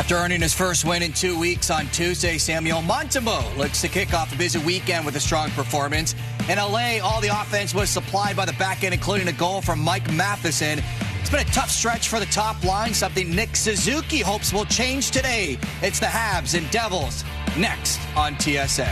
After earning his first win in 2 weeks on Tuesday, Samuel Montembeault looks to kick off a busy weekend with a strong performance. In LA, all the offense was supplied by the back end, including a goal from Mike Matheson. It's been a tough stretch for the top line, something Nick Suzuki hopes will change today. It's the Habs and Devils next on TSA.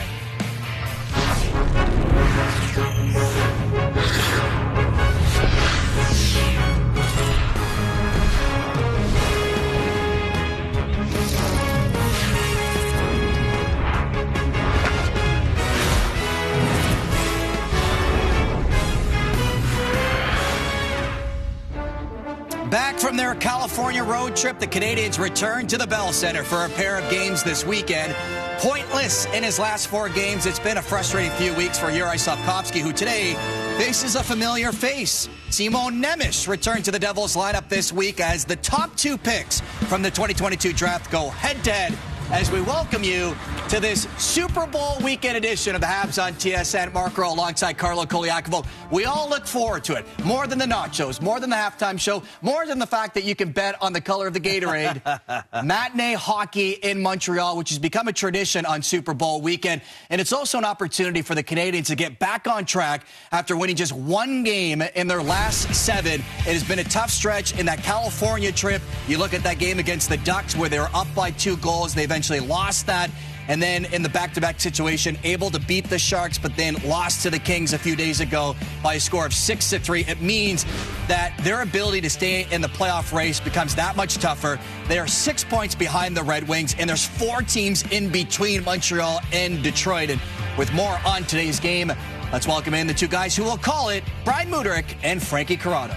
Back from their California road trip, the Canadiens return to the Bell Center for a pair of games this weekend. Pointless in his last 4 games, it's been a frustrating few weeks for Juraj Slafkovsky, who today faces a familiar face. Simon Nemec returned to the Devils lineup this week as the top 2 picks from the 2022 draft go head-to-head as we welcome you to this Super Bowl weekend edition of the Habs on TSN. Mark Rowe alongside Carlo Koliakovo. We all look forward to it. More than the nachos, more than the halftime show, more than the fact that you can bet on the color of the Gatorade. Matinee hockey in Montreal, which has become a tradition on Super Bowl weekend. And it's also an opportunity for the Canadiens to get back on track after winning just 1 game in their last 7. It has been a tough stretch in that California trip. You look at that game against the Ducks where they were up by 2 goals. They eventually lost that. And then in the back-to-back situation, able to beat the Sharks, but then lost to the Kings a few days ago by a score of 6-3. It means that their ability to stay in the playoff race becomes that much tougher. They are 6 points behind the Red Wings, and there's 4 teams in between Montreal and Detroit. And with more on today's game, let's welcome in the 2 guys who will call it, Brian Mudryk and Frankie Corrado.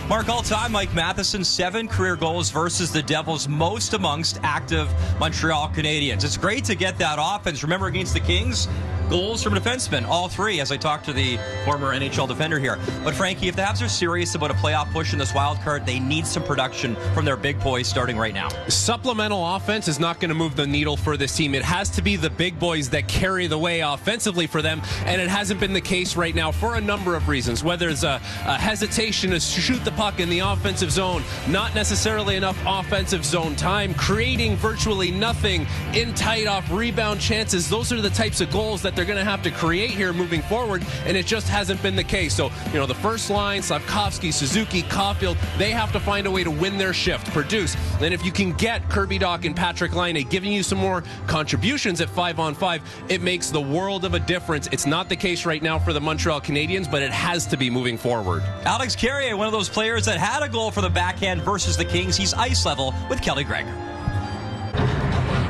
Mark, all-time, Mike Matheson, 7 career goals versus the Devils, most amongst active Montreal Canadiens. It's great to get that offense. Remember, against the Kings, goals from defensemen, all 3, as I talked to the former NHL defender here. But, Frankie, if the Habs are serious about a playoff push in this wild card, they need some production from their big boys starting right now. Supplemental offense is not going to move the needle for this team. It has to be the big boys that carry the way offensively for them, and it hasn't been the case right now for a number of reasons, whether it's a hesitation to shoot the puck in the offensive zone, not necessarily enough offensive zone time, creating virtually nothing in tight off rebound chances. Those are the types of goals that they're going to have to create here moving forward, and it just hasn't been the case. So, the first line, Slafkovsky, Suzuki, Caulfield, they have to find a way to win their shift, produce. And if you can get Kirby Dach and Patrik Laine giving you some more contributions at 5-on-5, it makes the world of a difference. It's not the case right now for the Montreal Canadiens, but it has to be moving forward. Alex Carrier, one of those players that had a goal for the backhand versus the Kings. He's ice level with Kelly Gregor.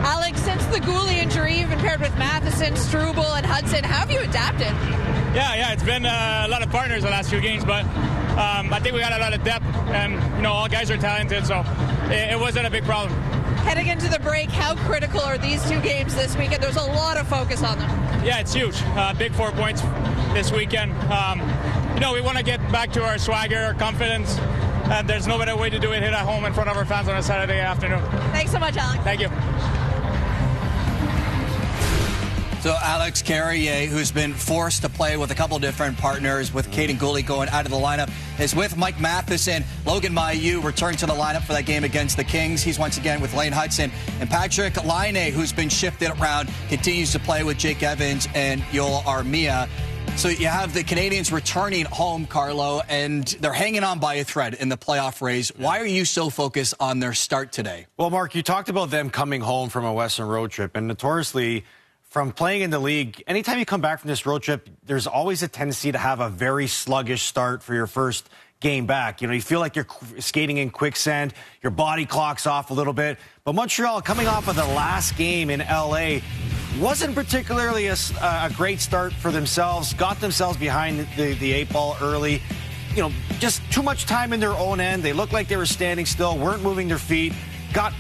Alex, since the Goulet injury, you've been paired with Matheson, Struble, and Hudson. How have you adapted? Yeah, it's been a lot of partners the last few games, but I think we got a lot of depth, and all guys are talented, so it wasn't a big problem. Heading into the break, how critical are these 2 games this weekend? There's a lot of focus on them. Yeah, it's huge. Big 4 points this weekend. We want to get back to our swagger, our confidence, and there's no better way to do it here at home in front of our fans on a Saturday afternoon. Thanks so much, Alex. Thank you. So Alex Carrier, who's been forced to play with a couple different partners, with Kaiden Guhle going out of the lineup, is with Mike Matheson. Logan Mailloux returned to the lineup for that game against the Kings. He's once again with Lane Hudson. And Patrik Laine, who's been shifted around, continues to play with Jake Evans and Yoel Armia. So you have the Canadiens returning home, Carlo, and they're hanging on by a thread in the playoff race. Why are you so focused on their start today? Well, Mark, you talked about them coming home from a Western road trip, and notoriously, from playing in the league, anytime you come back from this road trip, there's always a tendency to have a very sluggish start for your first game back. You feel like you're skating in quicksand, your body clocks off a little bit. But Montreal, coming off of the last game in LA, wasn't particularly a great start for themselves, got themselves behind the 8 ball early. Just too much time in their own end. They looked like they were standing still, weren't moving their feet, got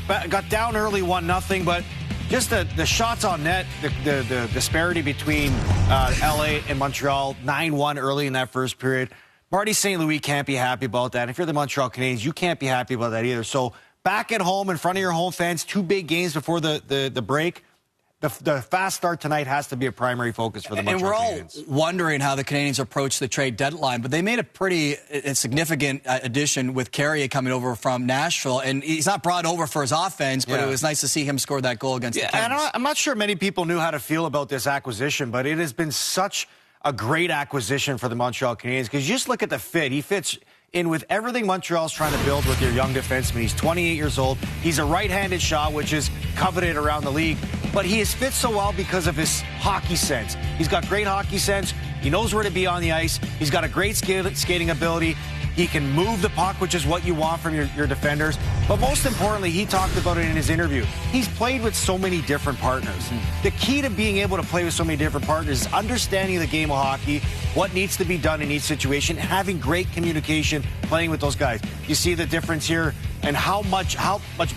down early 1-0, but just the shots on net, the disparity between LA and Montreal, 9-1 early in that first period. Marty St. Louis can't be happy about that. If you're the Montreal Canadiens, you can't be happy about that either. So back at home in front of your home fans, 2 big games before the break. the fast start tonight has to be a primary focus for the Montreal Canadiens. And we're all wondering how the Canadiens approach the trade deadline, but they made a pretty significant addition with Carrier coming over from Nashville, and he's not brought over for his offense, but it was nice to see him score that goal against the Kings. And I'm not sure many people knew how to feel about this acquisition, but it has been such a great acquisition for the Montreal Canadiens because you just look at the fit. He fits in with everything Montreal's trying to build with their young defenseman. He's 28 years old. He's a right-handed shot, which is coveted around the league. But he has fit so well because of his hockey sense. He's got great hockey sense. He knows where to be on the ice. He's got a great skating ability. He can move the puck, which is what you want from your defenders. But most importantly, he talked about it in his interview. He's played with so many different partners. The key to being able to play with so many different partners is understanding the game of hockey, what needs to be done in each situation, having great communication playing with those guys. You see the difference here and how much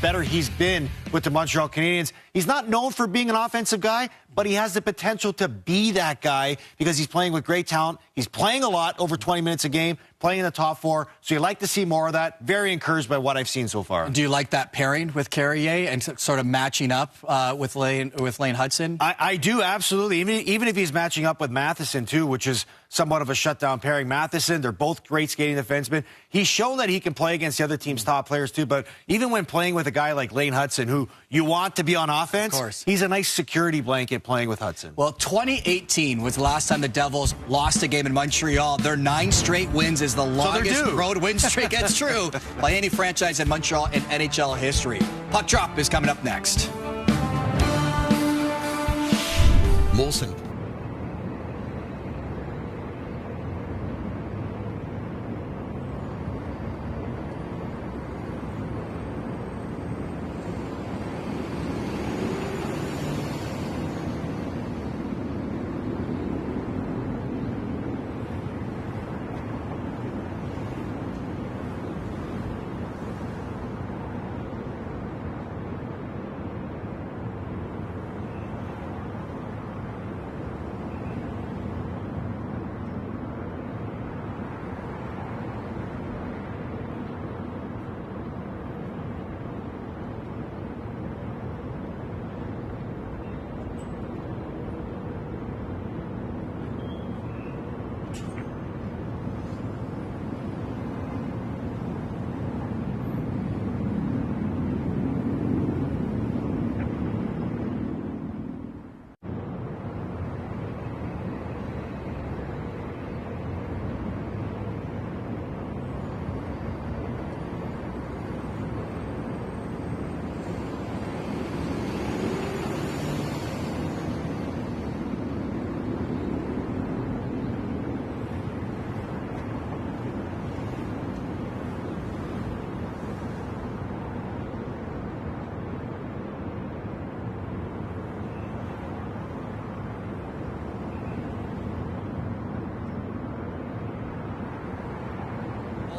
better he's been with the Montreal Canadiens. He's not known for being an offensive guy, but he has the potential to be that guy because he's playing with great talent. He's playing a lot, over 20 minutes a game, playing in the top four. So you like to see more of that. Very encouraged by what I've seen so far. Do you like that pairing with Carrier and sort of matching up with Lane Hudson? I do, absolutely. Even if he's matching up with Matheson, too, which is somewhat of a shutdown pairing. Matheson, they're both great skating defensemen. He's shown that he can play against the other team's top players, too. But even when playing with a guy like Lane Hudson, who you want to be on offense, he's a nice security blanket playing with Hudson. Well, 2018 was the last time the Devils lost a game in Montreal. Their 9 straight wins is the longest road win streak, it's true, by any franchise in Montreal in NHL history. Puck Drop is coming up next. Molson.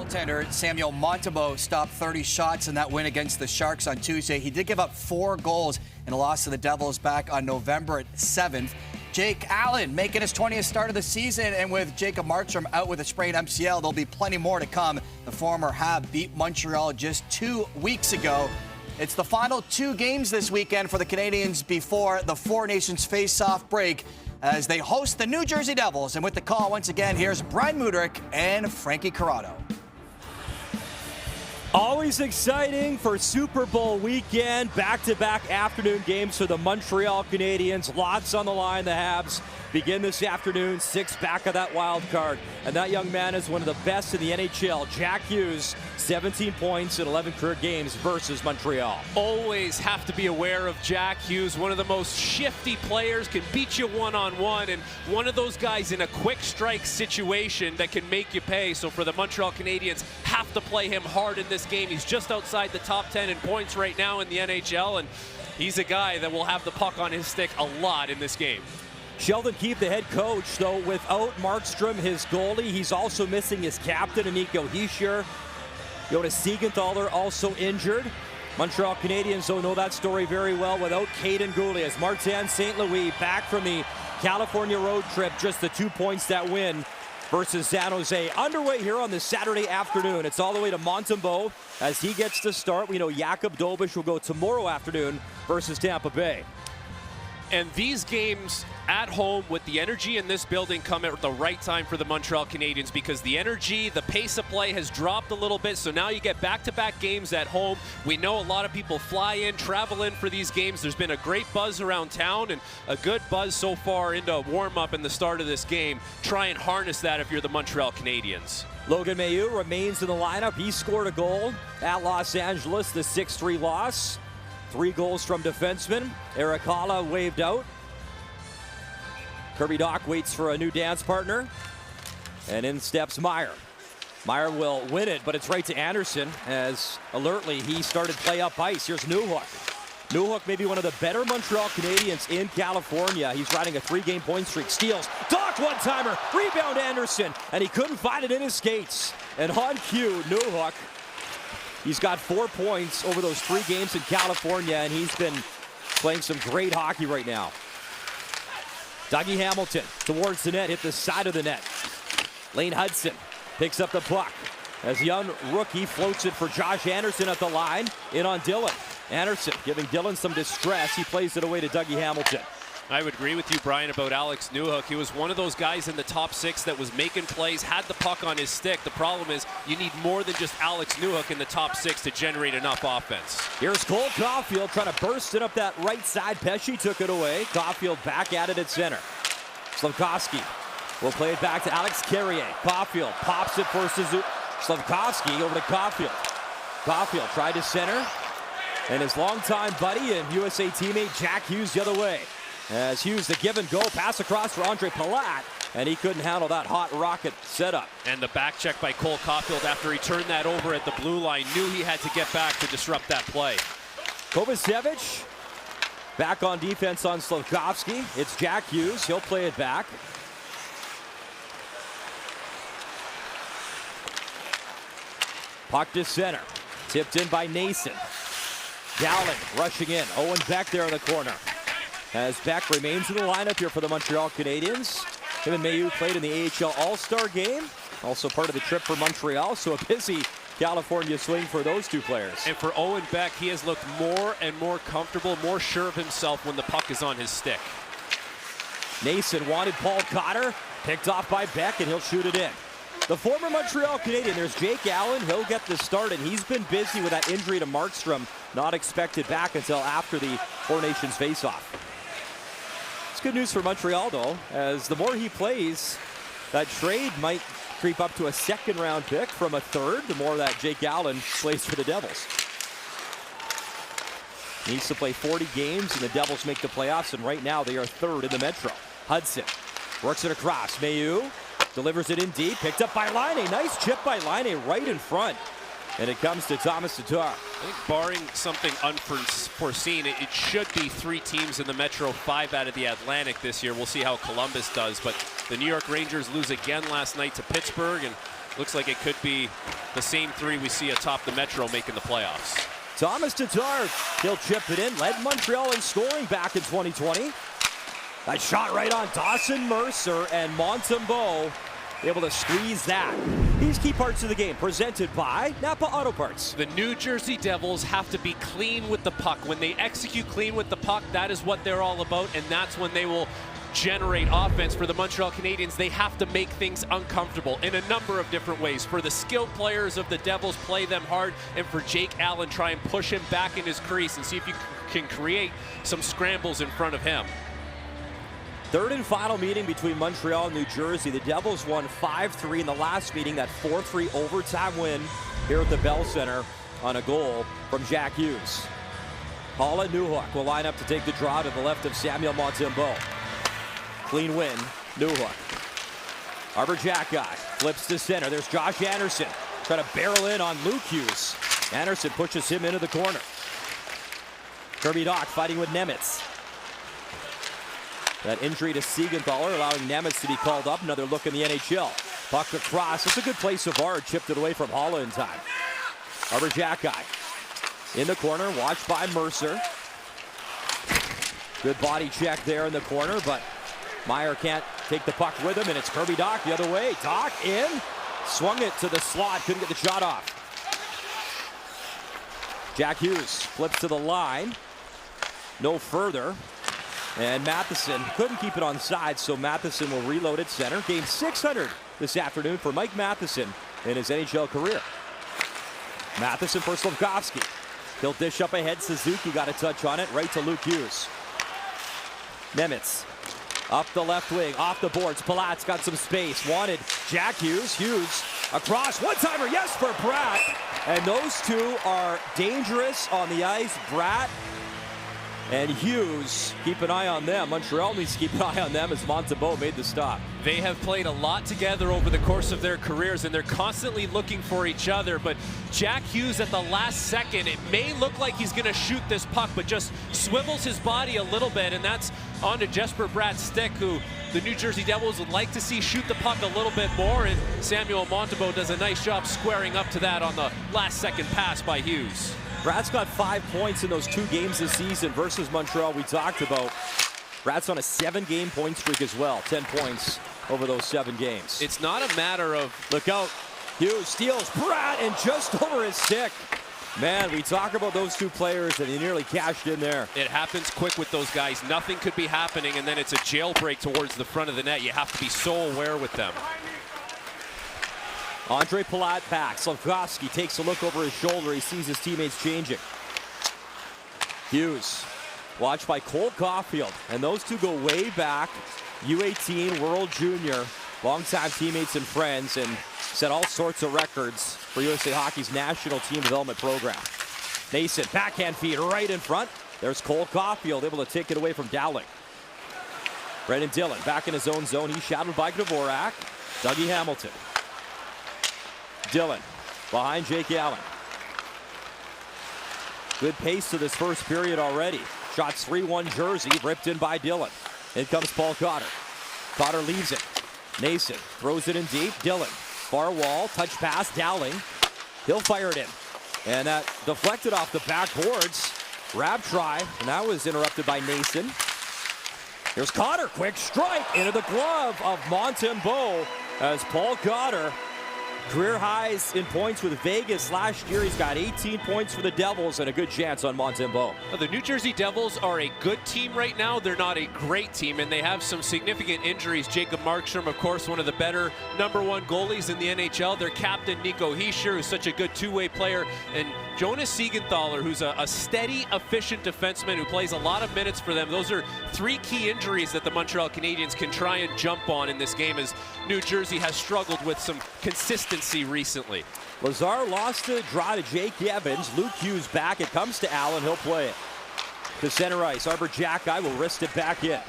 Goaltender Samuel Montembeault stopped 30 shots in that win against the Sharks on Tuesday. He did give up 4 goals in a loss to the Devils back on November 7th. Jake Allen making his 20th start of the season, and with Jacob Markstrom out with a sprained MCL, there'll be plenty more to come. The former Hab beat Montreal just 2 weeks ago. It's the final 2 games this weekend for the Canadiens before the Four Nations face-off break as they host the New Jersey Devils. And with the call once again, here's Brian Mudryk and Frankie Corrado. Always exciting for Super Bowl weekend. Back-to-back afternoon games for the Montreal Canadiens. Lots on the line. The Habs begin this afternoon, 6 back of that wild card. And that young man is one of the best in the NHL. Jack Hughes, 17 points in 11 career games versus Montreal. Always have to be aware of Jack Hughes, one of the most shifty players, can beat you one-on-one, and one of those guys in a quick strike situation that can make you pay. So for the Montreal Canadiens, have to play him hard in this game. He's just outside the top 10 in points right now in the NHL, and he's a guy that will have the puck on his stick a lot in this game. Sheldon Keefe, the head coach, though, without Markstrom, his goalie, he's also missing his captain, Nico Hischier. Jonas Siegenthaler also injured. Montreal Canadiens, though, know that story very well without Caden Goulias. Martin St. Louis back from the California road trip, just the 2 points that win versus San Jose. Underway here on this Saturday afternoon. It's all the way to Montembeault as he gets to start. We know Jakub Dobeš will go tomorrow afternoon versus Tampa Bay. And these games at home with the energy in this building come at the right time for the Montreal Canadiens, because the energy, the pace of play has dropped a little bit. So now you get back-to-back games at home. We know a lot of people fly in, travel in for these games. There's been a great buzz around town and a good buzz so far into warm-up in the start of this game. Try and harness that if you're the Montreal Canadiens. Logan Mailloux remains in the lineup. He scored a goal at Los Angeles, the 6-3 loss. 3 goals from defenseman. Erik Haula waved out. Kirby Dach waits for a new dance partner. And in steps Meier. Meier will win it, but it's right to Anderson as alertly he started play up ice. Here's Newhook. Newhook may be one of the better Montreal Canadiens in California. He's riding a 3-game point streak. Steals. Dach one-timer. Rebound Anderson. And he couldn't find it in his skates. And on cue, Newhook. He's got 4 points over those 3 games in California, and he's been playing some great hockey right now. Dougie Hamilton towards the net, hit the side of the net. Lane Hudson picks up the puck as the young rookie floats it for Josh Anderson at the line. In on Dylan. Anderson giving Dylan some distress. He plays it away to Dougie Hamilton. I would agree with you, Brian, about Alex Newhook. He was one of those guys in the top 6 that was making plays, had the puck on his stick. The problem is you need more than just Alex Newhook in the top 6 to generate enough offense. Here's Cole Caulfield trying to burst it up that right side. Pesce took it away. Caulfield back at it at center. Slafkovsky will play it back to Alex Carrier. Caulfield pops it for Slafkovsky over to Caulfield. Caulfield tried to center. And his longtime buddy and USA teammate Jack Hughes the other way. As Hughes, the give and go, pass across for Andre Palat, and he couldn't handle that hot rocket setup. And the back check by Cole Caulfield after he turned that over at the blue line, knew he had to get back to disrupt that play. Kovacevic back on defense on Slafkovsky. It's Jack Hughes, he'll play it back. Puck to center, tipped in by Nason. Dowling rushing in, Owen Beck there in the corner. As Beck remains in the lineup here for the Montreal Canadiens. Him and Mailloux played in the AHL All-Star game. Also part of the trip for Montreal, so a busy California swing for those 2 players. And for Owen Beck, he has looked more and more comfortable, more sure of himself when the puck is on his stick. Nason wanted Paul Cotter, picked off by Beck, and he'll shoot it in. The former Montreal Canadian, there's Jake Allen. He'll get the start, and he's been busy with that injury to Markstrom. Not expected back until after the Four Nations face-off. It's good news for Montreal, though, as the more he plays, that trade might creep up to a 2nd-round pick from a 3rd, the more that Jake Allen plays for the Devils. Needs to play 40 games, and the Devils make the playoffs, and right now they are 3rd in the Metro. Hudson works it across. Mailloux delivers it in deep, picked up by Laine. Nice chip by Laine right in front. And it comes to Thomas Tatar. I think barring something unforeseen, it should be 3 teams in the Metro, 5 out of the Atlantic this year. We'll see how Columbus does, but the New York Rangers lose again last night to Pittsburgh, and looks like it could be the same 3 we see atop the Metro making the playoffs. Thomas Tatar, he'll chip it in, led Montreal in scoring back in 2020. That shot right on Dawson Mercer, and Montembeault able to squeeze that. These key parts of the game presented by Napa Auto Parts. The New Jersey Devils have to be clean with the puck. When they execute clean with the puck, that is what they're all about, and that's when they will generate offense. For the Montreal Canadiens, they have to make things uncomfortable in a number of different ways. For the skilled players of the Devils, play them hard, and for Jake Allen, try and push him back in his crease and see if you can create some scrambles in front of him. 3rd and final meeting between Montreal and New Jersey. The Devils won 5-3 in the last meeting, that 4-3 overtime win here at the Bell Center on a goal from Jack Hughes. Paula Newhook will line up to take the draw to the left of Samuel Montembeault. Clean win, Newhook. Arbor Jack guy flips to center. There's Josh Anderson trying to barrel in on Luke Hughes. Anderson pushes him into the corner. Kirby Dach fighting with Nemitz. That injury to Siegenthaler allowing Nemitz to be called up. Another look in the NHL. Puck across. It's a good play so far. Chipped it away from Haula in time. Arbor Jack guy in the corner, watched by Mercer. Good body check there in the corner, but Meier can't take the puck with him, and it's Kirby Dach the other way. Dach in, swung it to the slot, couldn't get the shot off. Jack Hughes flips to the line. No further. And Matheson couldn't keep it on side, so Matheson will reload at center. Game 600 this afternoon for Mike Matheson in his NHL career. Matheson for Slafkovsky. He'll dish up ahead. Suzuki got a touch on it. Right to Luke Hughes. Nemitz up the left wing, off the boards. Palat's got some space. Wanted Jack Hughes. Hughes across. One-timer, yes, for Bratt. And those two are dangerous on the ice. Bratt and Hughes, keep an eye on them. Montreal needs to keep an eye on them as Montembeault made the stop. They have played a lot together over the course of their careers, and they're constantly looking for each other. But Jack Hughes at the last second, it may look like he's going to shoot this puck, but just swivels his body a little bit, and that's onto Jesper Bratt's stick, who the New Jersey Devils would like to see shoot the puck a little bit more, and Samuel Montembeault does a nice job squaring up to that on the last second pass by Hughes. Bratt's got 5 points in those 2 games this season versus Montreal we talked about. Bratt's on a 7-game point streak as well. 10 points over those 7 games. It's not a matter of... Look out. Hughes steals Bratt and just over his stick. Man, we talk about those 2 players and he nearly cashed in there. It happens quick with those guys. Nothing could be happening, and then it's a jailbreak towards the front of the net. You have to be so aware with them. Andre Palat back. Slafkovsky takes a look over his shoulder. He sees his teammates changing. Hughes, watched by Cole Caulfield. And those two go way back. U18 World Junior. Longtime teammates and friends, and set all sorts of records for USA Hockey's National Team Development Program. Nason, backhand feed right in front. There's Cole Caulfield able to take it away from Dowling. Brendan Dillon back in his own zone. He's shadowed by Dvorak. Dougie Hamilton. Dillon behind Jake Allen. Good pace to this first period already. Shots 3-1 Jersey, ripped in by Dillon. In comes Paul Cotter. Cotter leaves it. Nason throws it in deep. Dillon, far wall, touch pass, Dowling. He'll fire it in. And that deflected off the backboards. Grab try, and that was interrupted by Nason. Here's Cotter, quick strike into the glove of Montembeault as Paul Cotter. Career highs in points with Vegas last year. He's got 18 points for the Devils and a good chance on Montembeault. The New Jersey Devils are a good team right now. They're not a great team, and they have some significant injuries. Jacob Markstrom, of course, one of the better #1 goalies in the NHL. Their captain, Nico Hischier, who's such a good two-way player, and Jonas Siegenthaler, who's a steady, efficient defenseman who plays a lot of minutes for them. Those are 3 key injuries that the Montreal Canadiens can try and jump on in this game, as New Jersey has struggled with some consistency recently. Lazar lost a draw to Jake Evans. Luke Hughes back. It comes to Allen. He'll play it. To center ice. Arbor Xhekaj will wrist it back in.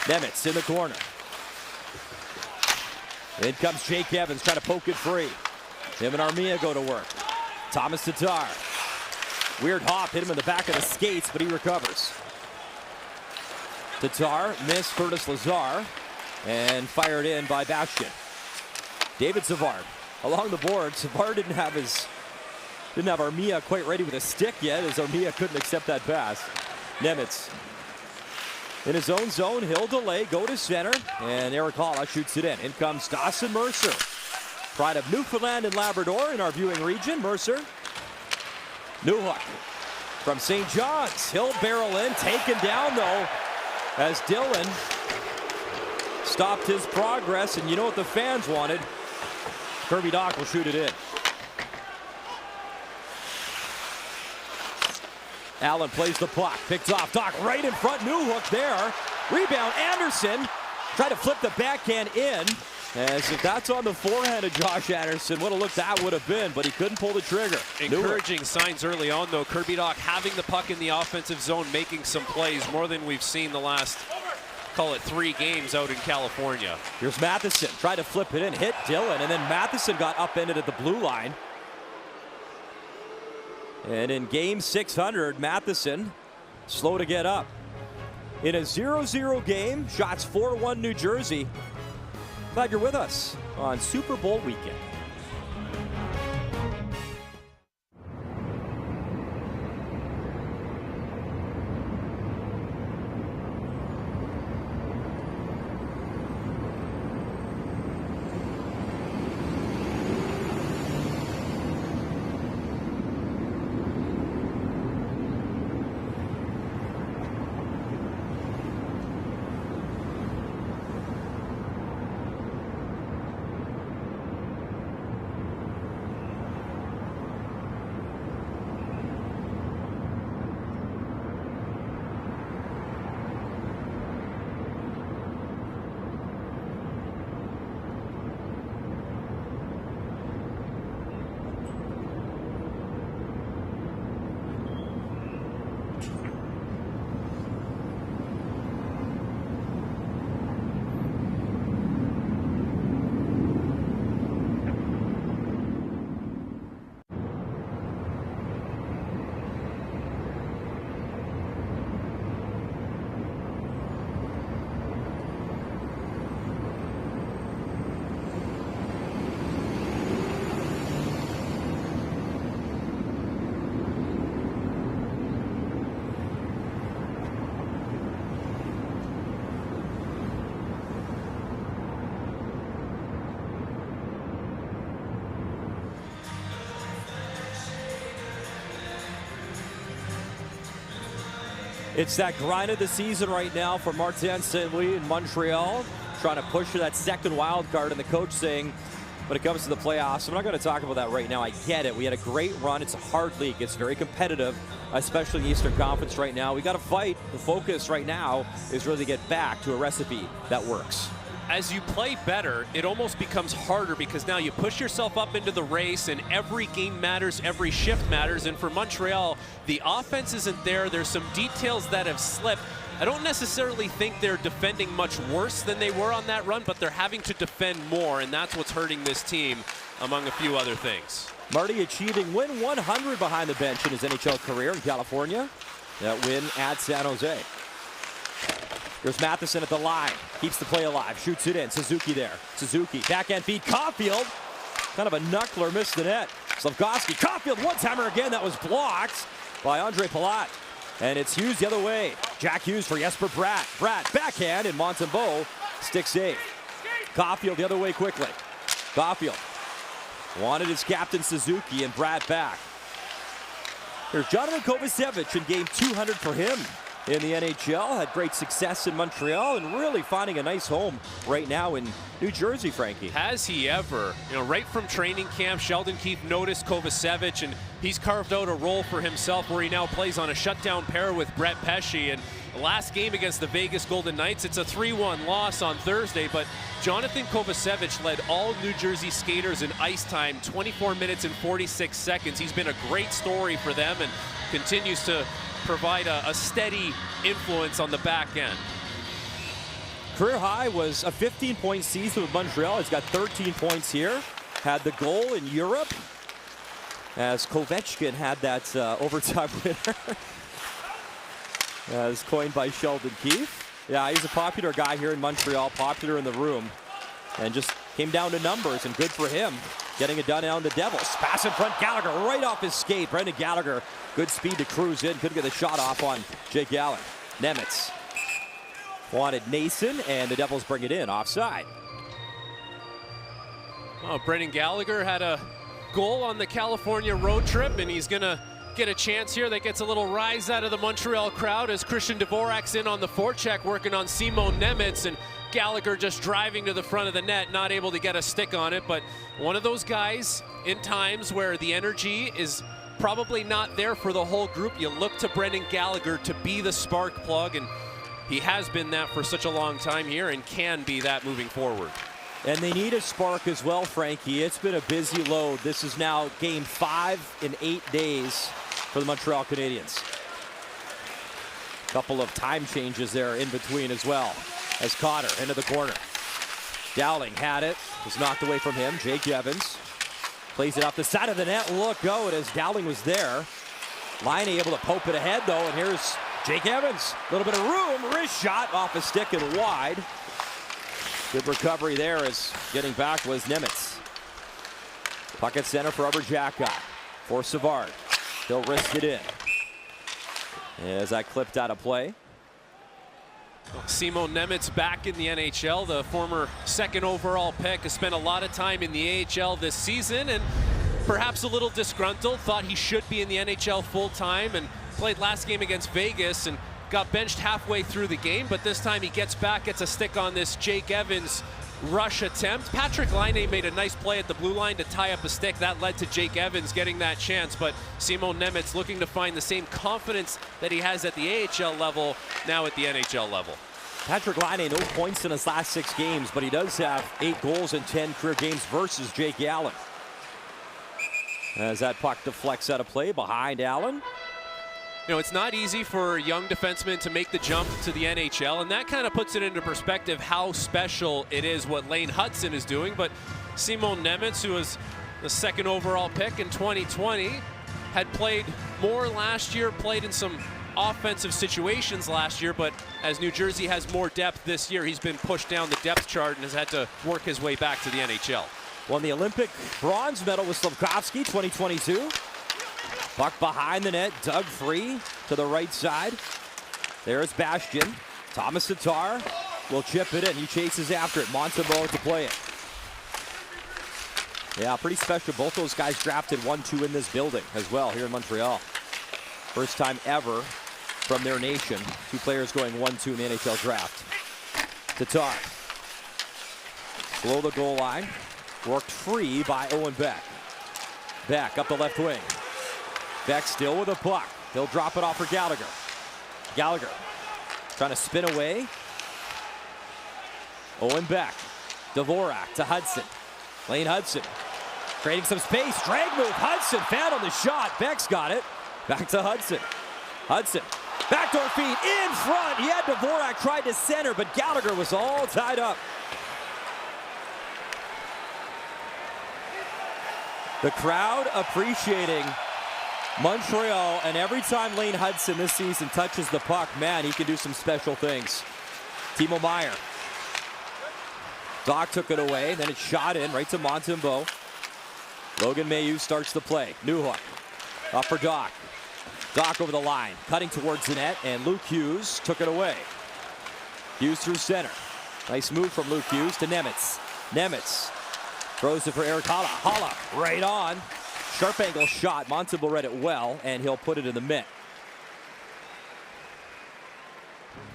Nemitz in the corner. In comes Jake Evans trying to poke it free. Him and Armia go to work. Thomas Tatar. Weird hop, hit him in the back of the skates, but he recovers. Tatar missed Curtis Lazar and fired in by Bastian. David Savard along the board. Savard didn't have Armia quite ready with a stick yet, as Armia couldn't accept that pass. Nemitz in his own zone. He'll delay, go to center, and Eric Halla shoots it in. In comes Dawson Mercer. Pride of Newfoundland and Labrador in our viewing region. Mercer. Newhook from St. John's. He'll barrel in, taken down though, as Dillon stopped his progress, and you know what the fans wanted. Kirby Dach will shoot it in. Allen plays the puck, picked off. Dach right in front, Newhook there. Rebound, Anderson. Tried to flip the backhand in. As if that's on the forehand of Josh Anderson, what a look that would have been, but he couldn't pull the trigger. Encouraging signs early on, though. Kirby Dach having the puck in the offensive zone, making some plays, more than we've seen the last, call it 3 games out in California. Here's Matheson, tried to flip it in, hit Dillon, and then Matheson got upended at the blue line. And in game 600, Matheson slow to get up. In a 0-0 game, shots 4-1 New Jersey. Glad you're with us on Super Bowl weekend. It's that grind of the season right now for Martin St. Louis in Montreal, trying to push for that second wild card, and the coach saying, when it comes to the playoffs, I'm not going to talk about that right now. I get it. We had a great run. It's a hard league. It's very competitive, especially in the Eastern Conference right now. We got to fight. The focus right now is really to get back to a recipe that works. As you play better, it almost becomes harder because now you push yourself up into the race and every game matters, every shift matters. And for Montreal, the offense isn't there. There's some details that have slipped. I don't necessarily think they're defending much worse than they were on that run, but they're having to defend more, and that's what's hurting this team, among a few other things. Marty achieving win 100 behind the bench in his NHL career in California. That win at San Jose. Here's Matheson at the line. Keeps the play alive. Shoots it in. Suzuki there. Suzuki. Backhand feed. Caulfield. Kind of a knuckler. Missed the net. Slafkovsky. Caulfield. One-timer again. That was blocked by Andre Palat. And it's Hughes the other way. Jack Hughes for Jesper Bratt. Bratt backhand, and Montembeault stick safe. Caulfield the other way quickly. Caulfield wanted his captain Suzuki, and Bratt back. Here's Jonathan Kovacevic in game 200 for him in the NHL. Had great success in Montreal and really finding a nice home right now in New Jersey, Frankie. Has he ever? You know, right from training camp, Sheldon Keefe noticed Kovacevic, and he's carved out a role for himself where he now plays on a shutdown pair with Brett Pesce. And the last game against the Vegas Golden Knights, it's a 3-1 loss on Thursday, but Jonathan Kovacevic led all New Jersey skaters in ice time, 24 minutes and 46 seconds. He's been a great story for them and continues to provide a steady influence on the back end. Career high was a 15-point season with Montreal. He's got 13 points here. Had the goal in Europe as Kovechkin had that overtime winner. As coined by Sheldon Keefe. Yeah, he's a popular guy here in Montreal, popular in the room. And just came down to numbers, and good for him. Getting it done on the Devils. Pass in front, Gallagher right off his skate. Brendan Gallagher, good speed to cruise in. Couldn't get the shot off on Jake Allen. Nemitz wanted Nason, and the Devils bring it in, offside. Oh, Brendan Gallagher had a goal on the California road trip, and he's going to get a chance here that gets a little rise out of the Montreal crowd as Christian Dvorak's in on the forecheck working on Simon Nemitz, and Gallagher just driving to the front of the net, not able to get a stick on it. But one of those guys in times where the energy is probably not there for the whole group, you look to Brendan Gallagher to be the spark plug, and he has been that for such a long time here and can be that moving forward. And they need a spark as well, Frankie. It's been a busy load. This is now game 5 in 8 days for the Montreal Canadiens. Couple of time changes there in between as well. As Cotter into the corner. Dowling had it. Was knocked away from him. Jake Evans plays it off the side of the net. Look out as Dowling was there. Laine able to poke it ahead though, and here's Jake Evans. A little bit of room. Wrist shot off a stick and wide. Good recovery there as getting back was Nemitz. Puck at center for Arbor-Jacka. For Savard. He'll wrist it in. As that clipped out of play. Simon Nemitz back in the NHL, the former second overall pick, has spent a lot of time in the AHL this season and perhaps a little disgruntled, thought he should be in the NHL full time, and played last game against Vegas and got benched halfway through the game, but this time he gets back, gets a stick on this Jake Evans rush attempt. Patrik Laine made a nice play at the blue line to tie up a stick. That led to Jake Evans getting that chance, but Simon Nemitz looking to find the same confidence that he has at the AHL level, now at the NHL level. Patrik Laine, no points in his last 6 games, but he does have 8 goals in 10 career games versus Jake Allen. As that puck deflects out of play behind Allen. You know, it's not easy for young defensemen to make the jump to the NHL, and that kind of puts it into perspective how special it is what Lane Hudson is doing. But Simon Nemitz, who was the second overall pick in 2020, had played more last year, played in some offensive situations last year, but as New Jersey has more depth this year, he's been pushed down the depth chart and has had to work his way back to the NHL. Won the Olympic bronze medal with Slafkovsky 2022. Puck behind the net, dug free to the right side. There's Bastian. Thomas Tatar will chip it in. He chases after it. Montembeault to play it. Yeah, pretty special. Both those guys drafted 1-2 in this building as well here in Montreal. First time ever from their nation. 2 players going 1-2 in the NHL draft. Tatar. Below the goal line. Worked free by Owen Beck. Beck up the left wing. Beck still with a puck. He'll drop it off for Gallagher. Gallagher trying to spin away. Owen Beck. Dvorak to Hudson. Lane Hudson creating some space. Drag move. Hudson found on the shot. Beck's got it. Back to Hudson. Hudson. Backdoor feed in front. He had Dvorak tried to center, but Gallagher was all tied up. The crowd appreciating Montreal, and every time Lane Hudson this season touches the puck, man, he can do some special things. Timo Meier. Doc took it away, then it's shot in right to Montembeault. Logan Mailloux starts the play. Newhook up for Doc. Doc over the line, cutting towards the net, and Luke Hughes took it away. Hughes through center. Nice move from Luke Hughes to Nemitz. Nemitz throws it for Eric Haula. Haula right on. Sharp angle shot. Montembeault read it well, and he'll put it in the net.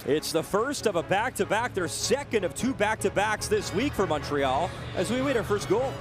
It's the first of a back-to-back. Their second of 2 back-to-backs this week for Montreal as we await our first goal.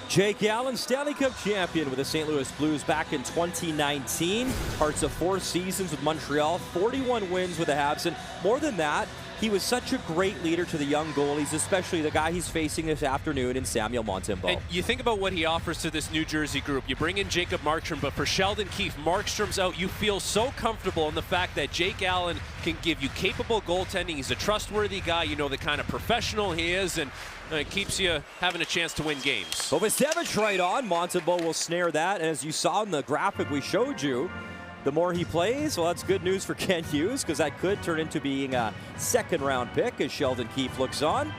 Jake Allen, Stanley Cup champion with the St. Louis Blues back in 2019. Parts of 4 seasons with Montreal, 41 wins with the Habs, and more than that, he was such a great leader to the young goalies, especially the guy he's facing this afternoon in Samuel Montembeault. And you think about what he offers to this New Jersey group. You bring in Jacob Markstrom, but for Sheldon Keefe, Markstrom's out. You feel so comfortable in the fact that Jake Allen can give you capable goaltending. He's a trustworthy guy. You know the kind of professional he is, and it keeps you having a chance to win games. Kovacevic right on. Montembeault will snare that, and as you saw in the graphic we showed you, the more he plays, well, that's good news for Kent Hughes, because that could turn into being a second-round pick as Sheldon Keefe looks on.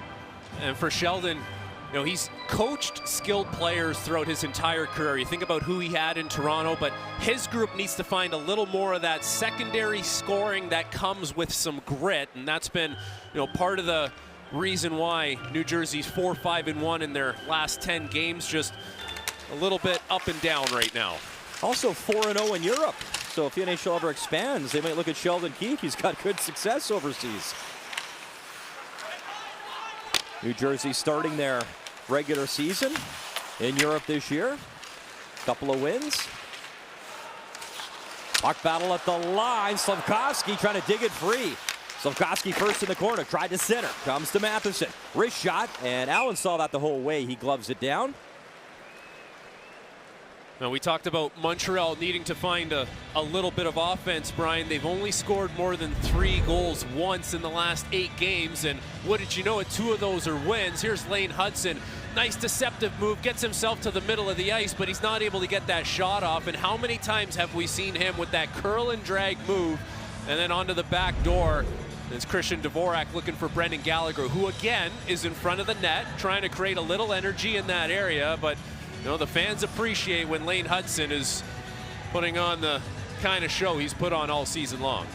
And for Sheldon, you know, he's coached skilled players throughout his entire career. You think about who he had in Toronto, but his group needs to find a little more of that secondary scoring that comes with some grit, and that's been, you know, part of the reason why New Jersey's 4-5-1 in their last 10 games, just a little bit up and down right now. Also 4-0 in Europe. So if the NHL ever expands, they might look at Sheldon Keefe. He's got good success overseas. New Jersey starting their regular season in Europe this year. Couple of wins. Puck battle at the line. Slafkovsky trying to dig it free. Slafkovsky first in the corner, tried to center. Comes to Matheson. Wrist shot, and Allen saw that the whole way. He gloves it down. Now, we talked about Montreal needing to find a little bit of offense, Brian. They've only scored more than 3 goals once in the last 8 games, and what did you know it? 2 of those are wins. Here's Lane Hudson. Nice deceptive move, gets himself to the middle of the ice, but he's not able to get that shot off. And how many times have we seen him with that curl and drag move and then onto the back door? It's Christian Dvorak looking for Brendan Gallagher, who again is in front of the net, trying to create a little energy in that area, but You know, the fans appreciate when Lane Hudson is putting on the kind of show he's put on all season long.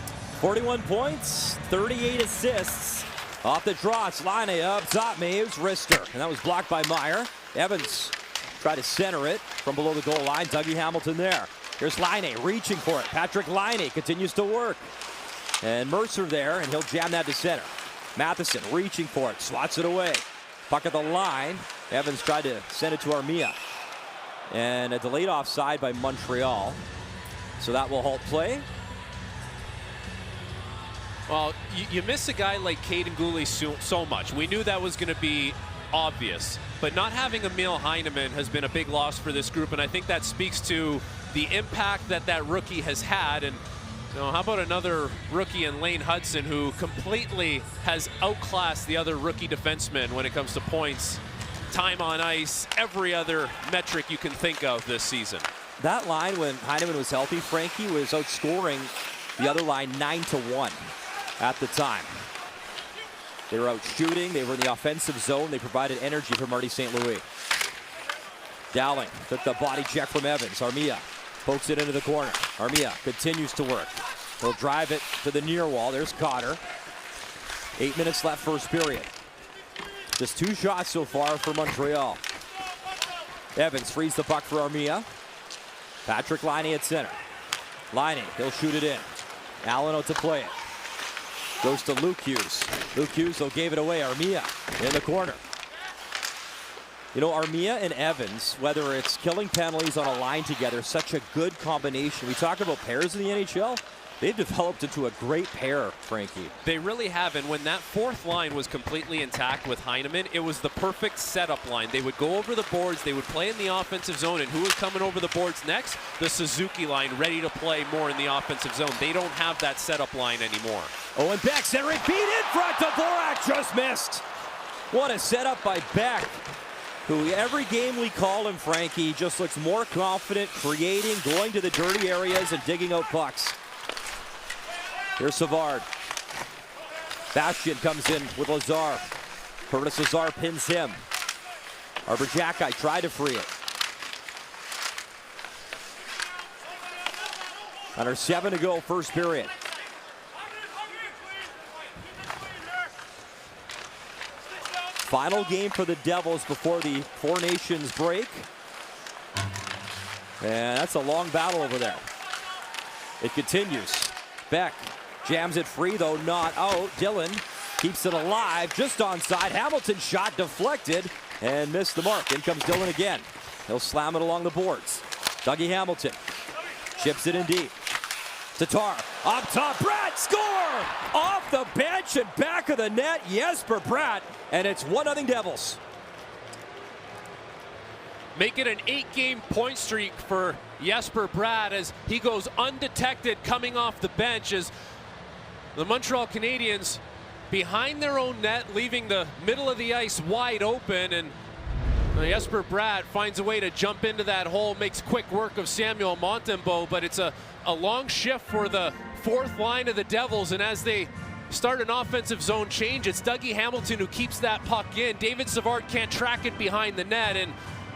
41 points, 38 assists. Off the draw, it's Laine up top, Maves, wrister. And that was blocked by Meyer. Evans tried to center it from below the goal line. Dougie Hamilton there. Here's Laine reaching for it. Patrick Laine continues to work. And Mercer there, and he'll jam that to center. Matheson reaching for it, swats it away. Puck at the line. Evans tried to send it to Armia. And a delayed offside by Montreal. So that will halt play. Well, you miss a guy like Caden Gooley so much. We knew that was going to be obvious. But not having Emil Heineman has been a big loss for this group, and I think that speaks to the impact that rookie has had. And you know, how about another rookie in Lane Hudson, who completely has outclassed the other rookie defensemen when it comes to points, time on ice, every other metric you can think of this season. That line, when Heineman was healthy, Frankie, was outscoring the other line 9-1 at the time. They were out shooting. They were in the offensive zone. They provided energy for Marty St. Louis. Dowling took the body check from Evans. Armia pokes it into the corner. Armia continues to work. He'll drive it to the near wall. There's Cotter. 8 minutes left first period. Just 2 shots so far for Montreal. Evans frees the puck for Armia. Patrick Laine at center. Laine, he'll shoot it in. Allen out to play it. Goes to Luke Hughes. Luke Hughes, though, gave it away. Armia in the corner. You know, Armia and Evans, whether it's killing penalties on a line together, such a good combination. We talk about pairs in the NHL. They've developed into a great pair, Frankie. They really have, and when that fourth line was completely intact with Heineman, it was the perfect setup line. They would go over the boards, they would play in the offensive zone, and who was coming over the boards next? The Suzuki line, ready to play more in the offensive zone. They don't have that setup line anymore. Owen Beck centering, feed in front to Dvorak, just missed. What a setup by Beck, who every game we call him, Frankie, just looks more confident, creating, going to the dirty areas, and digging out pucks. Here's Savard. Bastian comes in with Lazar. Curtis Lazar pins him. Arbor Jacki tried to free it. Under 7 to go, first period. Final game for the Devils before the Four Nations break. And that's a long battle over there. It continues. Beck jams it free, though not out. Dillon keeps it alive, just onside. Hamilton shot deflected and missed the mark. In comes Dillon again. He'll slam it along the boards. Dougie Hamilton chips it in deep. Tatar up top. Bratt score! Off the bench and back of the net. Jesper Bratt, and it's 1-0 Devils. Make it an 8-game point streak for Jesper Bratt as he goes undetected coming off the bench as the Montreal Canadiens behind their own net, leaving the middle of the ice wide open, and Jesper Bratt finds a way to jump into that hole, makes quick work of Samuel Montembeault, but it's a long shift for the fourth line of the Devils, and as they start an offensive zone change, it's Dougie Hamilton who keeps that puck in. David Savard can't track it behind the net, and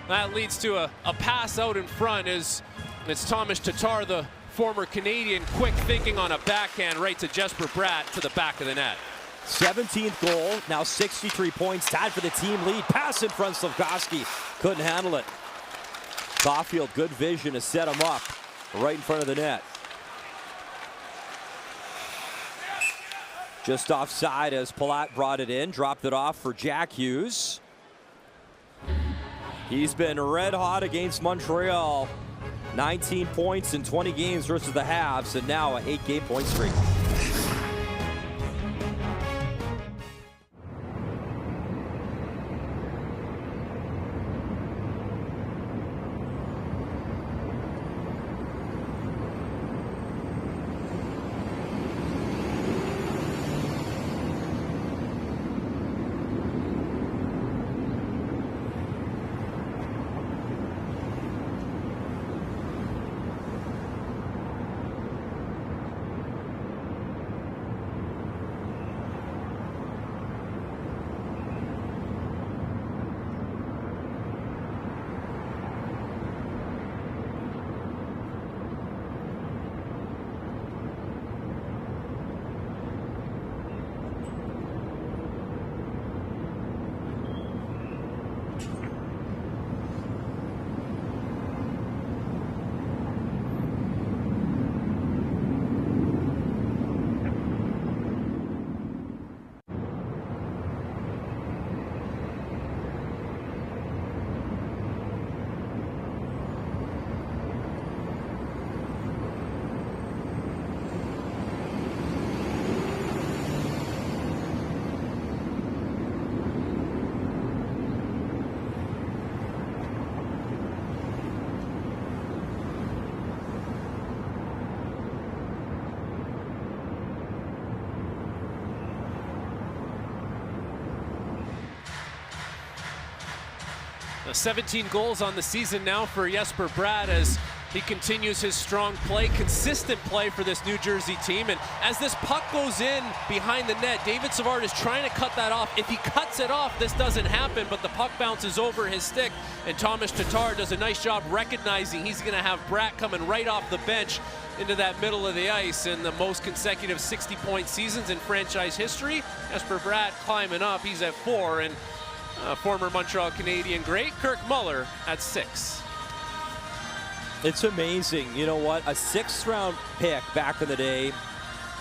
that leads to a pass out in front as it's Thomas Tatar, the former Canadian, quick thinking on a backhand right to Jesper Bratt to the back of the net. 17th goal, now 63 points, tied for the team lead. Pass in front, Slafkovsky couldn't handle it. Caulfield, good vision to set him up right in front of the net. Just offside as Palat brought it in, dropped it off for Jack Hughes. He's been red hot against Montreal. 19 points in 20 games versus the Habs, and now an 8-game point streak. 17 goals on the season now for Jesper Bratt as he continues his strong play, consistent play for this New Jersey team. And as this puck goes in behind the net, David Savard is trying to cut that off. If he cuts it off, this doesn't happen, but the puck bounces over his stick, and Thomas Tatar does a nice job recognizing he's going to have Bratt coming right off the bench into that middle of the ice. In the most consecutive 60-point seasons in franchise history, Jesper Bratt climbing up. He's at 4, and former Montreal Canadian great Kirk Muller at 6. It's amazing. You know what? A 6th-round pick back in the day,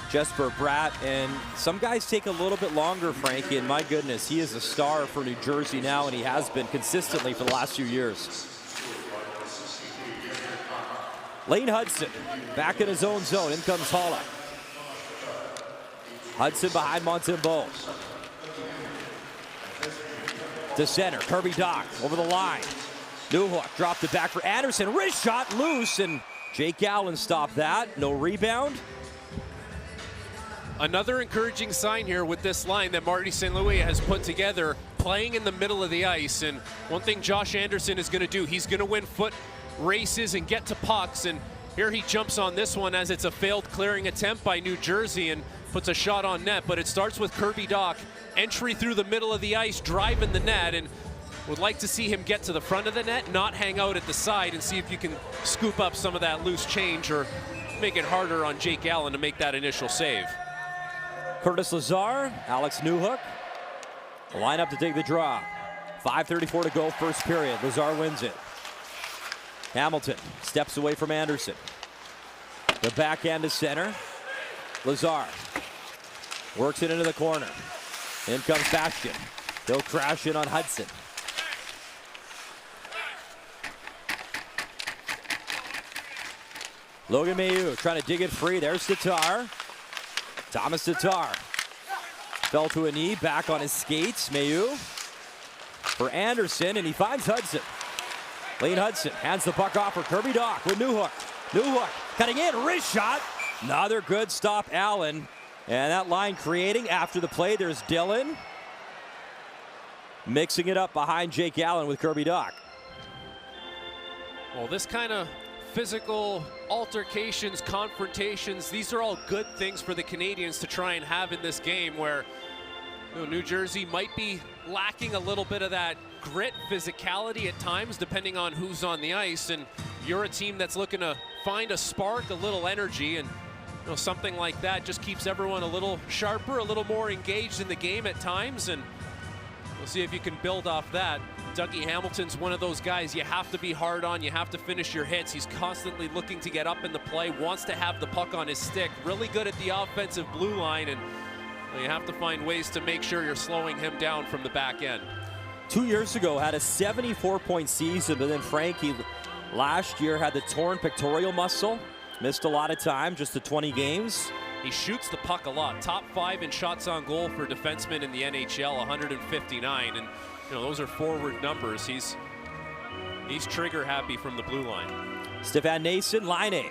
Jesper Bratt, and some guys take a little bit longer, Frankie, and my goodness, he is a star for New Jersey now, and he has been consistently for the last few years. Lane Hudson back in his own zone. In comes Haula. Hudson behind Montembeault. To center, Kirby Dach over the line. Newhook dropped it back for Anderson. Wrist shot loose, and Jake Allen stopped that. No rebound. Another encouraging sign here with this line that Marty St. Louis has put together, playing in the middle of the ice. And one thing Josh Anderson is going to do, he's going to win foot races and get to pucks. And here he jumps on this one as it's a failed clearing attempt by New Jersey and puts a shot on net. But it starts with Kirby Dach, entry through the middle of the ice, driving the net, and would like to see him get to the front of the net, not hang out at the side, and see if you can scoop up some of that loose change or make it harder on Jake Allen to make that initial save. Curtis Lazar, Alex Newhook. Line up to take the draw. 5:34 to go, first period. Lazar wins it. Hamilton steps away from Anderson. The backhand to center. Lazar works it into the corner. In comes Bastian. He'll crash in on Hudson. Logan Mailloux trying to dig it free. There's Tatar. Thomas Tatar fell to a knee, back on his skates. Mailloux for Anderson, and he finds Hudson. Lane Hudson hands the puck off for Kirby Dach with Newhook. Newhook cutting in, wrist shot. Another good stop, Allen. And that line creating after the play. There's Dillon mixing it up behind Jake Allen with Kirby Dach. Well, this kind of physical altercations, confrontations, these are all good things for the Canadians to try and have in this game, where New Jersey might be lacking a little bit of that grit, physicality at times, depending on who's on the ice. And you're a team that's looking to find a spark, a little energy, and something like that just keeps everyone a little sharper, a little more engaged in the game at times. And we'll see if you can build off that. Dougie Hamilton's one of those guys you have to be hard on, you have to finish your hits. He's constantly looking to get up in the play, wants to have the puck on his stick, really good at the offensive blue line, and you have to find ways to make sure you're slowing him down from the back end. 2 years ago had a 74-point season, but then Frankie last year had the torn pectoral muscle, missed a lot of time, just the 20 games. He shoots the puck a lot. Top 5 in shots on goal for defensemen in the NHL, 159. And those are forward numbers. He's trigger happy from the blue line. Stefan Noesen, Laine.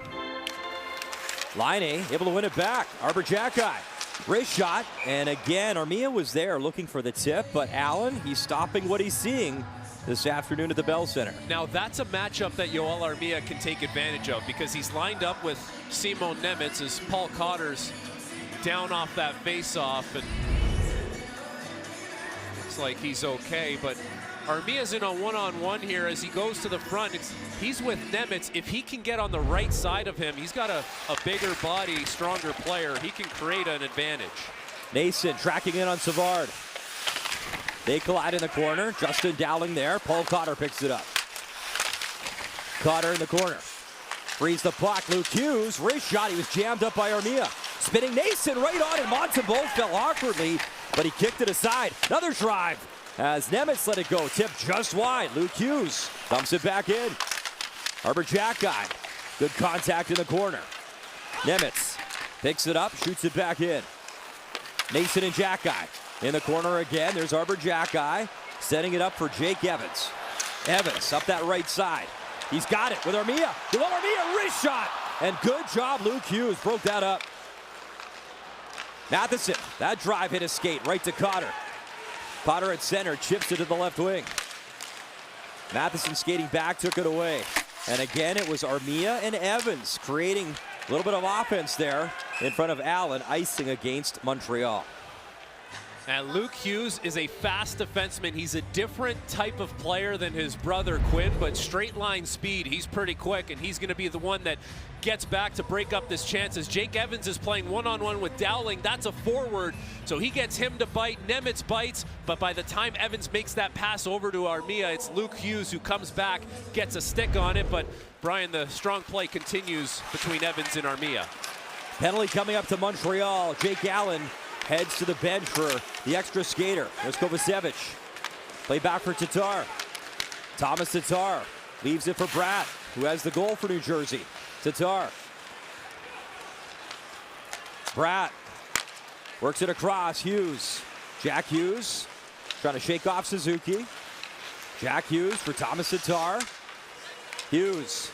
Laine able to win it back. Arber Xhekaj, wrist shot. And again, Armia was there looking for the tip, but Allen, he's stopping what he's seeing this afternoon at the Bell Center. Now that's a matchup that Yoel Armia can take advantage of, because he's lined up with Simon Nemec as Paul Cotter's down off that face-off, and looks like he's okay, but Armia's in a one-on-one here as he goes to the front. He's with Nemec. If he can get on the right side of him, he's got a bigger body, stronger player. He can create an advantage. Noesen tracking in on Savard. They collide in the corner. Justin Dowling there. Paul Cotter picks it up. Cotter in the corner. Frees the puck. Luke Hughes, wrist shot. He was jammed up by Armia. Spinning Noesen right on, and Montembeault fell awkwardly, but he kicked it aside. Another drive as Nemec let it go. Tipped just wide. Luke Hughes dumps it back in. Arber Xhekaj. Good contact in the corner. Nemec picks it up, shoots it back in. Noesen and Xhekaj. In the corner again, there's Arber Xhekaj setting it up for Jake Evans. Evans up that right side. He's got it with Armia. Armia, wrist shot. And good job, Luke Hughes broke that up. Matheson, that drive hit a skate right to Cotter. Cotter at center, chips it to the left wing. Matheson skating back, took it away. And again, it was Armia and Evans creating a little bit of offense there in front of Allen, icing against Montreal. And Luke Hughes is a fast defenseman. He's a different type of player than his brother Quinn, but straight line speed, he's pretty quick, and he's going to be the one that gets back to break up this chances. Jake Evans is playing one-on-one with Dowling. That's a forward, so he gets him to bite. Nemitz bites, but by the time Evans makes that pass over to Armia, it's Luke Hughes who comes back, gets a stick on it, but Brian, the strong play continues between Evans and Armia. Penalty coming up to Montreal. Jake Allen heads to the bench for the extra skater. There's Kovacevic. Play back for Tatar. Thomas Tatar leaves it for Bratt, who has the goal for New Jersey. Tatar. Bratt works it across. Hughes. Jack Hughes trying to shake off Suzuki. Jack Hughes for Thomas Tatar. Hughes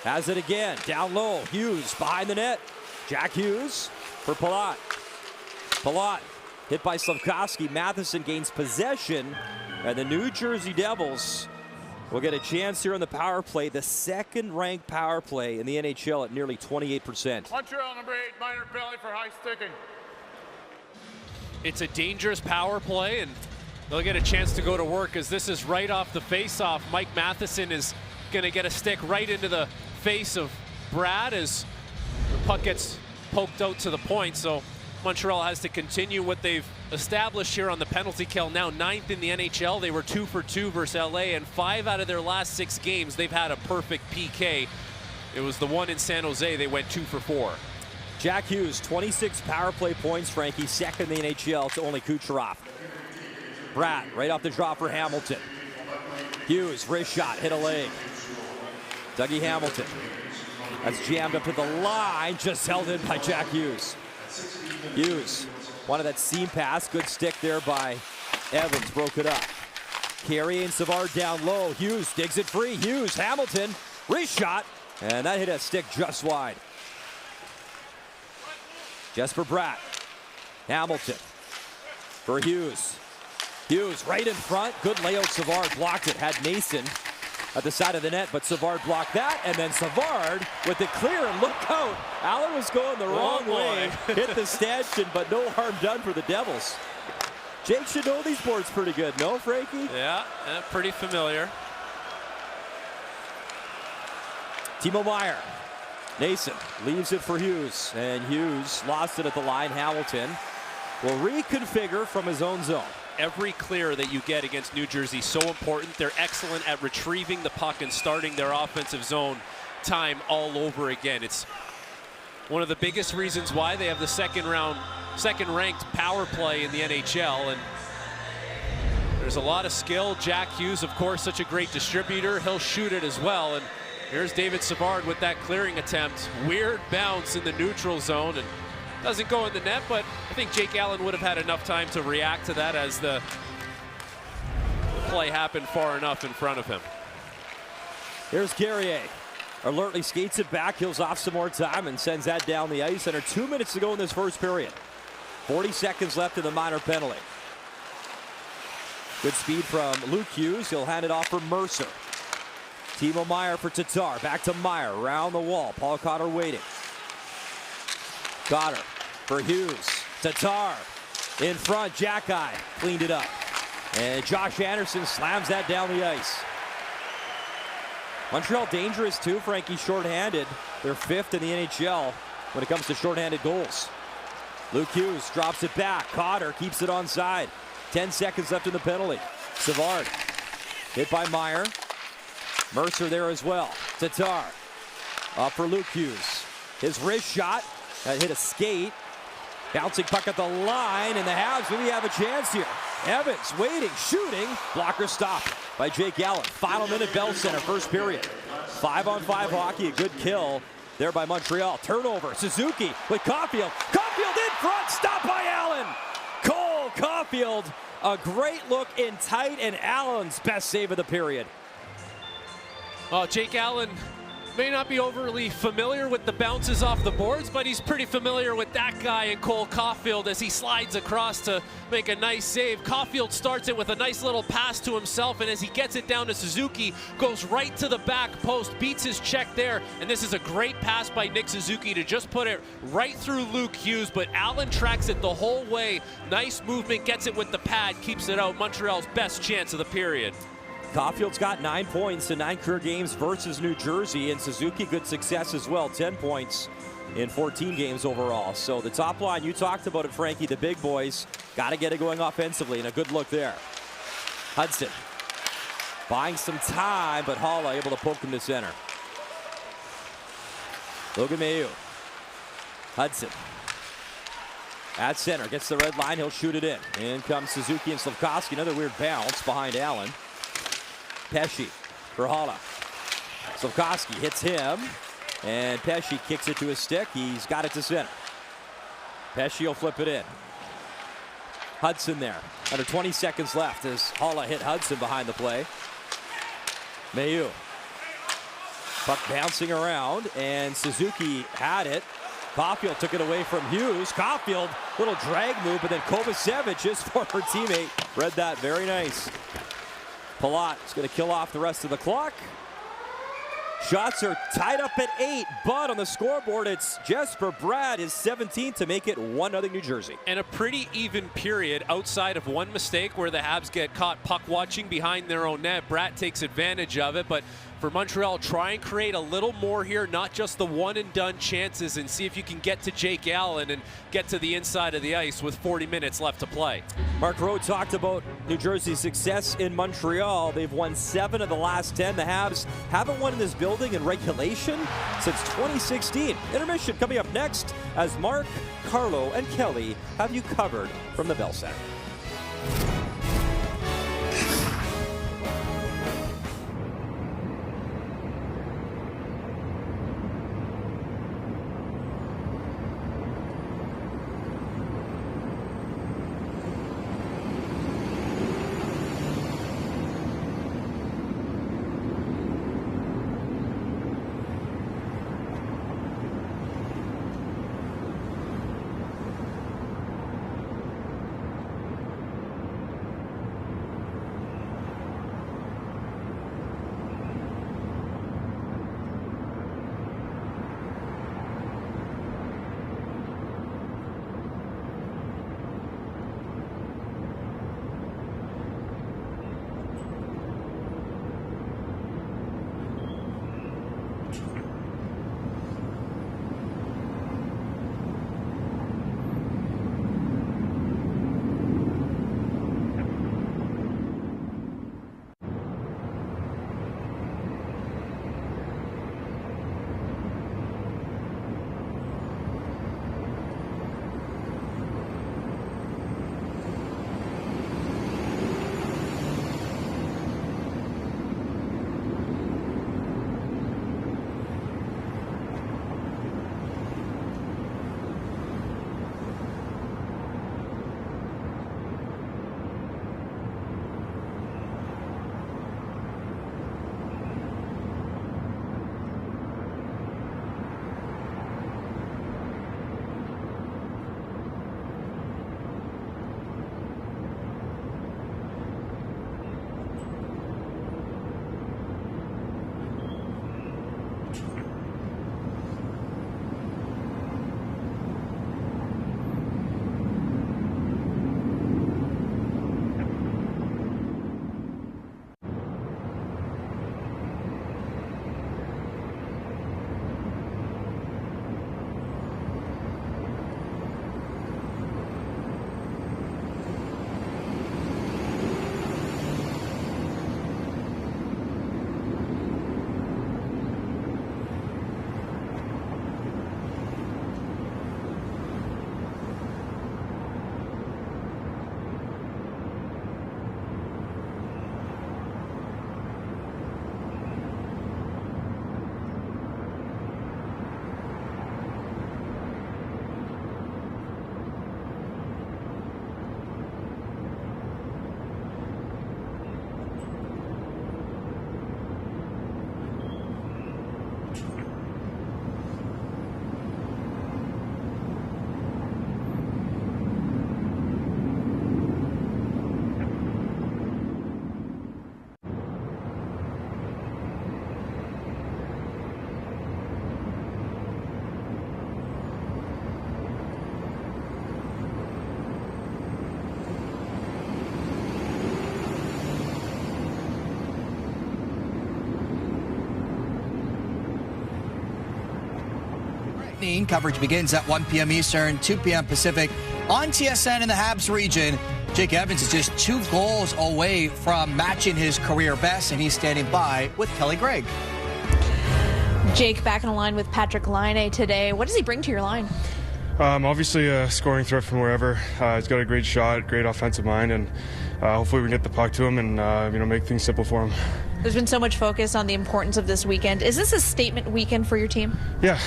has it again. Down low. Hughes behind the net. Jack Hughes for Palat. Palat hit by Slafkovsky. Matheson gains possession, and the New Jersey Devils will get a chance here on the power play, the second-ranked power play in the NHL at nearly 28%. Montreal, number 8, minor penalty for high sticking. It's a dangerous power play, and they'll get a chance to go to work as this is right off the face-off. Mike Matheson is going to get a stick right into the face of Brad as the puck gets poked out to the point, so Montreal has to continue what they've established here on the penalty kill. Now 9th in the NHL. They were 2 for 2 versus LA, and 5 out of their last 6 games they've had a perfect PK. It was the one in San Jose. They went 2 for 4. Jack Hughes, 26 power play points, Frankie, second in the NHL to only Kucherov. Bratt right off the draw for Hamilton. Hughes, wrist shot, hit a leg. Dougie Hamilton that's jammed up to the line, just held in by Jack Hughes. Hughes wanted that seam pass. Good stick there by Evans. Broke it up. Carey and Savard down low. Hughes digs it free. Hughes, Hamilton, wrist shot. And that hit a stick just wide. Jesper Bratt. Hamilton for Hughes. Hughes right in front. Good layout. Savard blocked it. Had Mason at the side of the net, but Savard blocked that, and then Savard with the clear, and look out. Allen was going the wrong way. Hit the stanchion, but no harm done for the Devils. Jake should know these boards pretty good, no, Frankie? Yeah, pretty familiar. Timo Meier. Nason leaves it for Hughes, and Hughes lost it at the line. Hamilton will reconfigure from his own zone. Every clear that you get against New Jersey is so important. They're excellent at retrieving the puck and starting their offensive zone time all over again. It's one of the biggest reasons why they have the second-ranked power play in the NHL, and there's a lot of skill. Jack Hughes, of course, such a great distributor. He'll shoot it as well, and here's David Savard with that clearing attempt. Weird bounce in the neutral zone, and doesn't go in the net, but I think Jake Allen would have had enough time to react to that as the play happened far enough in front of him. Here's Guerrier. Alertly skates it back, heals off some more time, and sends that down the ice. Under 2 minutes to go in this first period. 40 seconds left in the minor penalty. Good speed from Luke Hughes. He'll hand it off for Mercer. Timo Meier for Tatar. Back to Meier. Around the wall. Paul Cotter waiting. Cotter for Hughes. Tatar in front. Jack-Eye cleaned it up. And Josh Anderson slams that down the ice. Montreal dangerous too, Frankie, shorthanded. They're 5th in the NHL when it comes to shorthanded goals. Luke Hughes drops it back. Cotter keeps it onside. 10 seconds left in the penalty. Savard hit by Meier. Mercer there as well. Tatar up for Luke Hughes. His wrist shot that hit a skate. Bouncing puck at the line, and the Habs maybe have a chance here. Evans waiting, shooting. Blocker stopped by Jake Allen. Final minute, Bell Center, first period. 5-on-5 hockey, a good kill there by Montreal. Turnover, Suzuki with Caulfield. Caulfield in front, stopped by Allen. Cole Caulfield, a great look in tight, and Allen's best save of the period. Well, Jake Allen may not be overly familiar with the bounces off the boards, but he's pretty familiar with that guy in Cole Caulfield as he slides across to make a nice save. Caulfield starts it with a nice little pass to himself, and as he gets it down to Suzuki, goes right to the back post, beats his check there, and this is a great pass by Nick Suzuki to just put it right through Luke Hughes, but Allen tracks it the whole way. Nice movement, gets it with the pad, keeps it out. Montreal's best chance of the period. Caulfield's got 9 points in 9 career games versus New Jersey, and Suzuki good success as well, 10 points in 14 games overall. So the top line, you talked about it, Frankie, the big boys, got to get it going offensively, and a good look there. Hudson buying some time, but Haula able to poke him to center. Logan Mailloux. Hudson at center, gets the red line, he'll shoot it in. In comes Suzuki and Slafkovsky, another weird bounce behind Allen. Pesce for Haula. Slafkovsky hits him, and Pesce kicks it to his stick. He's got it to center. Pesce will flip it in. Hudson there. Under 20 seconds left as Haula hit Hudson behind the play. Mailloux. Puck bouncing around, and Suzuki had it. Caulfield took it away from Hughes. Caulfield, little drag move, but then Kovacevic, his former teammate, read that very nice. Palat is going to kill off the rest of the clock. Shots are tied up at 8, but on the scoreboard, it's Jesper Bratt, his 17th, to make it 1-0 New Jersey. And a pretty even period outside of one mistake where the Habs get caught puck watching behind their own net. Bratt takes advantage of it, but for Montreal, try and create a little more here, not just the one-and-done chances, and see if you can get to Jake Allen and get to the inside of the ice with 40 minutes left to play. Mark Rowe talked about New Jersey's success in Montreal. They've won 7 of the last 10. The Habs haven't won in this building in regulation since 2016. Intermission coming up next as Mark, Carlo, and Kelly have you covered from the Bell Center. Lightning. Coverage begins at 1 p.m. Eastern, 2 p.m. Pacific on TSN in the Habs region. Jake Evans is just 2 goals away from matching his career best, and he's standing by with Kelly Gregg. Jake back in the line with Patrik Laine today. What does he bring to your line? Obviously a scoring threat from wherever. He's got a great shot, great offensive mind, and hopefully we can get the puck to him and make things simple for him. There's been so much focus on the importance of this weekend. Is this a statement weekend for your team? Yeah,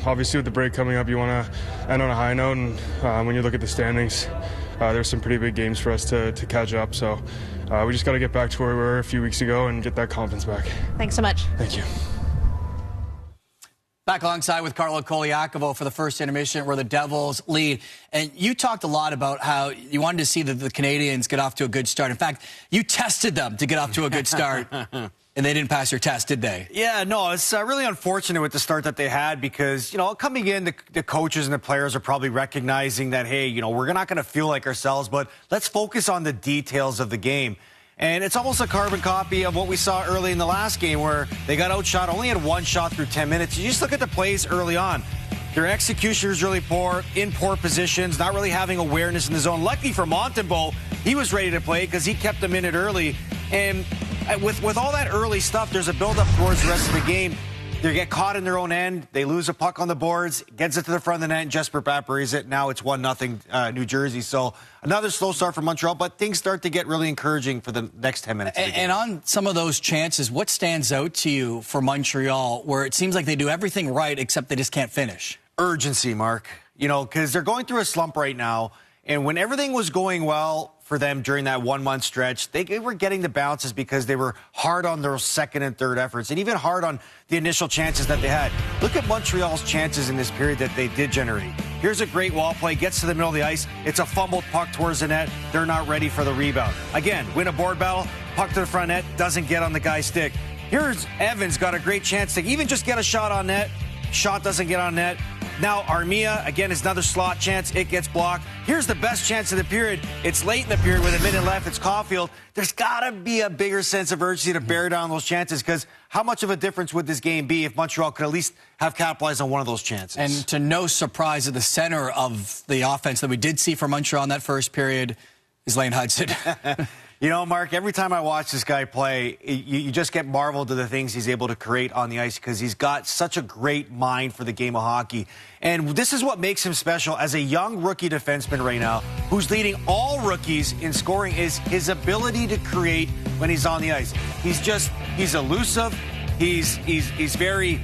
obviously with the break coming up, you want to end on a high note, and when you look at the standings, there's some pretty big games for us to catch up, so we just got to get back to where we were a few weeks ago and get that confidence back. Thanks so much. Thank you. Back alongside with Carlo Koliakovo for the first intermission where the Devils lead. And you talked a lot about how you wanted to see the Canadiens get off to a good start. In fact, you tested them to get off to a good start, and they didn't pass your test, did they? Yeah, no, it's really unfortunate with the start that they had because, coming in, the coaches and the players are probably recognizing that, hey, we're not going to feel like ourselves, but let's focus on the details of the game. And it's almost a carbon copy of what we saw early in the last game where they got outshot, only had 1 shot through 10 minutes. You just look at the plays early on. Their execution is really poor, in poor positions, not really having awareness in the zone. Luckily for Montembeault, he was ready to play because he kept them in it early. And with all that early stuff, there's a build-up towards the rest of the game. They get caught in their own end. They lose a puck on the boards, gets it to the front of the net, and Jesper Bratt buries it. Now it's 1-0 New Jersey. So another slow start for Montreal, but things start to get really encouraging for the next 10 minutes. And on some of those chances, what stands out to you for Montreal where it seems like they do everything right except they just can't finish? Urgency, Mark. Because they're going through a slump right now. And when everything was going well for them during that 1-month stretch, they were getting the bounces because they were hard on their second and third efforts and even hard on the initial chances that they had. Look at Montreal's chances in this period that they did generate. Here's a great wall play, gets to the middle of the ice. It's a fumbled puck towards the net. They're not ready for the rebound. Again, win a board battle, puck to the front net, doesn't get on the guy's stick. Here's Evans, got a great chance to even just get a shot on net. Shot doesn't get on net. Now Armia, again, is another slot chance. It gets blocked. Here's the best chance of the period. It's late in the period with a minute left. It's Caulfield. There's got to be a bigger sense of urgency to bear down those chances because how much of a difference would this game be if Montreal could at least have capitalized on one of those chances? And to no surprise, at the center of the offense that we did see for Montreal in that first period is Lane Hudson. Mark, every time I watch this guy play, you just get marveled at the things he's able to create on the ice because he's got such a great mind for the game of hockey. And this is what makes him special as a young rookie defenseman right now who's leading all rookies in scoring is his ability to create when he's on the ice. He's elusive. He's very,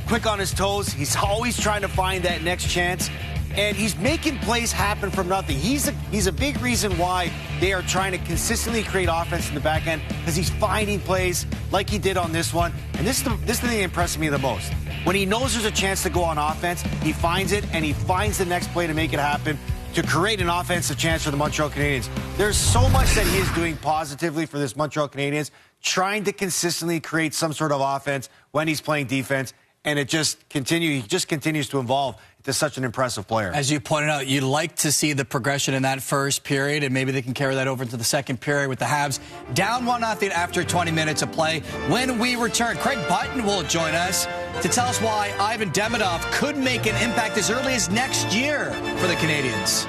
quick on his toes. He's always trying to find that next chance. And he's making plays happen from nothing. He's a big reason why they are trying to consistently create offense in the back end because he's finding plays like he did on this one. And this is the thing that impresses me the most. When he knows there's a chance to go on offense, he finds it, and he finds the next play to make it happen to create an offensive chance for the Montreal Canadiens. There's so much that he is doing positively for this Montreal Canadiens, trying to consistently create some sort of offense when he's playing defense. And he just continues to evolve into such an impressive player. As you pointed out, you'd like to see the progression in that first period, and maybe they can carry that over into the second period with the Habs down 1-0 after 20 minutes of play. When we return, Craig Button will join us to tell us why Ivan Demidov could make an impact as early as next year for the Canadiens.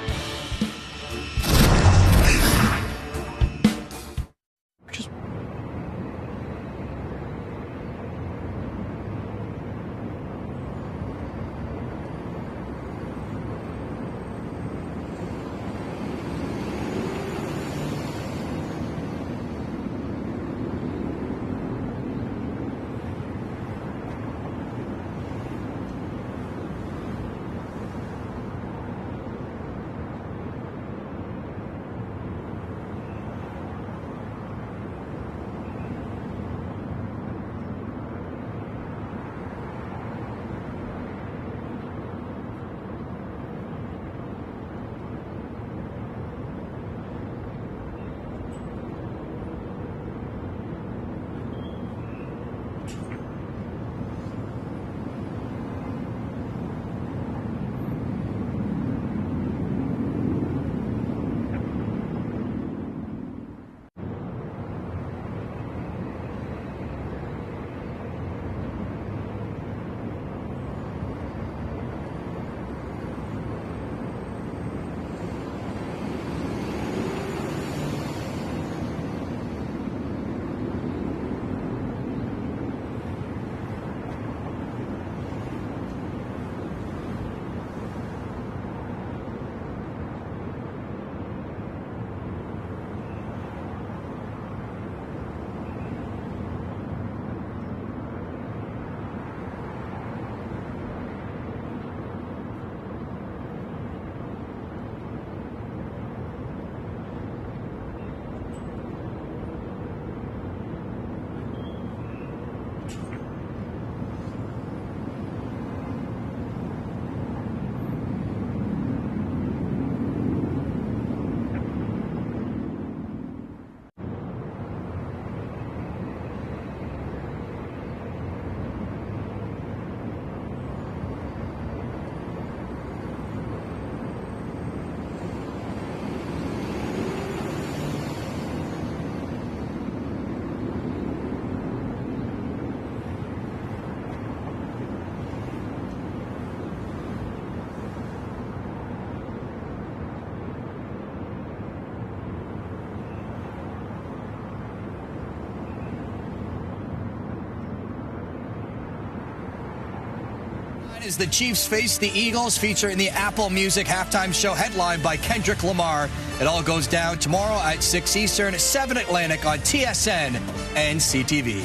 as the Chiefs face the Eagles, featuring the Apple Music halftime show headlined by Kendrick Lamar. It all goes down tomorrow at 6 Eastern, 7 Atlantic on TSN and CTV.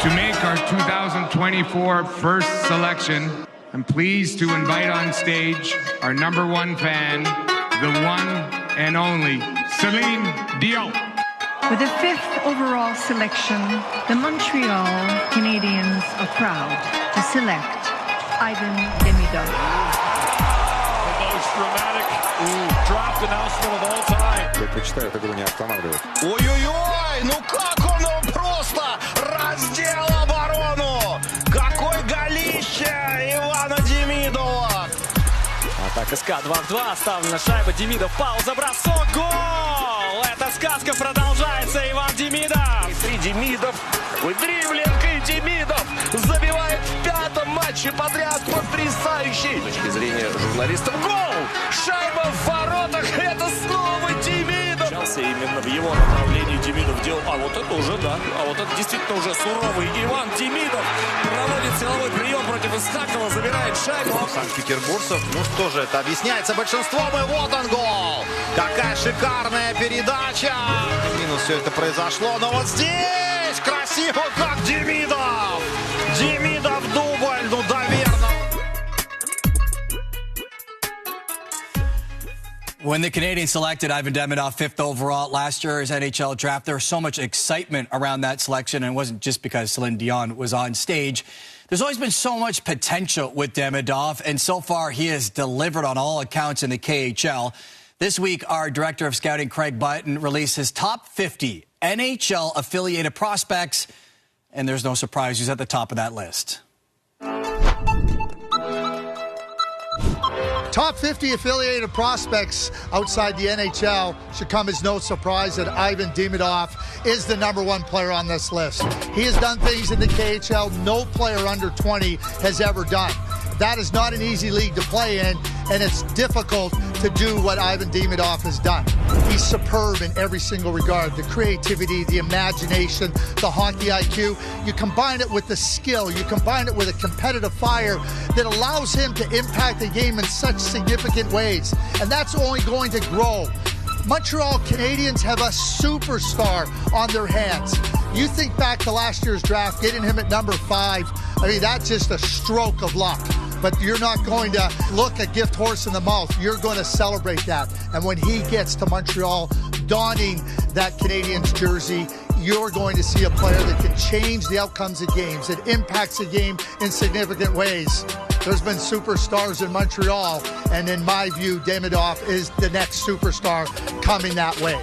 To make our 2024 first selection, I'm pleased to invite on stage our number one fan, the one and only Celine Dion. With the 5th overall selection, the Montreal Canadiens are proud to select Ivan Demidov. The most dramatic draft announcement of all time. Я предпочитаю эту игру не останавливать. Ой-ой-ой, ну как он просто раздел оборону! Какой голище Ивана Демидова! Атака СКА 2-2, оставлена шайба, Демидов, пауза, бросок, гол! Эта сказка продолжается, Иван Демидов! И Демидов, дриблинг, и Демидов забивает в 5-м матче подряд, потрясающий! С точки зрения журналистов, гол! Шайба в воротах, это снова Демидов! Именно в его направлении Демидов делал, а вот это уже, да, а вот это действительно уже суровый Иван Демидов проводит силовой прием против Исхакова, забирает шайбу. Санкт-Петербургцев, ну что же, это объясняется большинством, и вот он гол! Какая шикарная передача! Минус все это произошло, но вот здесь красиво, как Демидов! Демидов дубль, ну доверно! When the Canadiens selected Ivan Demidov 5th overall last year's NHL draft, there was so much excitement around that selection, and it wasn't just because Celine Dion was on stage. There's always been so much potential with Demidov, and so far he has delivered on all accounts in the KHL. This week, our director of scouting, Craig Button, released his top 50 NHL-affiliated prospects, and there's no surprise who's at the top of that list. Top 50 affiliated prospects outside the NHL should come as no surprise that Ivan Demidov is the #1 player on this list. He has done things in the KHL no player under 20 has ever done. That is not an easy league to play in, and it's difficult to do what Ivan Demidov has done. He's superb in every single regard. The creativity, the imagination, the hockey IQ. You combine it with the skill. You combine it with a competitive fire that allows him to impact the game in such significant ways. And that's only going to grow. Montreal Canadiens have a superstar on their hands. You think back to last year's draft, getting him at number 5. I mean, that's just a stroke of luck. But you're not going to look a gift horse in the mouth. You're going to celebrate that. And when he gets to Montreal, donning that Canadiens jersey, you're going to see a player that can change the outcomes of games, that impacts the game in significant ways. There's been superstars in Montreal, and in my view, Demidov is the next superstar coming that way.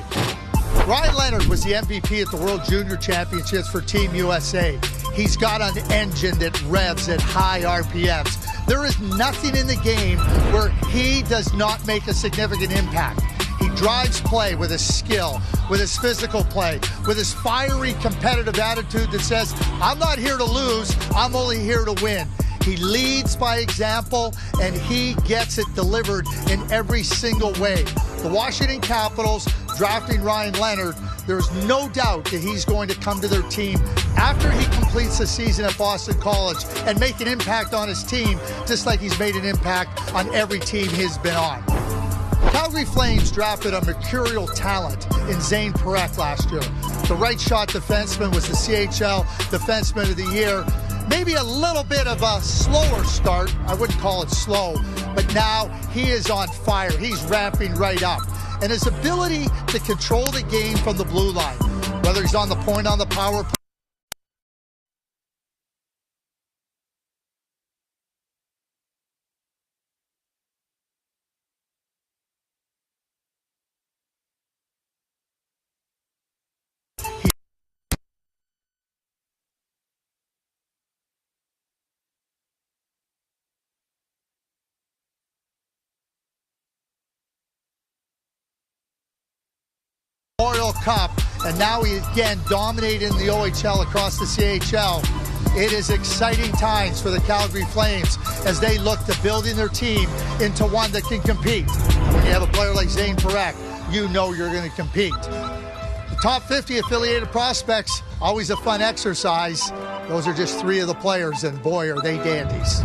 Ryan Leonard was the MVP at the World Junior Championships for Team USA. He's got an engine that revs at high RPMs. There is nothing in the game where he does not make a significant impact. He drives play with his skill, with his physical play, with his fiery competitive attitude that says, I'm not here to lose, I'm only here to win. He leads by example, and he gets it delivered in every single way. The Washington Capitals drafting Ryan Leonard, there's no doubt that he's going to come to their team after he completes the season at Boston College and make an impact on his team, just like he's made an impact on every team he's been on. Calgary Flames drafted a mercurial talent in Zane Parekh last year. The right-shot defenseman was the CHL Defenseman of the Year. Maybe a little bit of a slower start. I wouldn't call it slow, but now he is on fire. He's ramping right up. And his ability to control the game from the blue line, whether he's on the point on the power play, Memorial Cup, and now he again dominated in the OHL across the CHL. It is exciting times for the Calgary Flames as they look to building their team into one that can compete. And when you have a player like Zane Parekh, you know you're going to compete. Top 50 affiliated prospects, always a fun exercise. Those are just 3 of the players, and boy, are they dandies.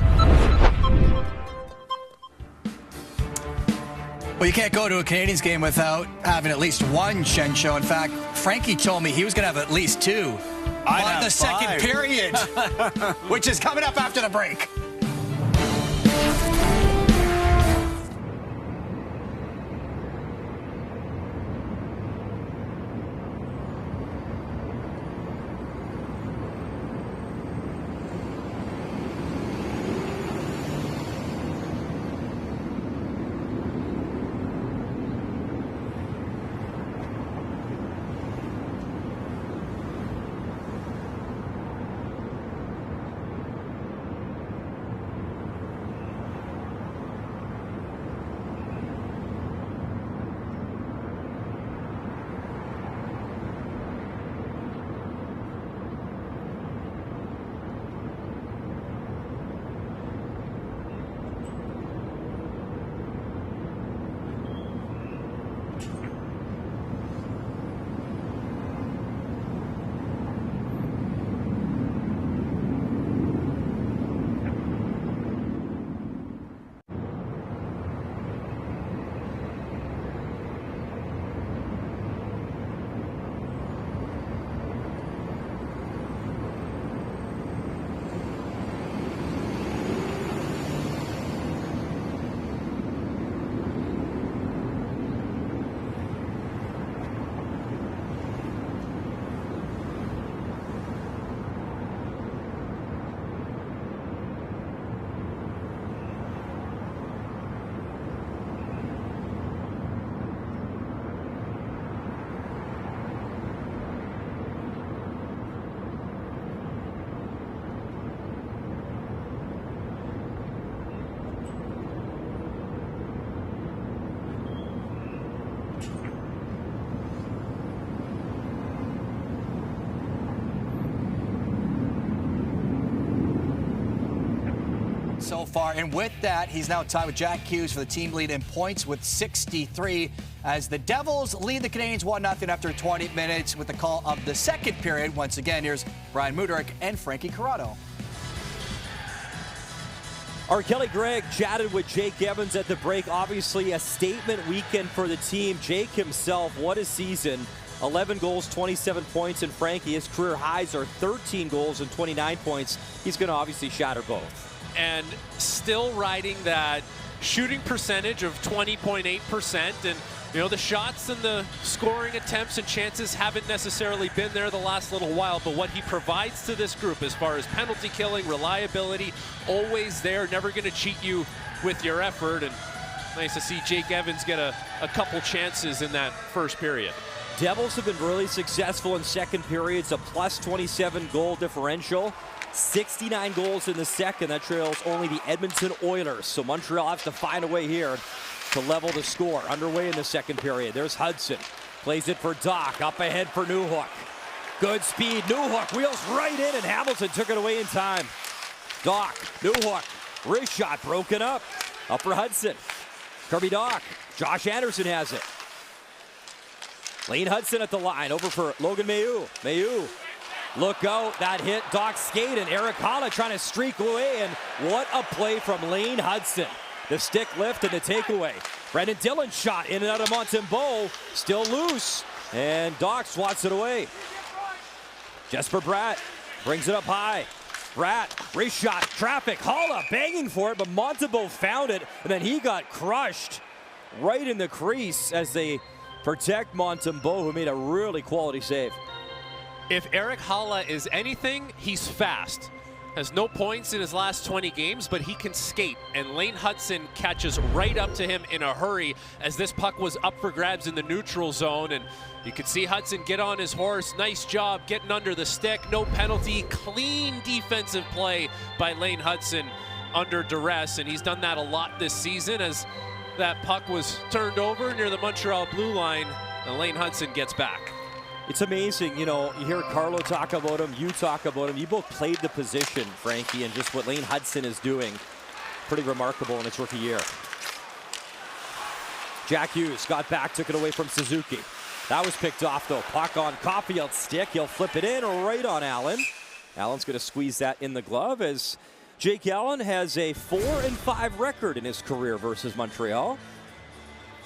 Well, you can't go to a Canadiens game without having at least one Shen show. In fact, Frankie told me he was going to have at least 2 by the second period, which is coming up after the break. So far, and with that, he's now tied with Jack Hughes for the team lead in points with 63 as the Devils lead the Canadiens 1-0 after 20 minutes with the call of the second period. Once again, here's Brian Mudryk and Frankie Corrado. Our Kelly Gregg chatted with Jake Evans at the break. Obviously a statement weekend for the team. Jake himself, what a season. 11 goals, 27 points, and Frankie, his career highs are 13 goals and 29 points. He's going to obviously shatter both. And still riding that shooting percentage of 20.8%. And, you know, the shots and the scoring attempts and chances haven't necessarily been there the last little while. But what he provides to this group as far as penalty killing, reliability, always there, never going to cheat you with your effort. And nice to see Jake Evans get a couple chances in that first period. Devils have been really successful in second periods, a plus 27 goal differential. 69 goals in the second. That trails only the Edmonton Oilers. So Montreal has to find a way here to level the score. Underway in the second period. There's Hudson. Plays it for Doc. Up ahead for Newhook. Good speed. Newhook wheels right in, and Hamilton took it away in time. Doc. Newhook. Wrist shot broken up. Up for Hudson. Kirby Doc. Josh Anderson has it. Lane Hudson at the line. Over for Logan Mailloux. Mailloux. Look out, that hit Doc's skate, and Erik Haula trying to streak away, and what a play from Lane Hudson. The stick lift and the takeaway. Brendan Dillon shot in and out of Montembeault, still loose, and Doc swats it away. Jesper Bratt brings it up high. Bratt, wrist shot, traffic, Haula banging for it, but Montembeault found it, and then he got crushed right in the crease as they protect Montembeault, who made a really quality save. If Erik Haula is anything, he's fast. Has no points in his last 20 games, but he can skate. And Lane Hudson catches right up to him in a hurry as this puck was up for grabs in the neutral zone. And you could see Hudson get on his horse. Nice job getting under the stick. No penalty. Clean defensive play by Lane Hudson under duress. And he's done that a lot this season as that puck was turned over near the Montreal blue line. And Lane Hudson gets back. It's amazing, you know, you hear Carlo talk about him, you talk about him. You both played the position, Frankie, and just what Lane Hudson is doing. Pretty remarkable in his rookie year. Jack Hughes got back, took it away from Suzuki. That was picked off, though. Puck on Caulfield's stick. He'll flip it in right on Allen. Allen's going to squeeze that in the glove as Jake Allen has a 4-5 record in his career versus Montreal.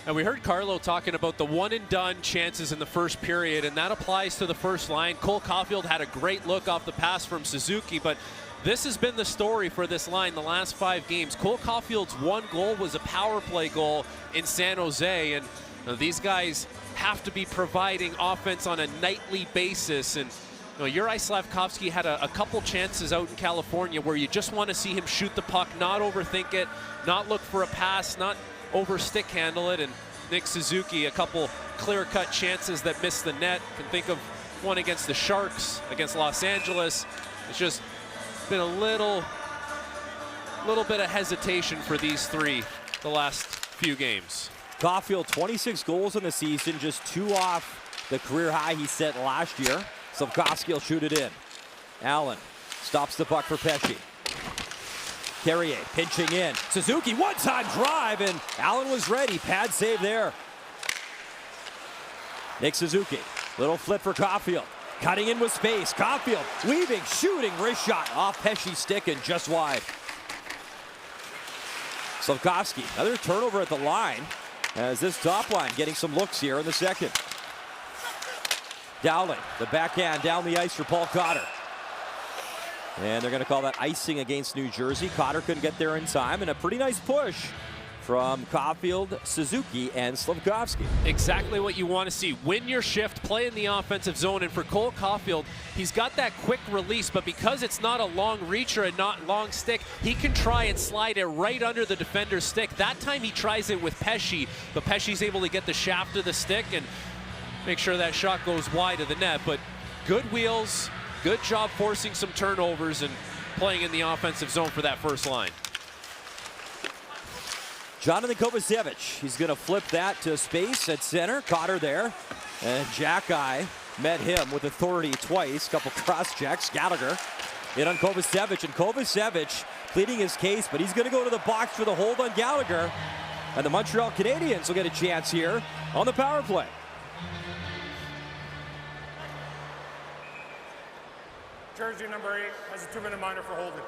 And we heard Carlo talking about the one-and-done chances in the first period, and that applies to the first line. Cole Caulfield had a great look off the pass from Suzuki, but this has been the story for this line the last 5 games. Cole Caulfield's one goal was a power play goal in San Jose, and these guys have to be providing offense on a nightly basis. And Juraj Slafkovsky had a couple chances out in California where you just want to see him shoot the puck, not overthink it, not look for a pass, not over stick handle it. And Nick Suzuki, a couple clear-cut chances that missed the net. Can think of one against the Sharks, against Los Angeles. It's just been a little bit of hesitation for these three the last few games. Caulfield, 26 goals in the season, just 2 off the career high he set last year. Slafkovsky will shoot it in. Allen stops the puck for Pesce. Carrier pinching in. Suzuki, one-time drive, and Allen was ready. Pad save there. Nick Suzuki, little flip for Caulfield. Cutting in with space. Caulfield weaving, shooting, wrist shot off Pesce's stick and just wide. Slafkovsky, another turnover at the line as this top line getting some looks here in the second. Dowling, the backhand down the ice for Paul Cotter. And they're going to call that icing against New Jersey. Cotter couldn't get there in time, and a pretty nice push from Caulfield, Suzuki, and Slafkovsky. Exactly what you want to see. Win your shift, play in the offensive zone, and for Cole Caulfield, he's got that quick release, but because it's not a long reach or a not long stick, he can try and slide it right under the defender's stick. That time he tries it with Pesce, but Pesce's able to get the shaft of the stick and make sure that shot goes wide of the net. But good wheels, good job forcing some turnovers and playing in the offensive zone for that first line. Jonathan Kovacevic, he's going to flip that to space at center. Cotter there. And Jack-Eye met him with authority twice. Couple cross checks. Gallagher in on Kovacevic. And Kovacevic pleading his case, but he's going to go to the box for the hold on Gallagher. And the Montreal Canadiens will get a chance here on the power play. Jersey number 8 has a 2-minute minor for holding.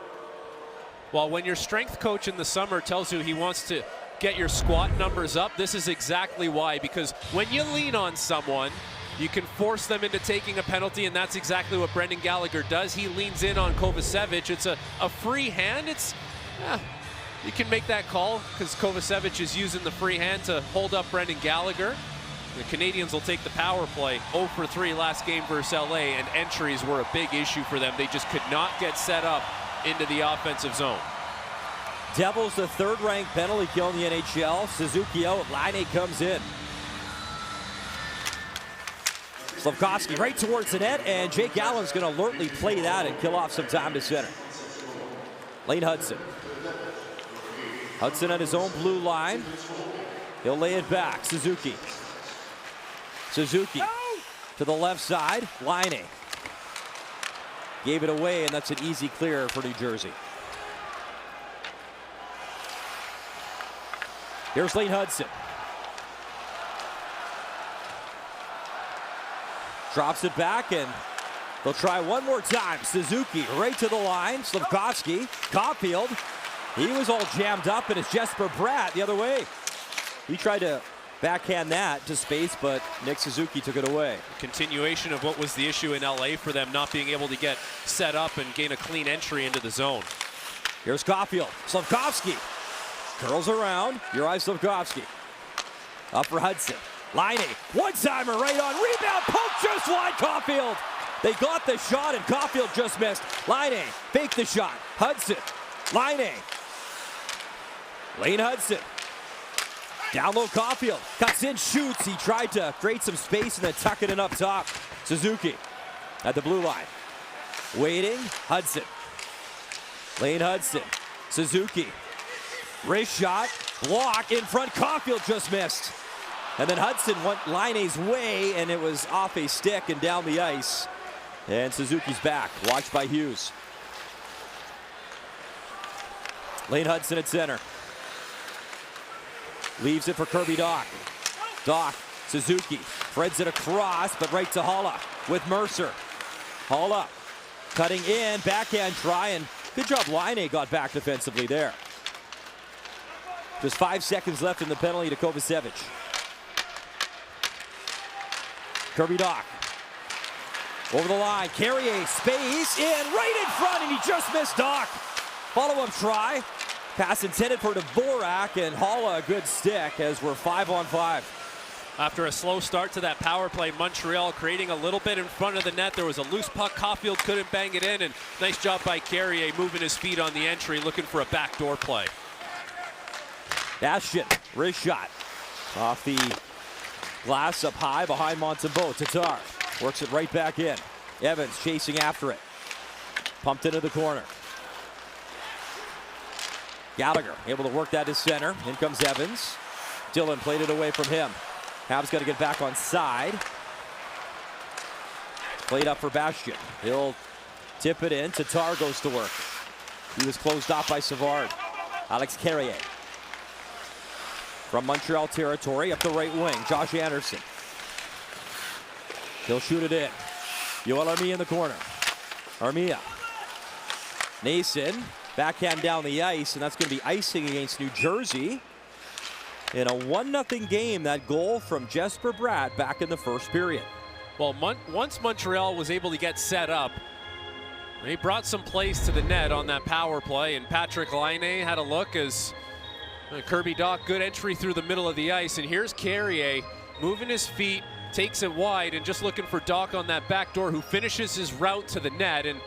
Well, when your strength coach in the summer tells you he wants to get your squat numbers up, this is exactly why. Because when you lean on someone, you can force them into taking a penalty, and that's exactly what Brendan Gallagher does. He leans in on Kovacevic. It's a free hand. You can make that call because Kovacevic is using the free hand to hold up Brendan Gallagher. The Canadiens will take the power play. 0 for 3 last game versus LA, and entries were a big issue for them. They just could not get set up into the offensive zone. Devils, the 3rd-ranked penalty kill in the NHL. Suzuki out, Laine comes in. Slafkovsky right towards the net, and Jake Allen's going to alertly play that and kill off some time to center. Lane Hudson. Hudson on his own blue line. He'll lay it back. Suzuki. Suzuki to the left side. Laine gave it away, and that's an easy clear for New Jersey. Here's Lane Hudson. Drops it back, and they'll try one more time. Suzuki right to the line. Slafkovsky, Caulfield. He was all jammed up, and it's Jesper Bratt the other way. He tried to backhand that to space, but Nick Suzuki took it away. Continuation of what was the issue in LA for them, not being able to get set up and gain a clean entry into the zone. Here's Caulfield. Slafkovsky curls around. Juraj Slafkovsky. Up for Hudson. Laine, one-timer right on. Rebound, poke just wide. Caulfield. They got the shot, and Caulfield just missed. Laine, fake the shot. Hudson. Laine. Lane Hudson. Down low, Caulfield. Cuts in, shoots. He tried to create some space and then tuck it in up top. Suzuki at the blue line. Waiting, Hudson. Lane Hudson. Suzuki. Wrist shot. Block in front. Caulfield just missed. And then Hudson went Laine's way, and it was off a stick and down the ice. And Suzuki's back. Watched by Hughes. Lane Hudson at center. Leaves it for Kirby Dach. Dach Suzuki threads it across, but right to Haula with Mercer. Haula cutting in, backhand try, and good job Laine got back defensively there. Just 5 seconds left in the penalty to Kovacevic. Kirby Dach over the line, Carrier space in, right in front, and he just missed Dach. Follow-up try. Pass intended for Dvorak, and Haula a good stick as we're 5-on-5. After a slow start to that power play, Montreal creating a little bit in front of the net. There was a loose puck. Caulfield couldn't bang it in, and nice job by Carrier moving his feet on the entry, looking for a backdoor play. Bastian, wrist shot off the glass up high behind Montembeault. Tatar works it right back in. Evans chasing after it. Pumped into the corner. Gallagher able to work that to center. In comes Evans. Dillon played it away from him. Habs got to get back on side. Played up for Bastian. He'll tip it in. Tatar goes to work. He was closed off by Savard. Alex Carrier. From Montreal territory up the right wing. Josh Anderson. He'll shoot it in. Yoel Armia in the corner. Armia. Nason. Backhand down the ice, and that's going to be icing against New Jersey. In a 1-0 game, that goal from Jesper Bratt back in the first period. Well, once Montreal was able to get set up, they brought some plays to the net on that power play, and Patrick Laine had a look as Kirby Dach, good entry through the middle of the ice, and here's Carrier moving his feet, takes it wide, and just looking for Dach on that back door, who finishes his route to the net. And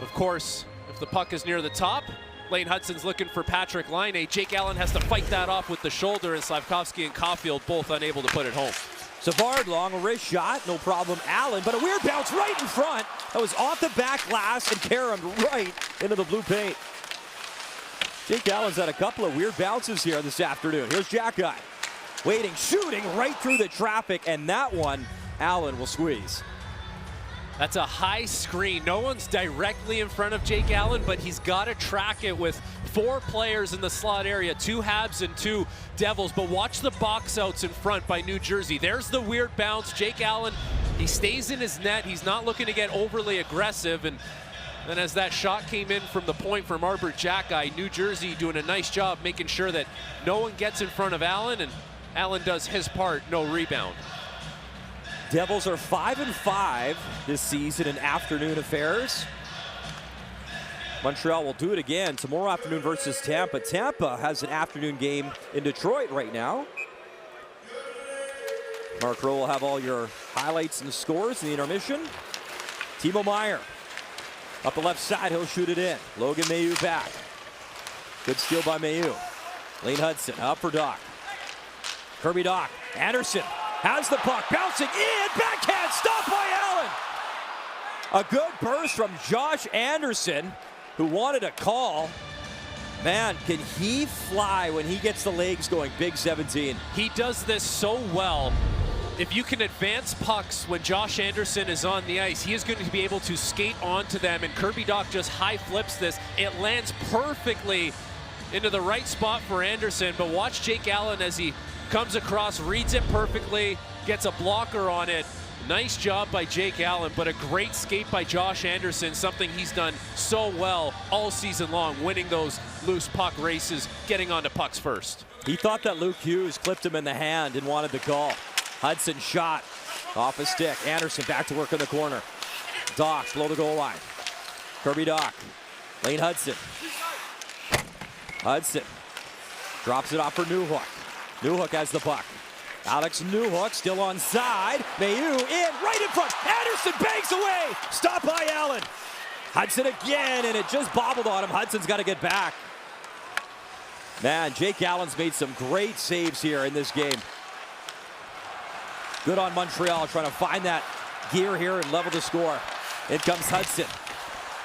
of course, if the puck is near the top, Lane Hudson's looking for Patrick Laine. Jake Allen has to fight that off with the shoulder, and Slafkovsky and Caulfield both unable to put it home. Savard, long wrist shot, no problem. Allen, but a weird bounce right in front. That was off the back glass and caromed right into the blue paint. Jake Allen's had a couple of weird bounces here this afternoon. Here's Jack-Eye. Waiting, shooting right through the traffic, and that one, Allen will squeeze. That's a high screen. No one's directly in front of Jake Allen, but he's got to track it with 4 players in the slot area, 2 Habs and 2 Devils. But watch the box outs in front by New Jersey. There's the weird bounce. Jake Allen, he stays in his net. He's not looking to get overly aggressive. And then as that shot came in from the point from Arbor Jack-Eye, New Jersey doing a nice job making sure that no one gets in front of Allen, and Allen does his part, no rebound. Devils are 5-5 this season in afternoon affairs. Montreal will do it again tomorrow afternoon versus Tampa. Tampa has an afternoon game in Detroit right now. Mark Rowe will have all your highlights and scores in the intermission. Timo Meier up the left side, he'll shoot it in. Logan Mailloux back. Good steal by Mailloux. Lane Hudson up for Dach. Kirby Dach. Anderson has the puck, bouncing in, backhand, stopped by Allen. A good burst from Josh Anderson, who wanted a call. Man, can he fly when he gets the legs going, big 17. He does this so well. If you can advance pucks when Josh Anderson is on the ice, he is going to be able to skate onto them, and Kirby Dach just high flips this. It lands perfectly into the right spot for Anderson, but watch Jake Allen as he comes across, reads it perfectly, gets a blocker on it. Nice job by Jake Allen, but a great skate by Josh Anderson, something he's done so well all season long, winning those loose puck races, getting onto pucks first. He thought that Luke Hughes clipped him in the hand and wanted the call. Hudson shot off his stick. Anderson back to work in the corner. Dach below the goal line. Kirby Dach. Lane Hudson. Hudson drops it off for Newhook. Newhook has the puck. Alex Newhook still on side. Mailloux in, right in front. Anderson bangs away. Stopped by Allen. Hudson again, and it just bobbled on him. Hudson's got to get back. Man, Jake Allen's made some great saves here in this game. Good on Montreal, trying to find that gear here and level the score. In comes Hudson.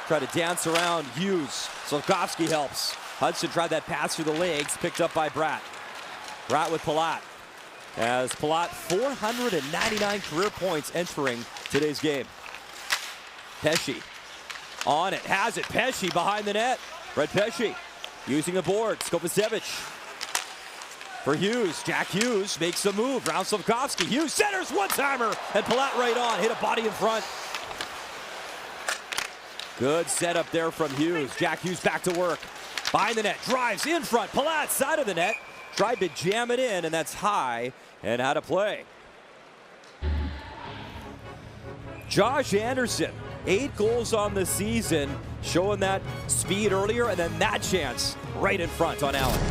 Try to dance around Hughes. Slafkovsky helps. Hudson tried that pass through the legs, picked up by Bratt. Bratt with Palat. As Palat, 499 career points entering today's game. Pesce on it, has it. Pesce behind the net. Brett Pesce using the board. Kovacevic for Hughes. Jack Hughes makes the move. Round Slafkovsky. Hughes centers, one-timer, and Palat right on. Hit a body in front. Good setup there from Hughes. Jack Hughes back to work. Behind the net, drives in front. Palat, side of the net. Tried to jam it in, and that's high and out of play. Josh Anderson, 8 goals on the season, showing that speed earlier, and then that chance right in front on Allen.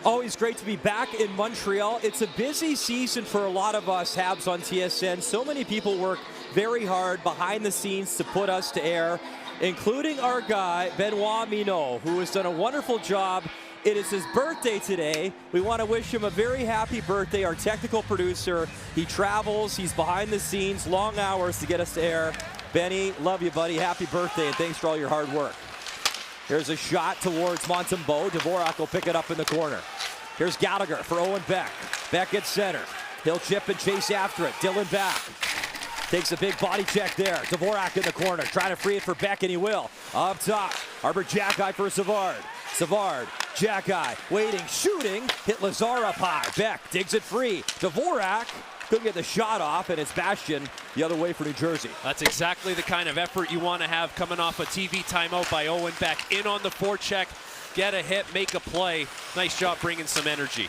Always great to be back in Montreal. It's a busy season for a lot of us Habs on TSN. So many people work very hard behind the scenes to put us to air, including our guy, Benoit Minot, who has done a wonderful job. It is his birthday today. We want to wish him a very happy birthday, our technical producer. He travels, he's behind the scenes, long hours to get us to air. Benny, love you, buddy. Happy birthday, and thanks for all your hard work. Here's a shot towards Montembeault. Dvorak will pick it up in the corner. Here's Gallagher for Owen Beck. Beck at center. He'll chip and chase after it. Dylan back. Takes a big body check there. Dvorak in the corner. Trying to free it for Beck, and he will. Up top. Arbor Xhekaj for Savard. Savard. Xhekaj. Waiting. Shooting. Hit Lazar up high. Beck digs it free. Dvorak couldn't get the shot off, and it's Bastian the other way for New Jersey. That's exactly the kind of effort you want to have coming off a TV timeout by Owen Beck. In on the forecheck, get a hit, make a play. Nice job bringing some energy.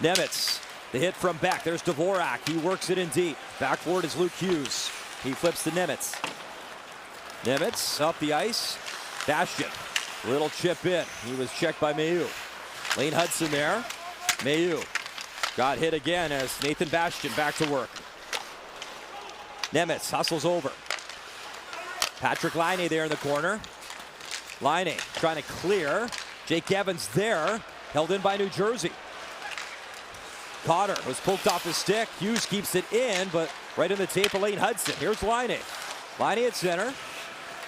Nemitz, the hit from Beck. There's Dvorak. He works it in deep. Back forward is Luke Hughes. He flips to Nemitz. Nemitz up the ice. Bastian, little chip in. He was checked by Mailloux. Lane Hudson there. Mailloux. Got hit again as Nathan Bastian back to work. Nemitz hustles over. Patrick Laine there in the corner. Laine trying to clear. Jake Evans there, held in by New Jersey. Cotter was poked off his stick. Hughes keeps it in, but right in the tape of Lane Hudson. Here's Laine. Laine at center.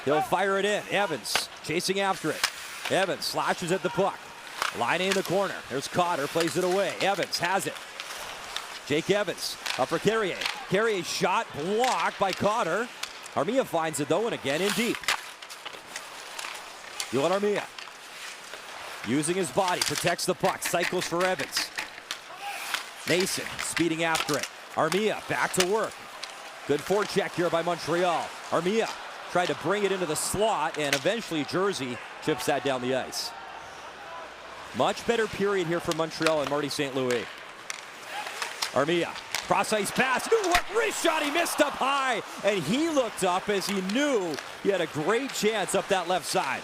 He'll fire it in. Evans chasing after it. Evans slashes at the puck. Laine in the corner. There's Cotter, plays it away. Evans has it. Jake Evans up for Carrier. Carrier's shot blocked by Cotter. Armia finds it though, and again in deep. Yoel Armia using his body, protects the puck, cycles for Evans. Mason speeding after it. Armia back to work. Good forecheck here by Montreal. Armia tried to bring it into the slot, and eventually Jersey chips that down the ice. Much better period here for Montreal and Marty St. Louis. Armia, cross-ice pass. Ooh, what wrist shot! He missed up high, and he looked up as he knew he had a great chance up that left side.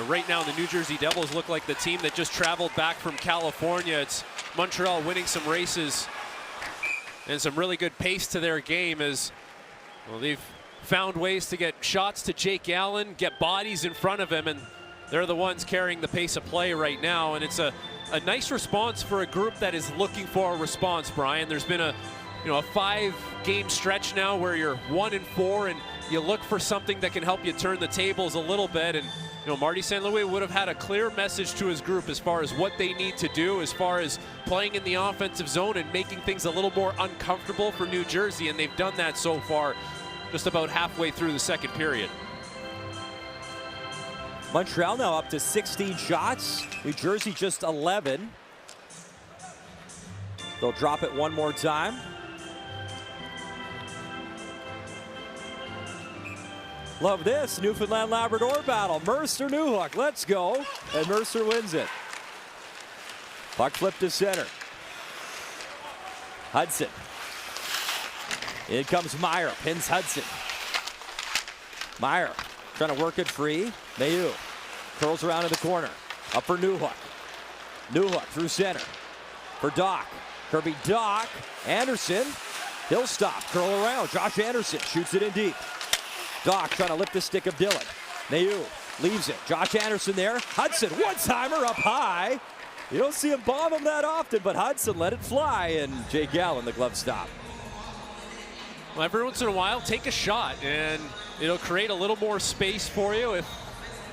Right now, the New Jersey Devils look like the team that just traveled back from California. It's Montreal winning some races and some really good pace to their game as well, they've found ways to get shots to Jake Allen, get bodies in front of him, and they're the ones carrying the pace of play right now. And it's a nice response for a group that is looking for a response, Brian. There's been a 5-game stretch now where you're 1-4 and you look for something that can help you turn the tables a little bit. And Marty St. Louis would have had a clear message to his group as far as what they need to do, as far as playing in the offensive zone and making things a little more uncomfortable for New Jersey. And they've done that so far, just about halfway through the second period. Montreal now up to 16 shots. New Jersey just 11. They'll drop it one more time. Love this Newfoundland-Labrador battle. Mercer-Newhook, let's go. And Mercer wins it. Puck flipped to center. Hudson. In comes Meyer, pins Hudson. Meyer trying to work it free. Mayu curls around in the corner. Up for Newhook. Newhook through center. For Doc. Kirby Doc. Anderson. He'll stop. Curl around. Josh Anderson shoots it in deep. Doc trying to lift the stick of Dylan. Mayu leaves it. Josh Anderson there. Hudson, one-timer up high. You don't see him bomb him that often, but Hudson let it fly, and Jay Gallen, the glove stop. Well, every once in a while, take a shot, and it'll create a little more space for you. If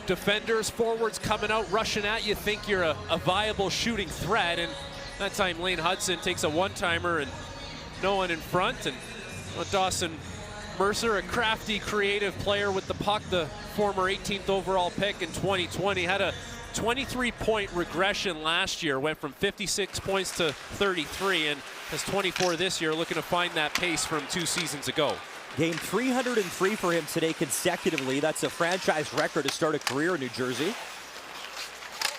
defenders, forwards coming out, rushing at you, think you're a viable shooting threat, and that time Lane Hudson takes a one-timer and no one in front, and Dawson Mercer, a crafty, creative player with the puck, the former 18th overall pick in 2020, had a 23-point regression last year, went from 56 points to 33, and has 24 this year, looking to find that pace from 2 seasons ago. Game 303 for him today consecutively. That's a franchise record to start a career in New Jersey.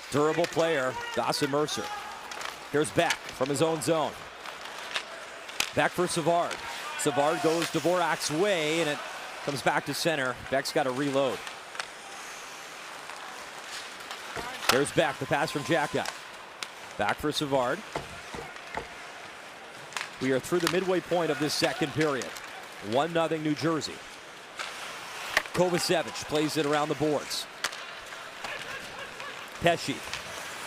Durable player, Dawson Mercer. Here's Beck from his own zone. Back for Savard. Savard goes Dvorak's way, and it comes back to center. Beck's got to reload. There's Beck, the pass from Xhekaj. Back for Savard. We are through the midway point of this second period. 1-0 New Jersey. Kovacevic plays it around the boards. Pesce,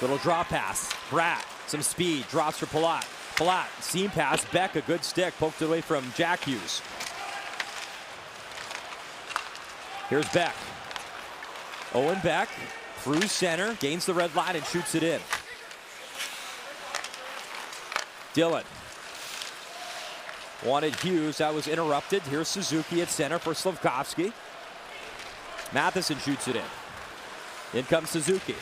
little drop pass. Bratt, some speed, drops for Palat. Palat, seam pass, Beck, a good stick, poked away from Jack Hughes. Here's Beck. Owen Beck through center, gains the red line and shoots it in. Dylan. Wanted Hughes, that was interrupted. Here's Suzuki at center for Slafkovsky. Matheson shoots it in comes Suzuki.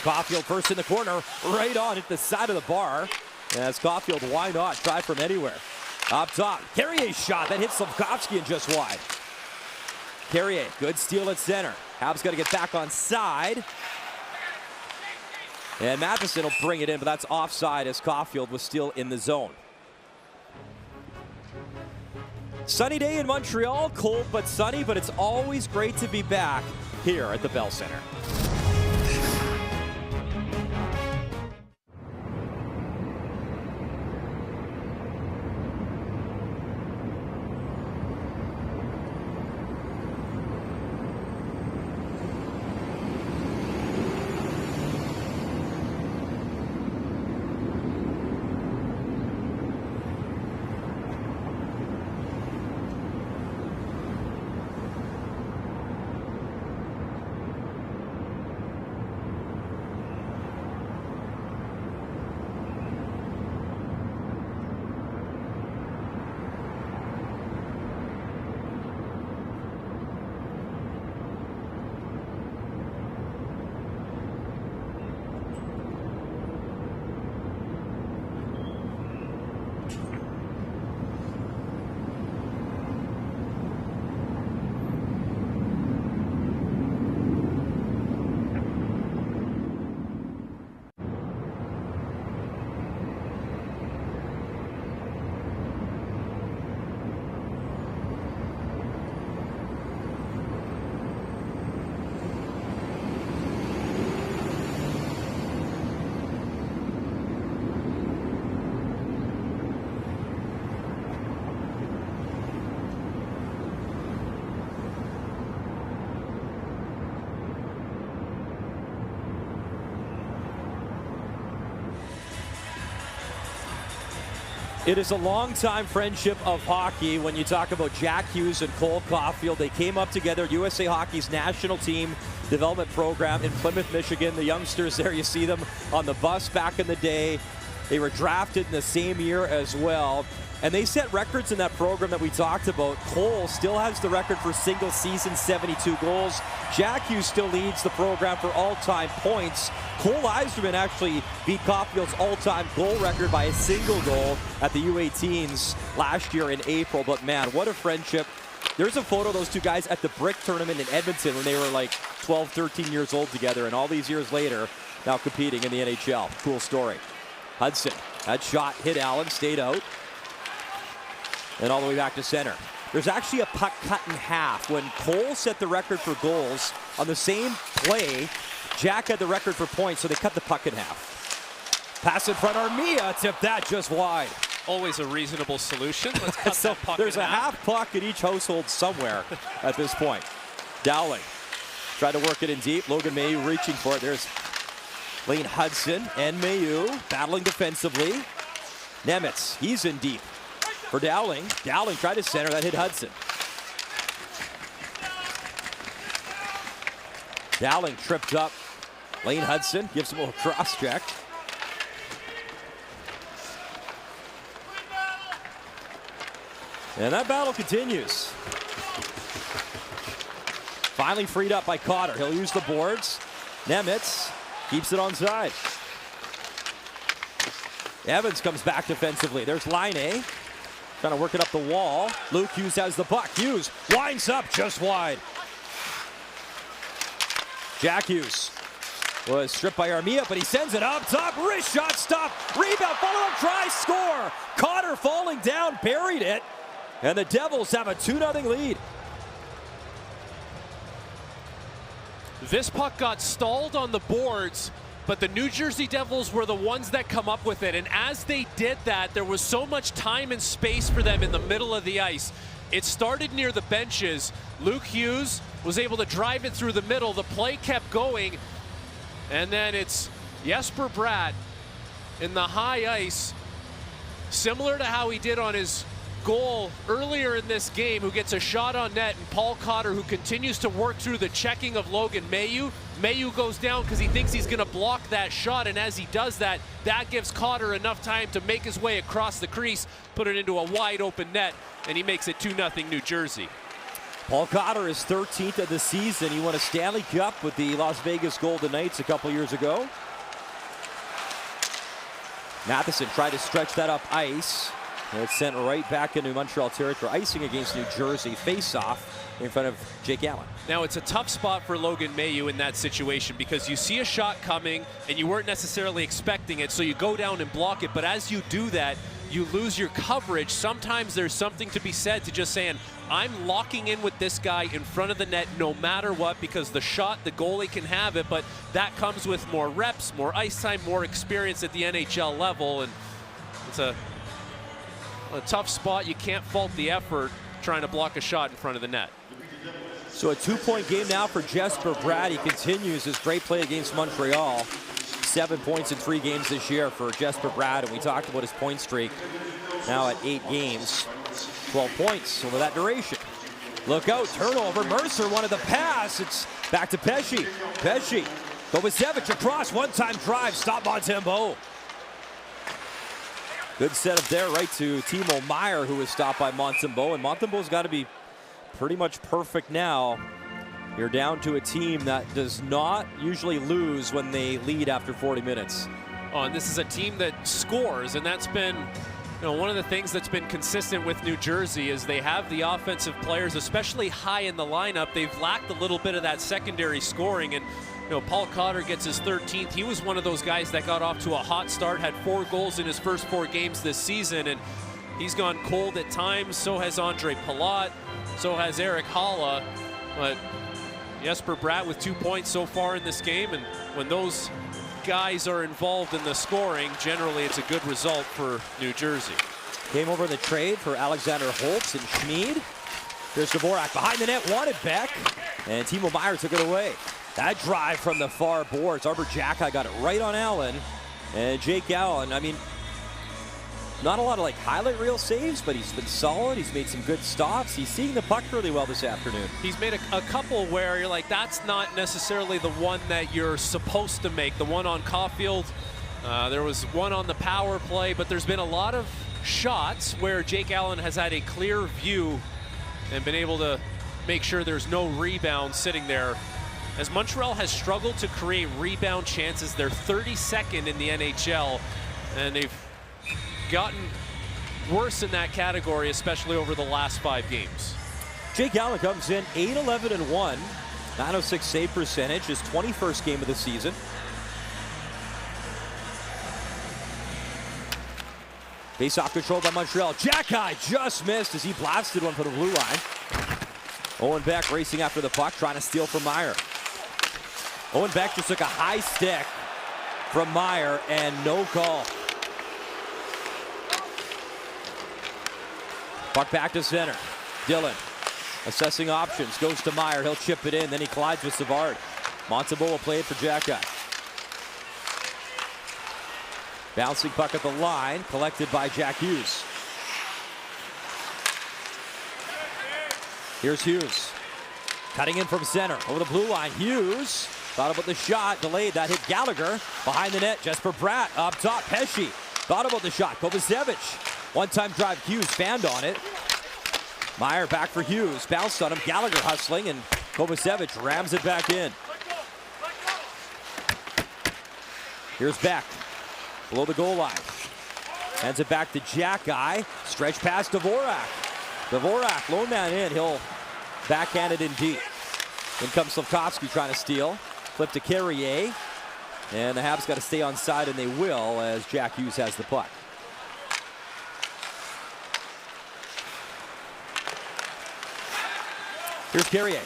Caulfield first in the corner, right on at the side of the bar. As Caulfield, why not? Try from anywhere. Up top, Carrier's shot that hits Slafkovsky and just wide. Carrier, good steal at center. Habs got to get back on side. And Matheson will bring it in, but that's offside as Caulfield was still in the zone. Sunny day in Montreal, cold but sunny, but it's always great to be back here at the Bell Center. It is a long-time friendship of hockey. When you talk about Jack Hughes and Cole Caulfield, they came up together, USA Hockey's national team development program in Plymouth, Michigan. The youngsters there, you see them on the bus back in the day. They were drafted in the same year as well. And they set records in that program that we talked about. Cole still has the record for single season 72 goals. Jack Hughes still leads the program for all-time points. Cole Eiserman actually beat Caulfield's all-time goal record by a single goal at the U18s last year in April. But man, what a friendship. There's a photo of those two guys at the Brick Tournament in Edmonton when they were like 12, 13 years old together, and all these years later, now competing in the NHL. Cool story. Hudson, that shot hit Allen, stayed out. And all the way back to center. There's actually a puck cut in half. When Cole set the record for goals on the same play, Jack had the record for points, so they cut the puck in half. Pass in front, Armia tipped that just wide. Always a reasonable solution. Let's cut So that puck there's in a half. half puck in each household somewhere at this point. Dowling tried to work it in deep. Logan Mailloux reaching for it. There's Lane Hudson and Mailloux battling defensively. Nemitz, he's in deep. For Dowling. Dowling tried to center, that hit Hudson. Dowling tripped up. Lane Hudson gives him a little cross check. And that battle continues. Finally freed up by Cotter. He'll use the boards. Nemitz keeps it onside. Evans comes back defensively. There's Laine. Trying to work it up the wall. Luke Hughes has the puck. Hughes winds up just wide. Jack Hughes was stripped by Armia, but he sends it up top. Wrist shot, stop. Rebound, follow up, try, score. Cotter falling down, buried it. And the Devils have a 2-0 lead. This puck got stalled on the boards, but the New Jersey Devils were the ones that come up with it. And as they did that, there was so much time and space for them in the middle of the ice. It started near the benches. Luke Hughes was able to drive it through the middle. The play kept going. And then it's Jesper Bratt in the high ice, similar to how he did on his goal earlier in this game, who gets a shot on net, and Paul Cotter, who continues to work through the checking of Logan Mailloux. Mailloux goes down because he thinks he's going to block that shot, and as he does that, that gives Cotter enough time to make his way across the crease, put it into a wide open net, and he makes it 2-0 New Jersey. Paul Cotter is 13th of the season. He won a Stanley Cup with the Las Vegas Golden Knights a couple years ago. Matheson tried to stretch that up ice. And it's sent right back into Montreal territory. Icing against New Jersey. Face-off in front of Jake Allen. Now, it's a tough spot for Logan Mailloux in that situation because you see a shot coming and you weren't necessarily expecting it, so you go down and block it. But as you do that, you lose your coverage. Sometimes there's something to be said to just saying, I'm locking in with this guy in front of the net no matter what, because the shot, the goalie can have it, but that comes with more reps, more ice time, more experience at the NHL level. And it's a tough spot. You can't fault the effort trying to block a shot in front of the net. So a 2-point game now for Jesper Bratt. He continues his great play against Montreal. 7 points in 3 games this year for Jesper Bratt, and we talked about his point streak now at 8 games. 12 points over that duration. Look out, turnover. Mercer wanted the pass. It's back to Pesce. Pesce, Kovacevic across, one-time drive. Stop Montembeault. Good setup there, right to Timo Meier, who was stopped by Montembeault. And Montembeault's got to be pretty much perfect now. You're down to a team that does not usually lose when they lead after 40 minutes. Oh, and this is a team that scores, and that's been one of the things that's been consistent with New Jersey is they have the offensive players, especially high in the lineup. They've lacked a little bit of that secondary scoring, and Paul Cotter gets his 13th. He was one of those guys that got off to a hot start, had 4 goals in his first 4 games this season, and he's gone cold at times. So has Andre Palat, so has Eric Haula, but Jesper Bratt with 2 points so far in this game, and when those guys are involved in the scoring, generally it's a good result for New Jersey. Came over in the trade for Alexander Holtz and Schmid. Here's Dvorak behind the net, wanted back, and Timo Meier took it away. That drive from the far boards. Arbor Xhekaj got it right on Allen. And Jake Allen, I mean, Not a lot of highlight reel saves, but he's been solid. He's made some good stops. He's seeing the puck really well this afternoon. He's made a couple where you're like, that's not necessarily the one that you're supposed to make. The one on Caulfield, there was one on the power play, but there's been a lot of shots where Jake Allen has had a clear view and been able to make sure there's no rebound sitting there. As Montreal has struggled to create rebound chances, they're 32nd in the NHL, and they've gotten worse in that category, especially over the last 5 games. Jake Allen comes in 8-11-1, 906 save percentage, his 21st game of the season. Face-off controlled by Montreal. Xhekaj just missed as he blasted one for the blue line. Owen Beck racing after the puck, trying to steal from Meier. Owen Beck just took a high stick from Meier and no call. Puck back to center. Dillon assessing options, goes to Meier. He'll chip it in, then he collides with Savard. Montembeault will play it for Xhekaj. Bouncing puck at the line, collected by Jack Hughes. Here's Hughes. Cutting in from center, over the blue line. Hughes thought about the shot, delayed. That hit Gallagher. Behind the net, Jesper Bratt up top. Pesce thought about the shot. Kovacevic. One-time drive, Hughes fanned on it. Meier back for Hughes. Bounced on him. Gallagher hustling, and Kovacevic rams it back in. Here's Beck. Below the goal line. Hands it back to Xhekaj. Stretch pass to Dvorak. Dvorak, lone man in. He'll backhand it in deep. Then comes Slafkovsky trying to steal. Flip to Carrier. And the Habs got to stay on side, and they will, as Jack Hughes has the puck. Here's Carrier.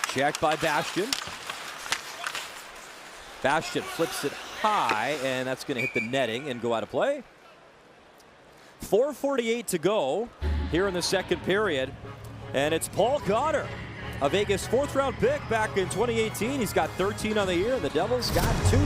Checked by Bastian. Bastian flips it high, and that's going to hit the netting and go out of play. 4:48 to go here in the second period. And it's Paul Cotter, a Vegas 4th-round pick back in 2018. He's got 13 on the year. The Devils got 2.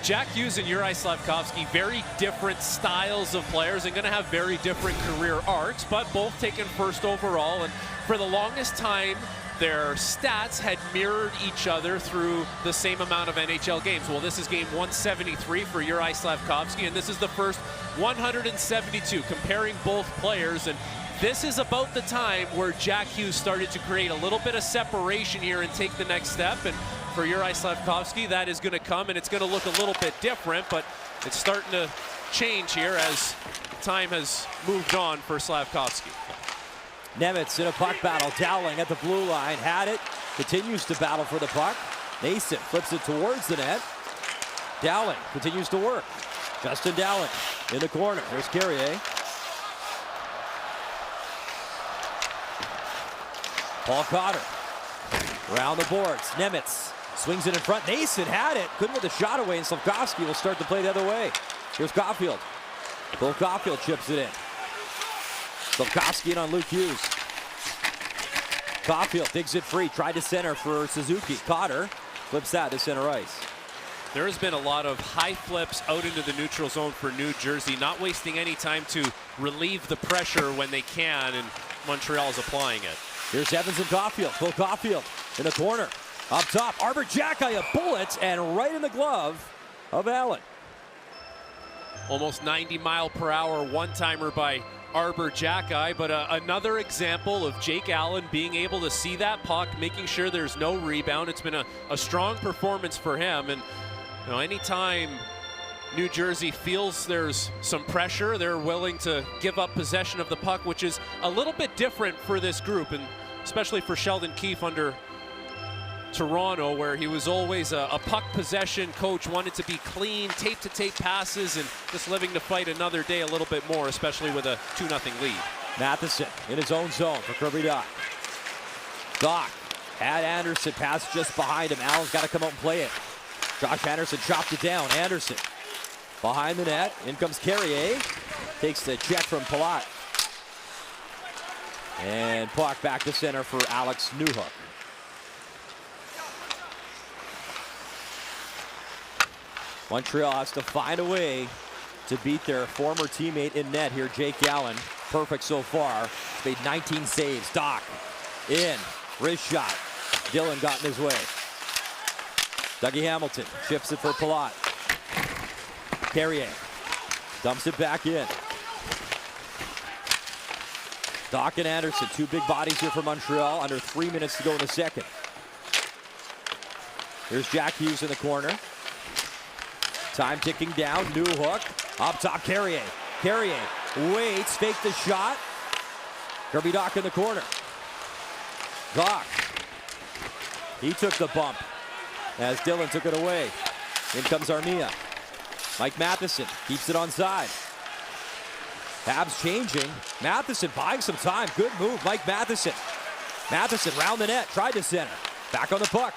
Jack Hughes and Juraj Slafkovsky, very different styles of players and going to have very different career arcs, but both taken first overall. And for the longest time, their stats had mirrored each other through the same amount of NHL games. Well, this is game 173 for Juraj Slafkovsky, and this is the first 172, comparing both players. And this is about the time where Jack Hughes started to create a little bit of separation here and take the next step. And for Juraj Slafkovsky, that is going to come, and it's going to look a little bit different, but it's starting to change here as time has moved on for Slafkovsky. Nemitz in a puck battle. Dowling at the blue line. Had it. Continues to battle for the puck. Nason flips it towards the net. Dowling continues to work. Justin Dowling in the corner. There's Carrier. Paul Cotter around the boards. Nemitz Swings it in front. Nason had it. Couldn't get the shot away, and Slafkovsky will start to play the other way. Here's Caulfield. Cole Caulfield chips it in. Slafkovsky in on Luke Hughes. Caulfield digs it free. Tried to center for Suzuki. Caught her. Flips that to center ice. There has been a lot of high flips out into the neutral zone for New Jersey, not wasting any time to relieve the pressure when they can, and Montreal is applying it. Here's Evans and Caulfield. Cole Caulfield in the corner. Up top, Arber Xhekaj, a bullet, and right in the glove of Allen. Almost 90-mile-per-hour one-timer by Arber Xhekaj, but another example of Jake Allen being able to see that puck, making sure there's no rebound. It's been a strong performance for him, and you know, anytime New Jersey feels there's some pressure, they're willing to give up possession of the puck, which is a little bit different for this group, and especially for Sheldon Keefe under Toronto, where he was always a puck possession coach, wanted to be clean, tape-to-tape passes, and just living to fight another day a little bit more, especially with a 2-0 lead. Matheson in his own zone for Kirby Dach. Dach had Anderson, pass just behind him. Allen's got to come out and play it. Josh Anderson chopped it down. Anderson behind the net. In comes Carrier. Takes the check from Palat. And puck back to center for Alex Newhook. Montreal has to find a way to beat their former teammate in net here, Jake Allen. Perfect so far. He's made 19 saves. Dach in. Wrist shot. Dillon got in his way. Dougie Hamilton chips it for Palat. Carrier dumps it back in. Dach and Anderson, two big bodies here for Montreal. Under 3 minutes to go in the second. Here's Jack Hughes in the corner. Time ticking down. Newhook. Up top, Carrier. Carrier waits, faked the shot. Kirby Dach in the corner. Dach. He took the bump as Dillon took it away. In comes Armia. Mike Matheson keeps it on side. Habs changing. Matheson buying some time. Good move, Mike Matheson. Matheson round the net, tried to center. Back on the puck.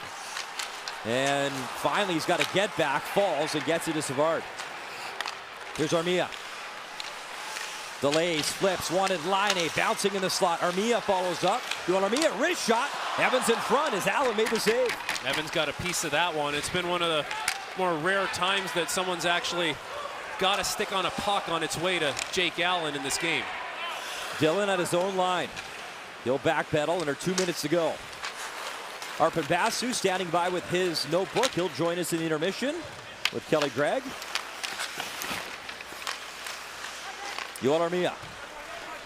And finally he's got to get back, falls, and gets it to Savard. Here's Armia. Delays, flips, wanted Laine, bouncing in the slot. Armia follows up. You want Armia, wrist shot. Evans in front as Allen made the save. Evans got a piece of that one. It's been one of the more rare times that someone's actually got to stick on a puck on its way to Jake Allen in this game. Dillon at his own line. He'll backpedal, under 2 minutes to go. Arpon Basu standing by with his notebook. He'll join us in the intermission with Kelly Gregg. Joel Armia,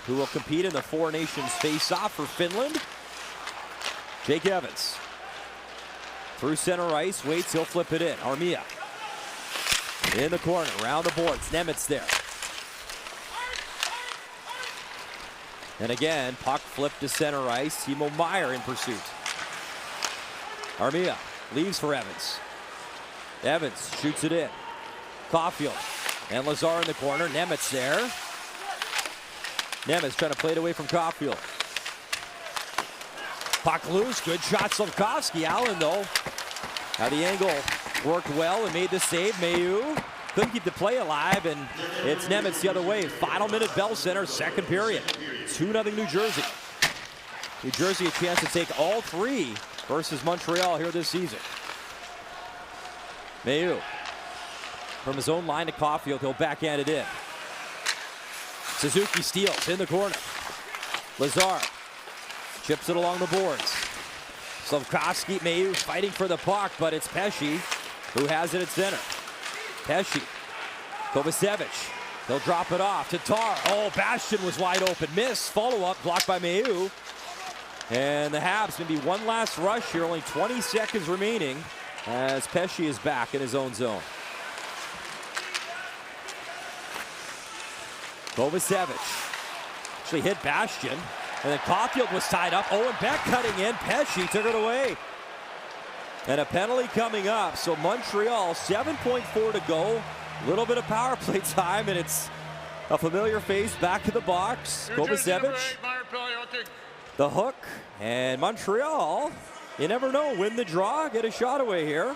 who will compete in the Four Nations face-off for Finland. Jake Evans. Through center ice, waits, he'll flip it in. Armia. In the corner, around the boards. Nemitz there. And again, puck flipped to center ice. Timo Meier in pursuit. Armia leaves for Evans. Evans shoots it in. Caulfield and Lazar in the corner. Nemitz there. Nemitz trying to play it away from Caulfield. Puck loose, good shot, Slafkovsky. Allen, though, how the angle worked well and made the save. Mailloux couldn't keep the play alive, and it's Nemitz the other way. Final minute, Bell Center, second period. 2-0 New Jersey. New Jersey a chance to take all three versus Montreal here this season. Mailloux from his own line to Caulfield. He'll backhand it in. Suzuki steals in the corner. Lazar chips it along the boards. Slafkovsky, Mailloux fighting for the puck, but it's Pesce who has it at center. Pesce, Kovacevic, he'll drop it off to Tar. Oh, Bastian was wide open. Miss, follow-up, blocked by Mailloux. And the Habs, maybe one last rush here, only 20 seconds remaining as Pesce is back in his own zone. Kovacevic actually hit Bastian, and then Caulfield was tied up. Owen Beck cutting in, Pesce took it away. And a penalty coming up, so Montreal, 7.4 to go. A little bit of power play time, and it's a familiar face back in the box. Kovacevic, the hook, and Montreal You never know. Win the draw, get a shot away here.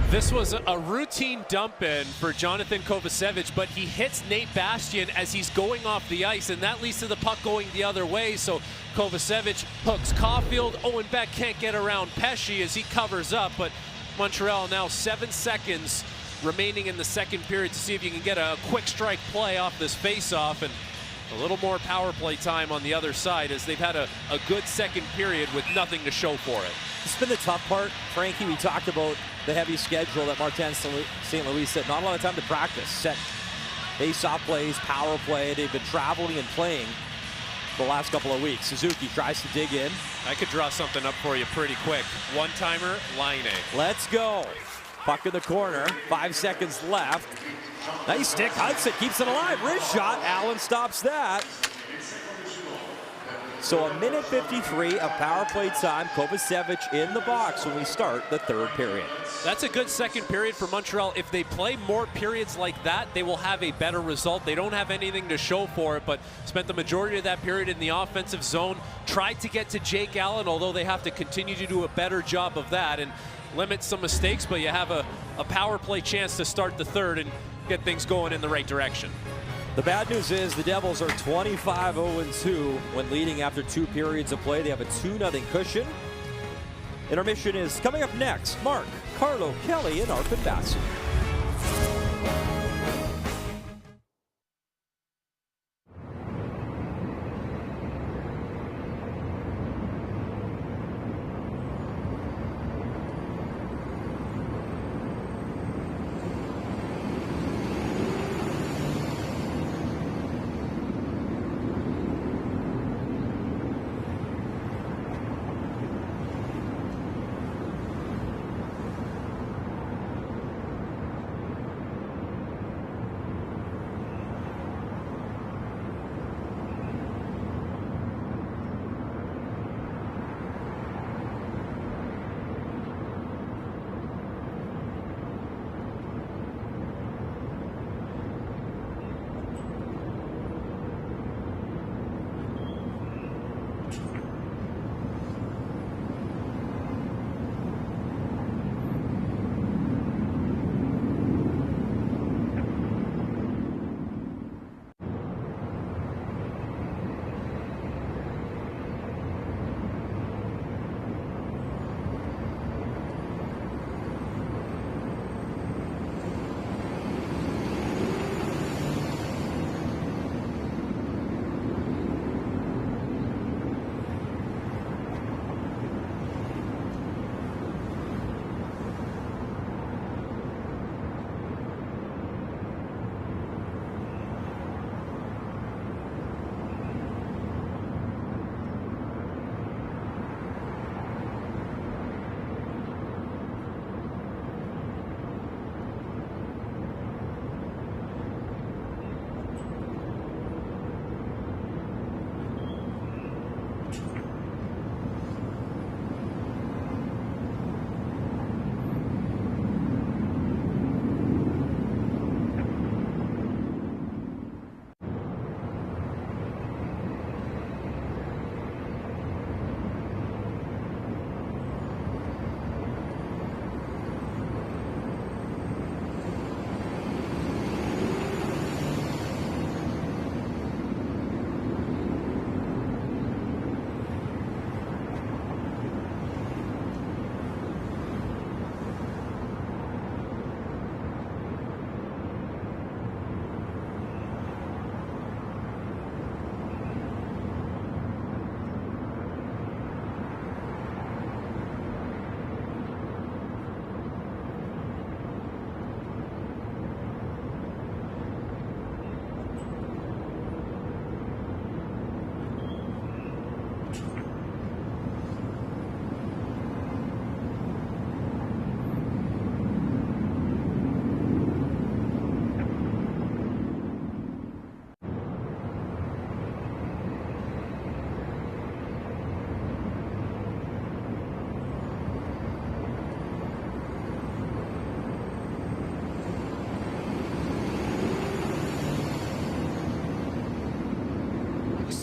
This was a routine dump in for Jonathan Kovacevic, but he hits Nate Bastian as he's going off the ice, and that leads to the puck going the other way. So Kovacevic hooks Caulfield. Owen Beck can't get around Pesce as he covers up, but Montreal now 7 seconds remaining in the second period to see if you can get a quick strike play off this face-off, and a little more power play time on the other side as they've had a good second period with nothing to show for it. It's been the tough part. Frankie, we talked about the heavy schedule that Martin St. Louis said. Not a lot of time to practice. Set face-off plays, power play. They've been traveling and playing the last couple of weeks. Suzuki tries to dig in. I could draw something up for you pretty quick. One-timer, Laine. Let's go. Puck in the corner. 5 seconds left. Nice stick. Hudson keeps it alive. Wrist shot. Allen stops that. So a minute 53 of power play time. Kovacevic in the box when we start the third period. That's a good second period for Montreal. If they play more periods like that, they will have a better result. They don't have anything to show for it, but spent the majority of that period in the offensive zone. Tried to get to Jake Allen, although they have to continue to do a better job of that and limit some mistakes, but you have a power play chance to start the third and get things going in the right direction. The bad news is the Devils are 25-0-2 when leading after 2 periods of play. They have a 2-0 cushion. Intermission is coming up next. Mark, Carlo, Kelly, and Arpon Bassett.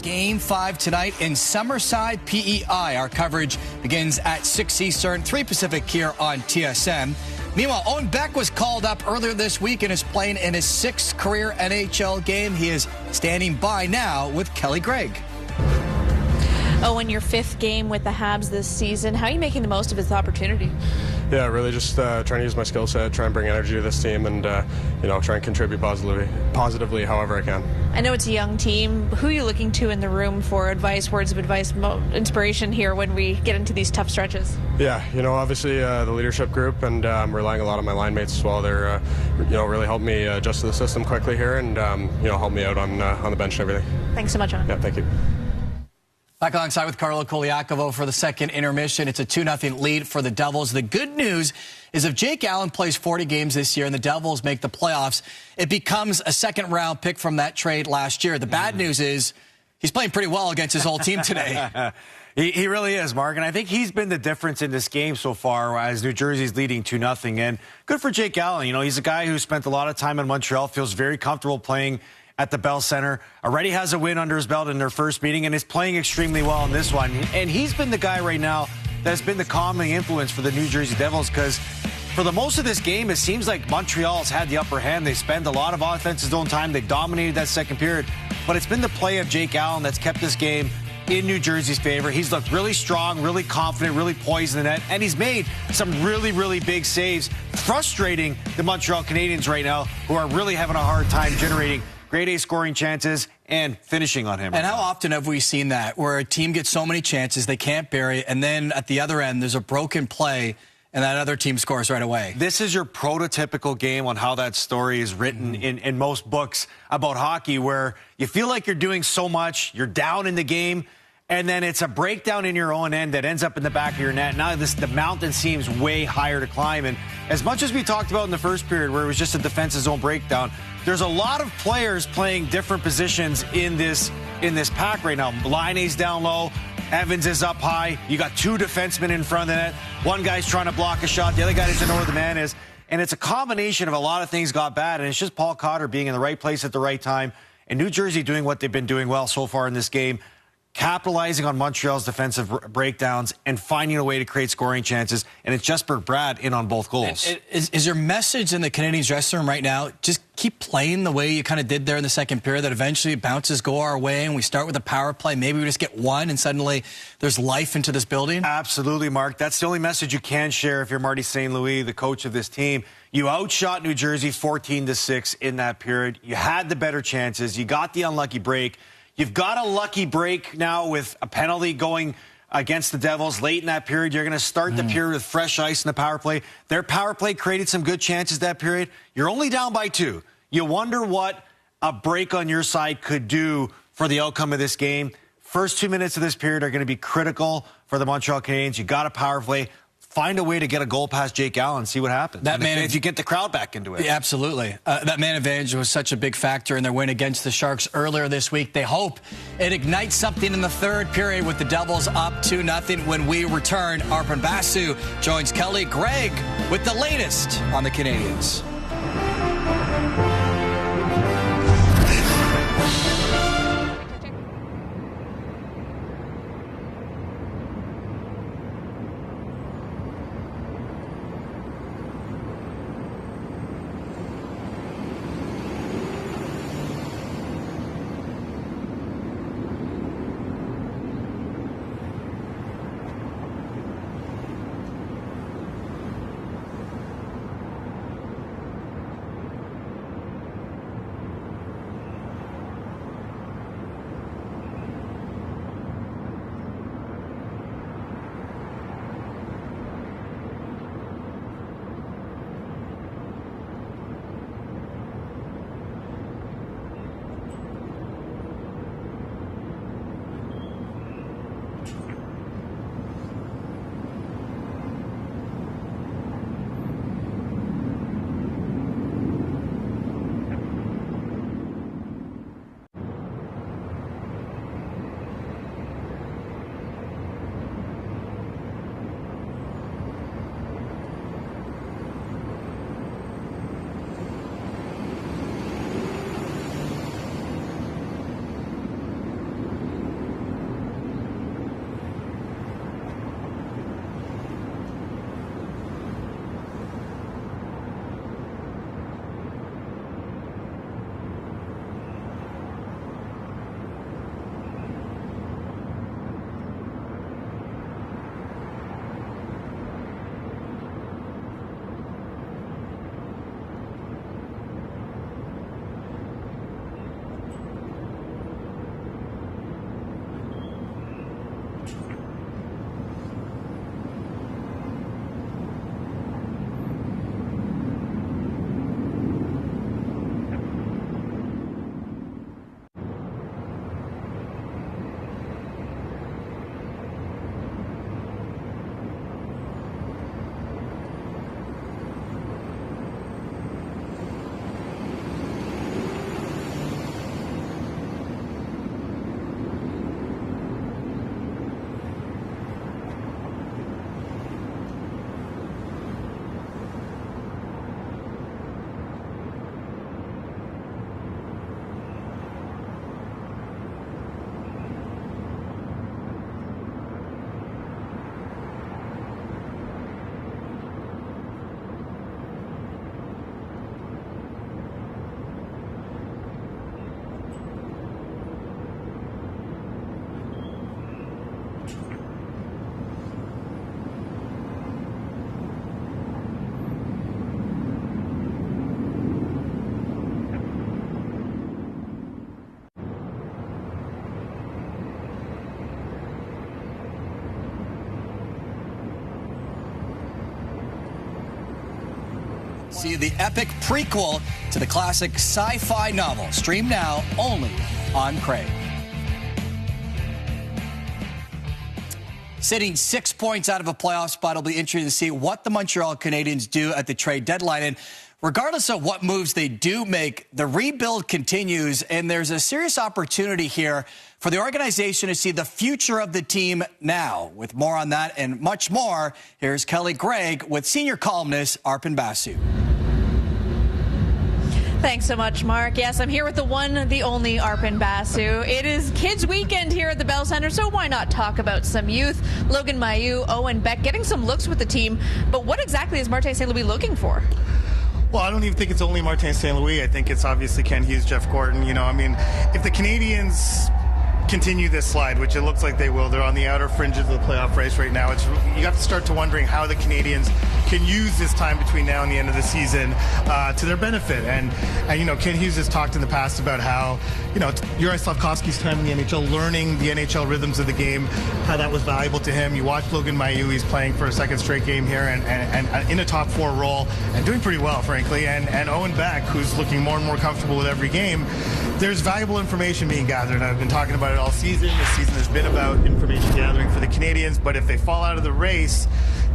Game 5 tonight in Summerside, PEI. Our coverage begins at 6 Eastern, 3 Pacific here on TSN. Meanwhile, Owen Beck was called up earlier this week and is playing in his 6th career NHL game. He is standing by now with Kelly Gregg. Owen, your 5th game with the Habs this season. How are you making the most of this opportunity? Yeah, really just trying to use my skill set, try and bring energy to this team, and try and contribute positively however I can. I know it's a young team. Who are you looking to in the room for advice, words of advice, inspiration here when we get into these tough stretches? Yeah, obviously the leadership group, and I'm relying a lot on my line mates as well. They're really helped me adjust to the system quickly here, and help me out on the bench and everything. Thanks so much, Owen. Yeah, thank you. Back alongside with Carlo Koliakovo for the second intermission. It's a 2-0 lead for the Devils. The good news is if Jake Allen plays 40 games this year and the Devils make the playoffs, it becomes a second-round pick from that trade last year. The bad news is he's playing pretty well against his old team today. He really is, Mark, and I think he's been the difference in this game so far as New Jersey's leading 2-0. And good for Jake Allen. He's a guy who spent a lot of time in Montreal, feels very comfortable playing at the Bell Center, already has a win under his belt in their first meeting and is playing extremely well in this one. And he's been the guy right now that's been the calming influence for the New Jersey Devils because for the most of this game, it seems like Montreal's had the upper hand. They spend a lot of offensive zone time. They dominated that second period. But it's been the play of Jake Allen that's kept this game in New Jersey's favor. He's looked really strong, really confident, really poised in the net, and he's made some really, really big saves, frustrating the Montreal Canadiens right now, who are really having a hard time generating grade A scoring chances and finishing on him. And how often have we seen that, where a team gets so many chances, they can't bury it, and then at the other end, there's a broken play, and that other team scores right away? This is your prototypical game on how that story is written in most books about hockey, where you feel like you're doing so much, you're down in the game, and then it's a breakdown in your own end that ends up in the back of your net. Now the mountain seems way higher to climb. And as much as we talked about in the first period where it was just a defensive zone breakdown, there's a lot of players playing different positions in this pack right now. Laine's down low. Evans is up high. You got 2 defensemen in front of the net. One guy's trying to block a shot. The other guy doesn't know where the man is. And it's a combination of a lot of things got bad. And it's just Paul Cotter being in the right place at the right time. And New Jersey doing what they've been doing well so far in this game, capitalizing on Montreal's defensive breakdowns and finding a way to create scoring chances. And it's Jesper Bratt in on both goals. Is your message in the Canadiens dressing room right now, just keep playing the way you kind of did there in the second period, that eventually bounces go our way and we start with a power play, maybe we just get one and suddenly there's life into this building? Absolutely, Mark. That's the only message you can share if you're Marty St. Louis, the coach of this team. You outshot New Jersey 14-6 in that period. You had the better chances. You got the unlucky break. You've got a lucky break now with a penalty going against the Devils late in that period. You're going to start the period with fresh ice in the power play. Their power play created some good chances that period. You're only down by 2. You wonder what a break on your side could do for the outcome of this game. First 2 minutes of this period are going to be critical for the Montreal Canadiens. You got a power play. Find a way to get a goal past Jake Allen and see what happens. If you get the crowd back into it. Yeah, absolutely. That man advantage was such a big factor in their win against the Sharks earlier this week. They hope it ignites something in the third period with the Devils up 2-0. When we return, Arpon Basu joins Kelly Gregg with the latest on the Canadiens. See the epic prequel to the classic sci-fi novel. Stream now only on Crave. Sitting 6 points out of a playoff spot, it'll be interesting to see what the Montreal Canadiens do at the trade deadline. And regardless of what moves they do make, the rebuild continues, and there's a serious opportunity here for the organization to see the future of the team now. With more on that and much more, here's Kelly Gregg with senior columnist Arpon Basu. Thanks so much, Mark. Yes, I'm here with the one, the only Arpon Basu. It is Kids Weekend here at the Bell Center, so why not talk about some youth? Logan Mailloux, Owen Beck getting some looks with the team, but what exactly is Martin St. Louis looking for? Well, I don't even think it's only Martin St. Louis. I think it's obviously Ken Hughes, Jeff Gordon. You know, I mean, if the Canadiens continue this slide, which it looks like they will, they're on the outer fringes of the playoff race right now. You have to start to wondering how the Canadiens can use this time between now and the end of the season to their benefit. And you know, Ken Hughes has talked in the past about how, you know, Juraj Slafkovsky's time in the NHL, learning the NHL rhythms of the game, how that was valuable to him. You watch Logan Mailloux, he's playing for a second straight game here and in a top four role and doing pretty well, frankly. And Owen Beck, who's looking more and more comfortable with every game. There's valuable information being gathered. I've been talking about it all season. This season has been about information gathering for the Canadiens, but if they fall out of the race,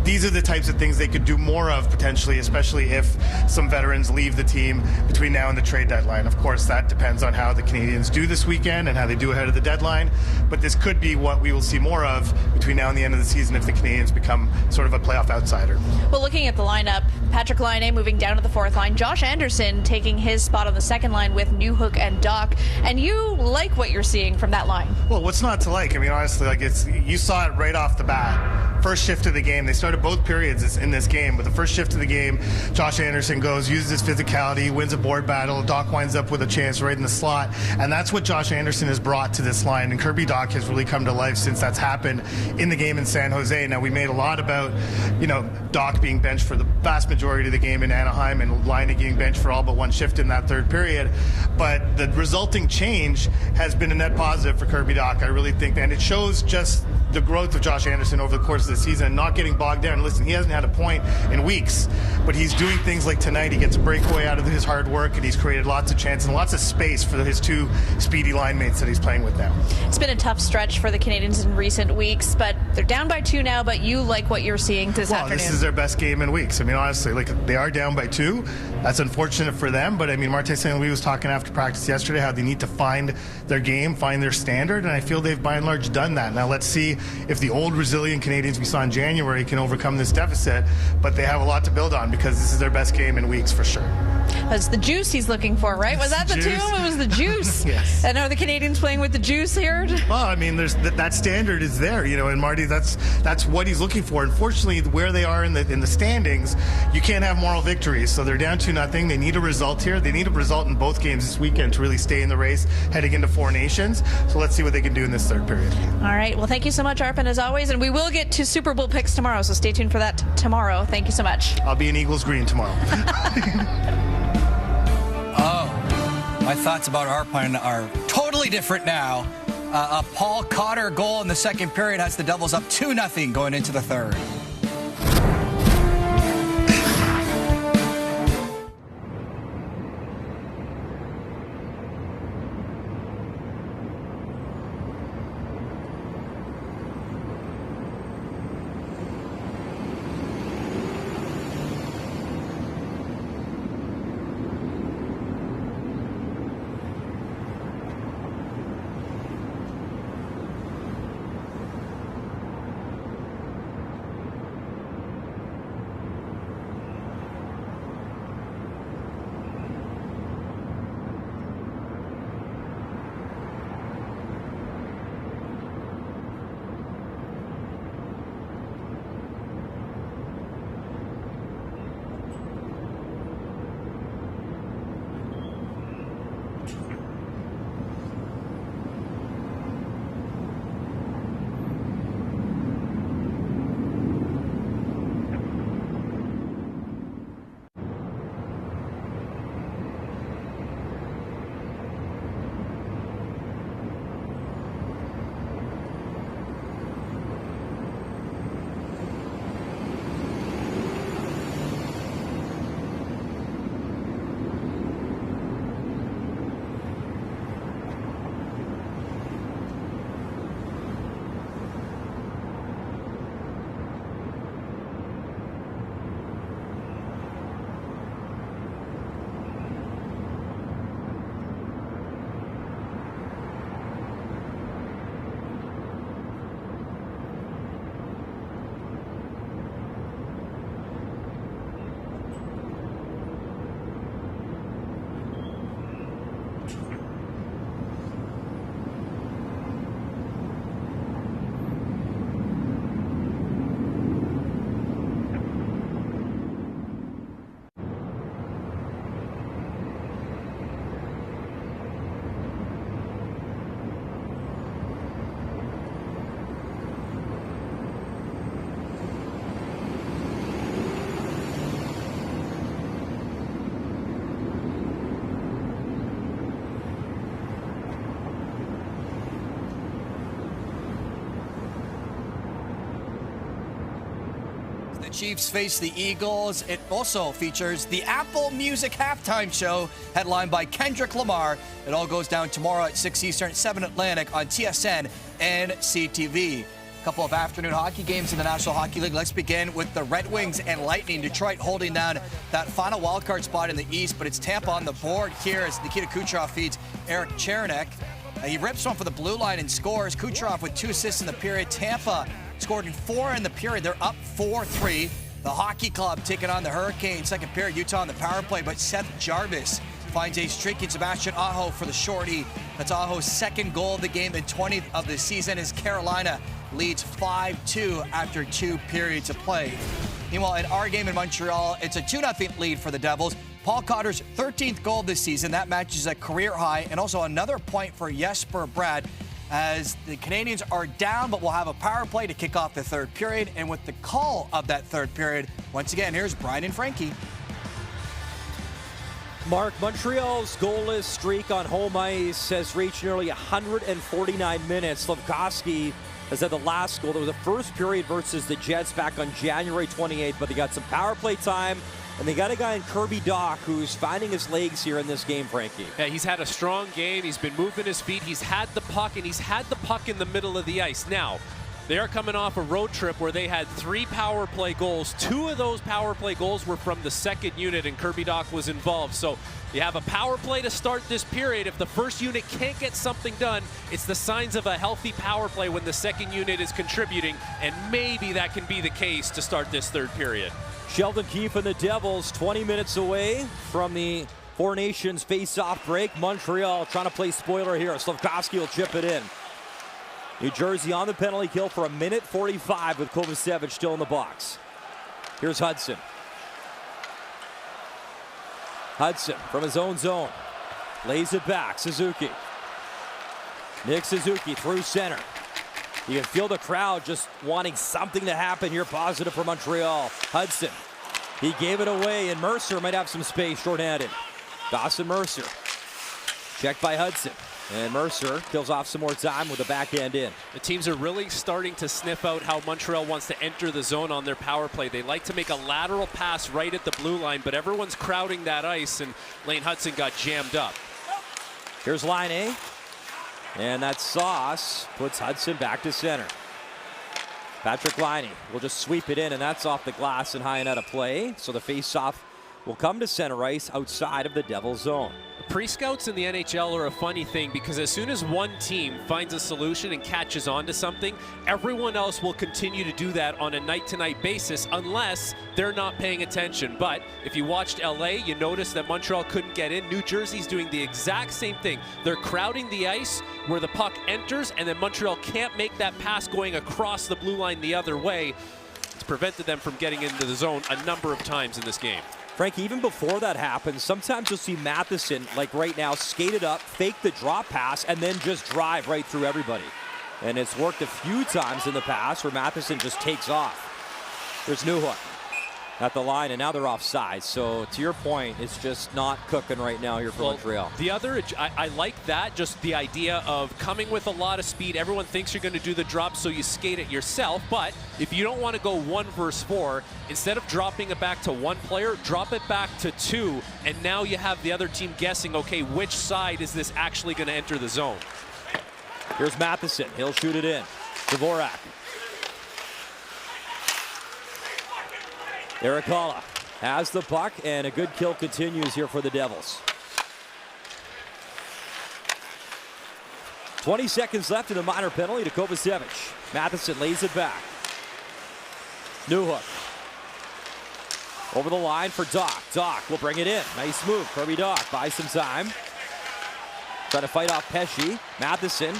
these are the types of things they could do more of potentially, especially if some veterans leave the team between now and the trade deadline. Of course, that depends on how the Canadiens do this weekend and how they do ahead of the deadline, but this could be what we will see more of between now and the end of the season if the Canadiens become sort of a playoff outsider. Well, looking at the lineup, Patrick Laine moving down to the fourth line, Josh Anderson taking his spot on the second line with Newhook and Doc, and you like what you're seeing from that line? Well, what's not to like? I mean, honestly, like you saw it right off the bat. First shift of the game, they started both periods in this game, but the first shift of the game, Josh Anderson goes, uses his physicality, wins a board battle. Doc winds up with a chance right in the slot, and that's what Josh Anderson has brought to this line. And Kirby Dach has really come to life since that's happened in the game in San Jose. Now, we made a lot about, you know, Dach being benched for the vast majority of the game in Anaheim and Laine getting benched for all but one shift in that third period, but the resulting change has been a net positive for Kirby Dach, I really think, and it shows just the growth of Josh Anderson over the course of the season, not getting bogged down. Listen, he hasn't had a point in weeks, but he's doing things like tonight. He gets a breakaway out of his hard work, and he's created lots of chances and lots of space for his two speedy line mates that he's playing with now. It's been a tough stretch for the Canadiens in recent weeks, but they're down by 2 now, but you like what you're seeing this afternoon. This is their best game in weeks. I mean, honestly, like, they are down by 2. That's unfortunate for them, but I mean, Martin St. Louis was talking after practice yesterday how they need to find their game, find their standard, and I feel they've by and large done that. Now let's see if the old resilient Canadiens we saw in January can overcome this deficit, but they have a lot to build on because this is their best game in weeks for sure. That's the juice he's looking for, right? Was that the tune? It was the juice. Yes. And are the Canadiens playing with the juice here? Well, I mean, there's that standard is there, you know, and Marty, that's what he's looking for. Unfortunately, where they are in the standings, you can't have moral victories. So they're down 2-0. They need a result here. They need a result in both games this weekend to really stay in the race heading into Four Nations. So let's see what they can do in this third period. All right. Well, thank you so much, Arpon, as always. And we will get to Super Bowl picks tomorrow, so stay tuned for that tomorrow. Thank you so much. I'll be in Eagles green tomorrow. My thoughts about Arpon are totally different now. A Paul Cotter goal in the second period has the Devils up 2-0 going into the third. Chiefs face the Eagles. It also features the Apple Music halftime show headlined by Kendrick Lamar. It all goes down tomorrow at 6 Eastern, 7 Atlantic on TSN and CTV. A couple of afternoon hockey games in the National Hockey League. Let's begin with the Red Wings and Lightning. Detroit holding down that final wildcard spot in the East, but it's Tampa on the board here as Nikita Kucherov feeds Eric Chernak. He rips one for the blue line and scores. Kucherov with 2 assists in the period. Tampa scored in 4 in the period. They're up 4-3. The Hockey Club taking on the Hurricanes. Second period, Utah on the power play, but Seth Jarvis finds a streaking Sebastian Aho for the shorty. That's Aho's second goal of the game and 20th of the season as Carolina leads 5-2 after 2 periods of play. Meanwhile, in our game in Montreal, it's a 2-0 lead for the Devils. Paul Cotter's 13th goal this season. That matches a career high, and also another point for Jesper Bratt as the Canadians are down, but will have a power play to kick off the third period. And with the call of that third period, once again, here's Brian and Frankie. Mark, Montreal's goalless streak on home ice has reached nearly 149 minutes. Slafkovsky has had the last goal. That was the first period versus the Jets back on January 28th, but they got some power play time, and they got a guy in Kirby Dach who's finding his legs here in this game, Frankie. Yeah, he's had a strong game. He's been moving his feet. He's had the puck, and he's had the puck in the middle of the ice. Now, they are coming off a road trip where they had 3 power play goals. 2 of those power play goals were from the second unit, and Kirby Dach was involved. So you have a power play to start this period. If the first unit can't get something done, it's the signs of a healthy power play when the second unit is contributing, and maybe that can be the case to start this third period. Sheldon Keefe and the Devils 20 minutes away from the Four Nations face-off break. Montreal trying to play spoiler here. Slafkovsky will chip it in. New Jersey on the penalty kill for 1:45 with Kovacevic still in the box. Here's Hudson. Hudson from his own zone. Lays it back. Suzuki. Nick Suzuki through center. You can feel the crowd just wanting something to happen here positive for Montreal. Hudson. He gave it away, and Mercer might have some space shorthanded. Dawson Mercer. Checked by Hudson. And Mercer kills off some more time with a backhand in. The teams are really starting to sniff out how Montreal wants to enter the zone on their power play. They like to make a lateral pass right at the blue line, but everyone's crowding that ice, and Lane Hudson got jammed up. Here's line A. And that Sauce puts Hudson back to center. Patrick Laine will just sweep it in, and that's off the glass and high and out of play. So the face-off will come to center ice outside of the Devils zone. Pre-scouts in the NHL are a funny thing because as soon as one team finds a solution and catches on to something, everyone else will continue to do that on a night-to-night basis unless they're not paying attention. But if you watched LA, you noticed that Montreal couldn't get in. New Jersey's doing the exact same thing. They're crowding the ice where the puck enters, and then Montreal can't make that pass going across the blue line the other way. It's prevented them from getting into the zone a number of times in this game. Frankie, even before that happens, sometimes you'll see Matheson, like right now, skate it up, fake the drop pass, and then just drive right through everybody. And it's worked a few times in the past where Matheson just takes off. There's Newhook at the line, and now they're offside. So to your point, it's just not cooking right now here for Montreal. The other, I like that, just the idea of coming with a lot of speed. Everyone thinks you're going to do the drop, so you skate it yourself. But if you don't want to go 1 versus 4, instead of dropping it back to 1 player, drop it back to 2. And now you have the other team guessing, okay, which side is this actually going to enter the zone? Here's Matheson. He'll shoot it in. Dvorak. Arikala has the puck, and a good kill continues here for the Devils. 20 seconds left in a minor penalty to Kovacevic. Matheson lays it back. Newhook. Over the line for Dach. Dach will bring it in. Nice move. Kirby Dach buys some time. Trying to fight off Pesce. Matheson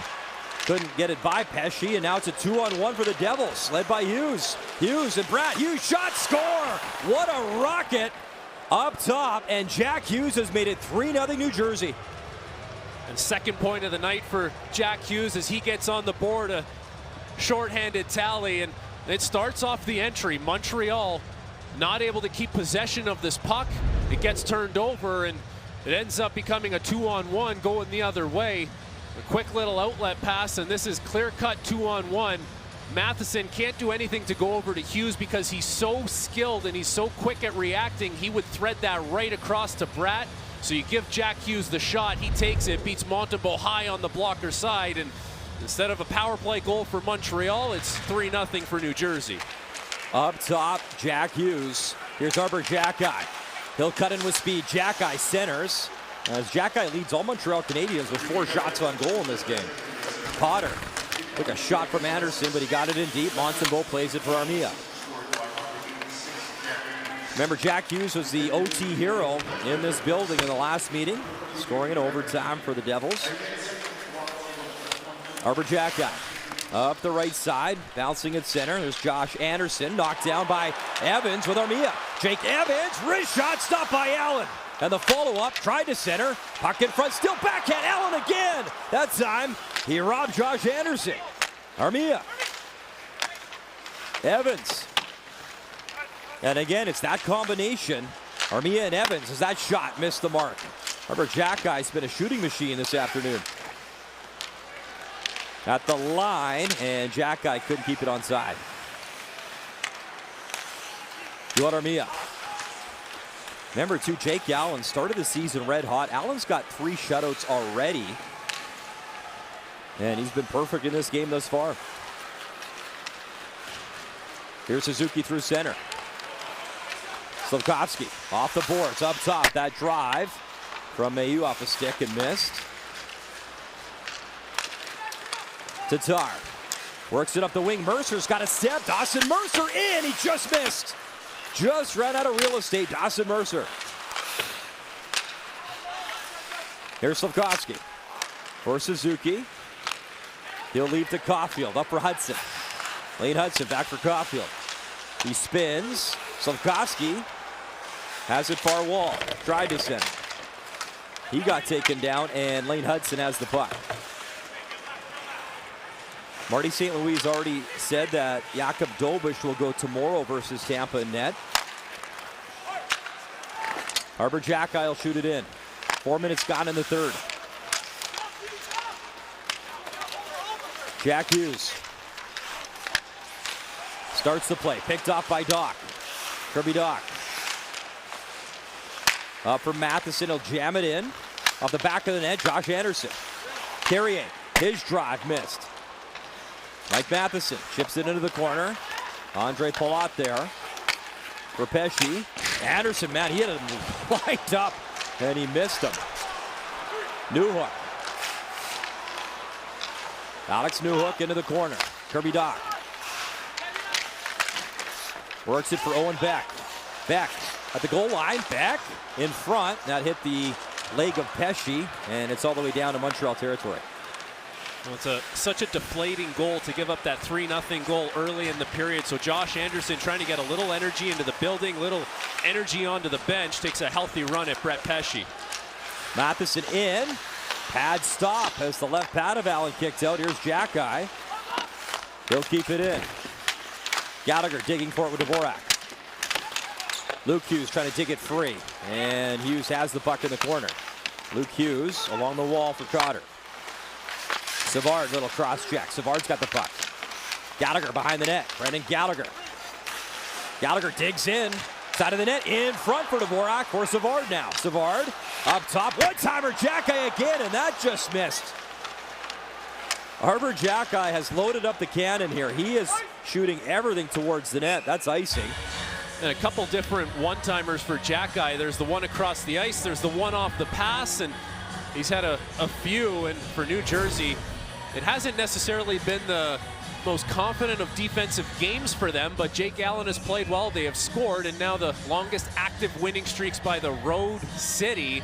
couldn't get it by Pesce, and now it's a 2-on-1 for the Devils, led by Hughes. Hughes and Bratt. Hughes shot, score! What a rocket up top, and Jack Hughes has made it 3-0 New Jersey. And second point of the night for Jack Hughes as he gets on the board, a shorthanded tally, and it starts off the entry. Montreal not able to keep possession of this puck. It gets turned over, and it ends up becoming a 2-on-1 going the other way. A quick little outlet pass, and this is clear-cut 2-on-1. Matheson can't do anything to go over to Hughes because he's so skilled and he's so quick at reacting. He would thread that right across to Bratt. So you give Jack Hughes the shot, he takes it, beats Montembeault high on the blocker side, and instead of a power play goal for Montreal, it's 3-0 for New Jersey. Up top, Jack Hughes. Here's Arber Xhekaj. He'll cut in with speed. Xhekaj centers, as Xhekaj leads all Montreal Canadiens with 4 shots on goal in this game. Potter took a shot from Anderson, but he got it in deep. Montembeault plays it for Armia. Remember, Jack Hughes was the OT hero in this building in the last meeting, scoring in overtime for the Devils. Arber Xhekaj up the right side, bouncing at center. There's Josh Anderson, knocked down by Evans with Armia. Jake Evans, wrist shot, stopped by Allen. And the follow-up, tried to center, puck in front, still backhand, Allen again. That time, he robbed Josh Anderson. Armia. Evans. And again, it's that combination, Armia and Evans, as that shot missed the mark. Arber Xhekaj's been a shooting machine this afternoon. At the line, and Xhekaj couldn't keep it onside. Yoel Armia. Remember, too, Jake Allen started the season red hot. Allen's got 3 shutouts already. And he's been perfect in this game thus far. Here's Suzuki through center. Slafkovsky off the boards, up top. That drive from Mailloux off a stick and missed. Tatar works it up the wing. Mercer's got a step. Dawson Mercer in. He just missed. Just ran out of real estate. Dawson Mercer. Here's Slafkovsky for Suzuki. He'll leave to Caulfield. Up for Hudson. Lane Hudson back for Caulfield. He spins. Slafkovsky has it far wall. Tried to send. He got taken down, and Lane Hudson has the puck. Marty St. Louis already said that Jakub Dobeš will go tomorrow versus Tampa in net. Arber Xhekaj will shoot it in. 4 minutes gone in the third. Jack Hughes starts the play. Picked off by Dach. Kirby Dach. Up for Matheson. He'll jam it in. Off the back of the net, Josh Anderson. Carrier. His drive missed. Mike Matheson chips it into the corner. Andre Palat there for Pesce. Anderson, man, he had him lined up, and he missed him. Newhook. Alex Newhook into the corner. Kirby Dach. Works it for Owen Beck. Beck at the goal line. Beck in front. That hit the leg of Pesce, and it's all the way down to Montreal territory. Well, it's such a deflating goal to give up that 3-0 goal early in the period. So Josh Anderson trying to get a little energy into the building, little energy onto the bench, takes a healthy run at Brett Pesce. Matheson in. Pad stop as the left pad of Allen kicked out. Here's Xhekaj. He'll keep it in. Gallagher digging for it with Dvorak. Luke Hughes trying to dig it free. And Hughes has the puck in the corner. Luke Hughes along the wall for Cotter. Savard, little cross check. Savard's got the puck. Gallagher behind the net. Brendan Gallagher. Gallagher digs in. Side of the net. In front for Dvorak. For Savard now. Savard up top. One-timer Xhekaj again, and that just missed. Arber Xhekaj has loaded up the cannon here. He is shooting everything towards the net. That's icing. And a couple different one-timers for Xhekaj. There's the one across the ice. There's the one off the pass, and he's had a few. And for New Jersey, it hasn't necessarily been the most confident of defensive games for them, but Jake Allen has played well. They have scored, and now the longest active winning streaks by the road city.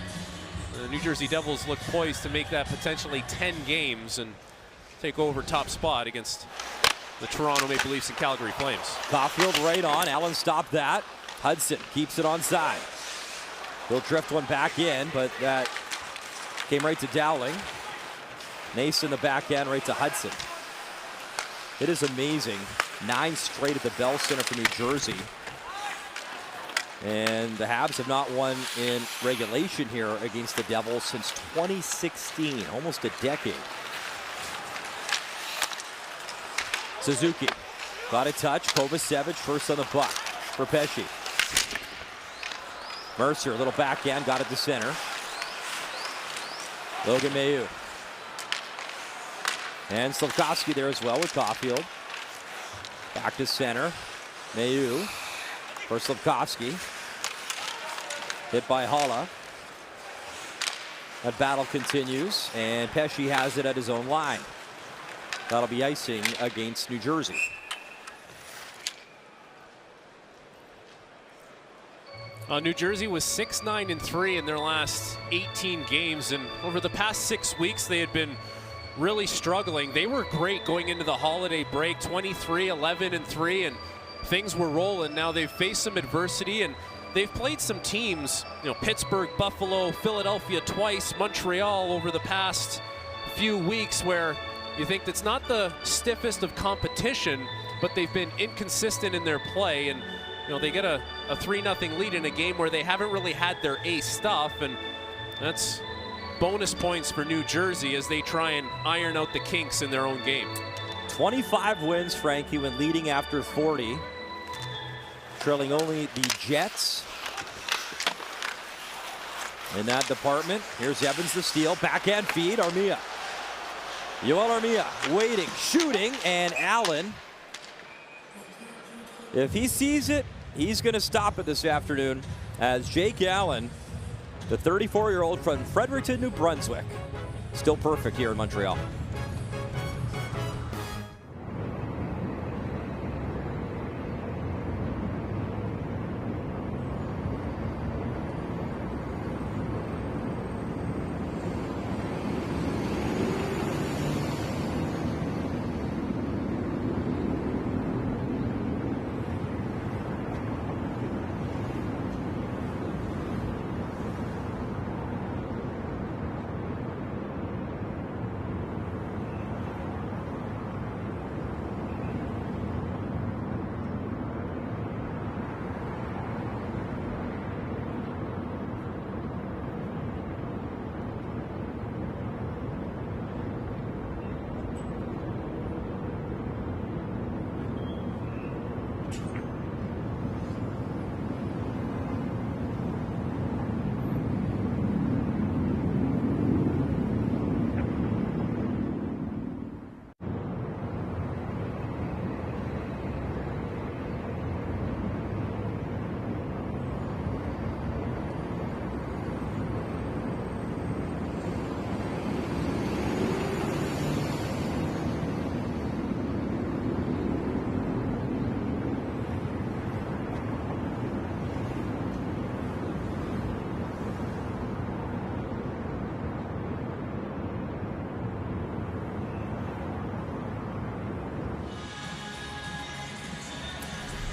The New Jersey Devils look poised to make that potentially 10 games and take over top spot against the Toronto Maple Leafs and Calgary Flames. Caulfield right on. Allen stopped that. Hudson keeps it onside. He'll drift one back in, but that came right to Dowling. Nace in the back end right to Hudson. It is amazing. 9 straight at the Bell Center for New Jersey. And the Habs have not won in regulation here against the Devils since 2016, almost a decade. Suzuki got a touch. Kovacevic first on the puck for Pesce. Mercer, a little backhand, got it to center. Logan Mailloux. And Slafkovsky there as well with Caulfield. Back to center. Mailloux for Slafkovsky. Hit by Haula. That battle continues, and Pesce has it at his own line. That'll be icing against New Jersey. New Jersey was 6-9-3 in their last 18 games, and over the past 6 weeks they had been really struggling. They were great going into the holiday break, 23-11-3, and things were rolling. Now they've faced some adversity, and they've played some teams, Pittsburgh, Buffalo, Philadelphia twice, Montreal over the past few weeks, where you think that's not the stiffest of competition, but they've been inconsistent in their play, and they get a 3-0 lead in a game where they haven't really had their ace stuff, and that's bonus points for New Jersey as they try and iron out the kinks in their own game. 25 wins, Frankie, when leading after 40. Trailing only the Jets in that department. Here's Evans the steal. Backhand feed, Armia. Yoel Armia waiting, shooting, and Allen. If he sees it, he's going to stop it this afternoon as Jake Allen, the 34-year-old from Fredericton, New Brunswick, still perfect here in Montreal.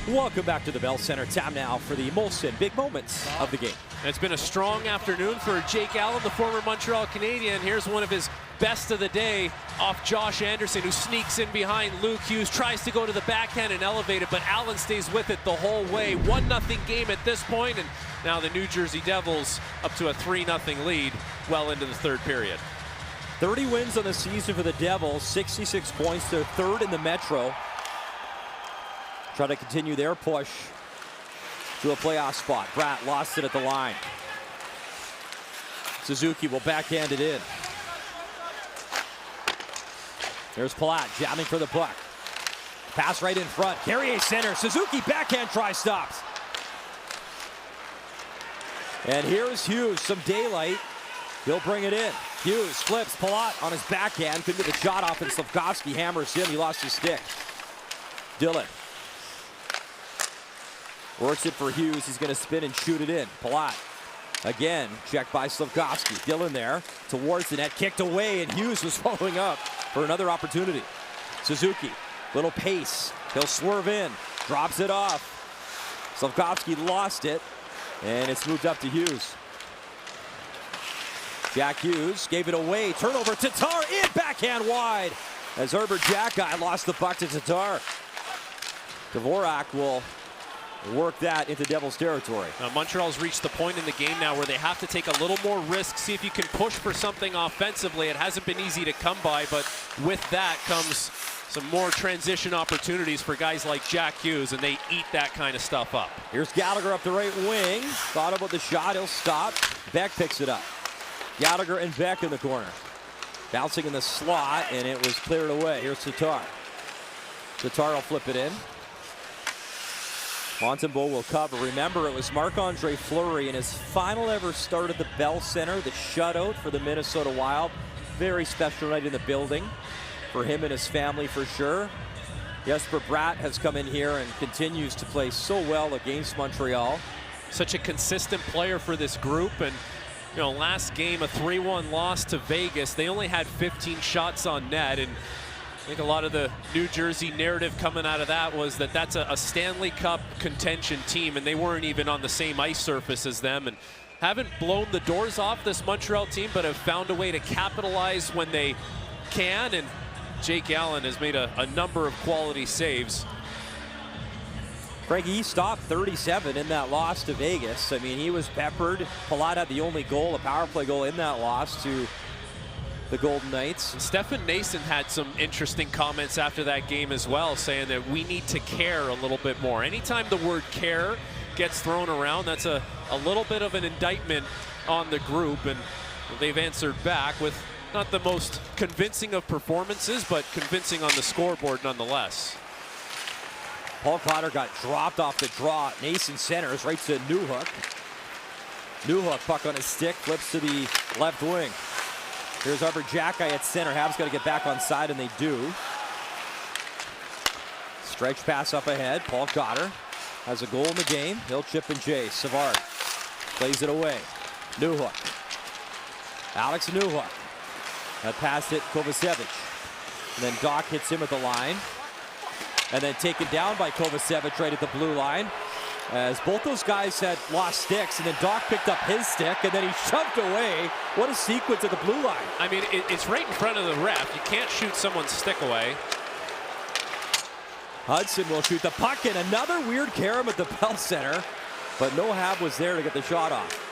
Welcome back to the Bell Center. Time now for the Molson big moments of the game. It's been a strong afternoon for Jake Allen, the former Montreal Canadian. Here's one of his best of the day off Josh Anderson, who sneaks in behind Luke Hughes, tries to go to the backhand and elevate it, but Allen stays with it the whole way. 1-0 game at this point, and now the New Jersey Devils up to a 3-0 lead well into the third period. 30 wins on the season for the Devils, 66 points. They're third in the Metro. Try to continue their push to a playoff spot. Bratt lost it at the line. Suzuki will backhand it in. There's Palat jamming for the puck. Pass right in front. Carrier center. Suzuki backhand try stops. And here's Hughes. Some daylight. He'll bring it in. Hughes flips. Palat on his backhand. Couldn't get the shot off, and Slafkovsky hammers in. He lost his stick. Dillon works it for Hughes. He's going to spin and shoot it in. Palat again, checked by Slafkovsky. Dillon there towards the net, kicked away, and Hughes was following up for another opportunity. Suzuki, little pace. He'll swerve in, drops it off. Slafkovsky lost it, and it's moved up to Hughes. Jack Hughes gave it away. Turnover. Tatar in, backhand wide as Herbert Jacki lost the puck to Tatar. Dvorak will work that into Devils territory. Montreal's reached the point in the game now where they have to take a little more risk, see if you can push for something offensively. It hasn't been easy to come by, but with that comes some more transition opportunities for guys like Jack Hughes, and they eat that kind of stuff up. Here's Gallagher up the right wing. Thought about the shot. He'll stop. Beck picks it up. Gallagher and Beck in the corner. Bouncing in the slot, and it was cleared away. Here's Tatar. Tatar will flip it in. Montembeault will cover. Remember, it was Marc-Andre Fleury in his final ever start at the Bell Center, the shutout for the Minnesota Wild. Very special night in the building for him and his family for sure. Jesper Bratt has come in here and continues to play so well against Montreal. Such a consistent player for this group, and you know, last game a 3-1 loss to Vegas. They only had 15 shots on net, and I think a lot of the New Jersey narrative coming out of that was that that's a Stanley Cup contention team, and they weren't even on the same ice surface as them, and haven't blown the doors off this Montreal team, but have found a way to capitalize when they can, and Jake Allen has made a number of quality saves. Frankie, he stopped 37 in that loss to Vegas. I mean, he was peppered. Palat had the only goal, a power play goal in that loss to the Golden Knights. And Stefan Noesen had some interesting comments after that game as well, saying that we need to care a little bit more. Anytime the word care gets thrown around, that's a little bit of an indictment on the group, and they've answered back with not the most convincing of performances, but convincing on the scoreboard nonetheless. Paul Cotter got dropped off the draw. Noesen centers right to Newhook. Newhook, puck on his stick, flips to the left wing. Here's Arbor Xhekaj at center. Habs got to get back on side, and they do. Stretch pass up ahead. Paul Cotter has a goal in the game. He'll chip and chase. Savard plays it away. Newhook. Alex Newhook. That pass hit Kovacevic. And then Doc hits him at the line. And then taken down by Kovacevic right at the blue line. As both those guys had lost sticks, and then Doc picked up his stick, and then he shoved away. What a sequence at the blue line. I mean, it's right in front of the ref. You can't shoot someone's stick away. Hudson will shoot the puck, and another weird carom at the Bell Center, but no Hab was there to get the shot off.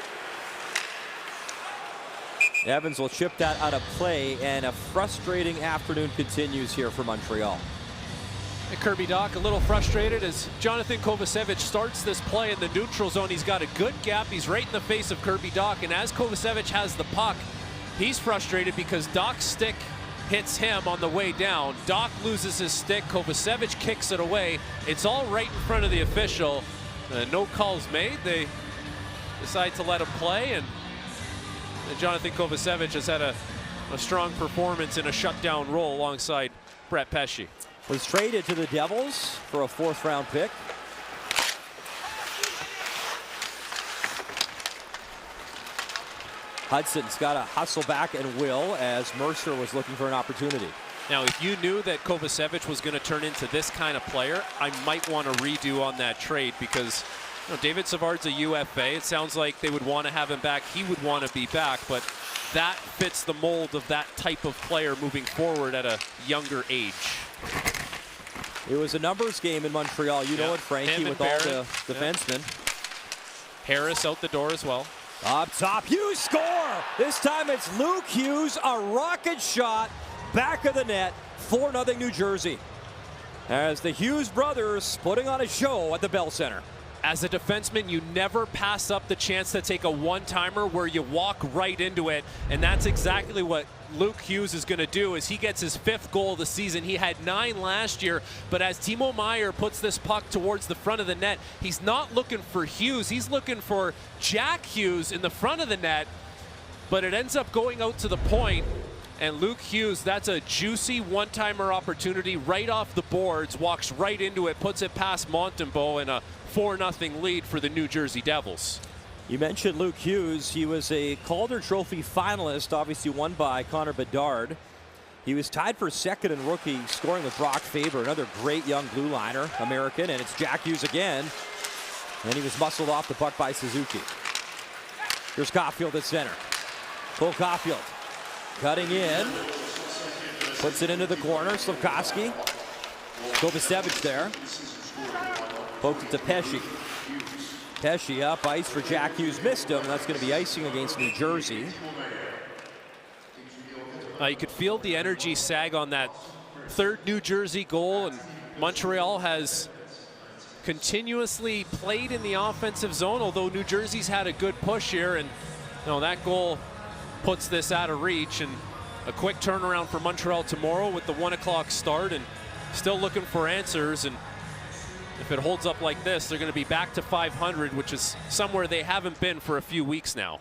Evans will chip that out of play, and a frustrating afternoon continues here for Montreal. And Kirby Dach a little frustrated as Jonathan Kovacevic starts this play in the neutral zone. He's got a good gap. He's right in the face of Kirby Dach, and as Kovacevic has the puck, he's frustrated because Dach's stick hits him on the way down. Dach loses his stick. Kovacevic kicks it away. It's all right in front of the official. No calls made. They decide to let him play, and Jonathan Kovacevic has had a strong performance in a shutdown role alongside Brett Pesce. Was traded to the Devils for a 4th-round pick. Hudson's got to hustle back and will, as Mercer was looking for an opportunity. Now, if you knew that Kovacevic was going to turn into this kind of player, I might want to redo on that trade because David Savard's a UFA. It sounds like they would want to have him back. He would want to be back, but that fits the mold of that type of player moving forward at a younger age. It was a numbers game in Montreal. You know it, Frankie, with all the defensemen. Harris out the door as well. Up top, Hughes score! This time it's Luke Hughes, a rocket shot, back of the net, 4-0 New Jersey. As the Hughes brothers putting on a show at the Bell Center. As a defenseman, you never pass up the chance to take a one-timer where you walk right into it, and that's exactly what Luke Hughes is going to do as he gets his 5th goal of the season. He had 9 last year, but as Timo Meier puts this puck towards the front of the net, he's not looking for Hughes. He's looking for Jack Hughes in the front of the net, but it ends up going out to the point, and Luke Hughes, that's a juicy one-timer opportunity right off the boards, walks right into it, puts it past Montembeault, and a 4-0 lead for the New Jersey Devils. You mentioned Luke Hughes. He was a Calder Trophy finalist, obviously won by Connor Bedard. He was tied for 2nd in rookie scoring with Brock Faber, another great young blue liner, American, and it's Jack Hughes again. And he was muscled off the puck by Suzuki. Here's Caulfield at center. Cole Caulfield cutting in, puts it into the corner. Slafkovsky, Kovacevic there. Poked it to Pesce. Pesce up ice for Jack Hughes, missed him. That's going to be icing against New Jersey. You could feel the energy sag on that third New Jersey goal, and Montreal has continuously played in the offensive zone, although New Jersey's had a good push here, and that goal puts this out of reach. And a quick turnaround for Montreal tomorrow with the 1 o'clock start, and still looking for answers. And if it holds up like this, they're going to be back to 500, which is somewhere they haven't been for a few weeks now.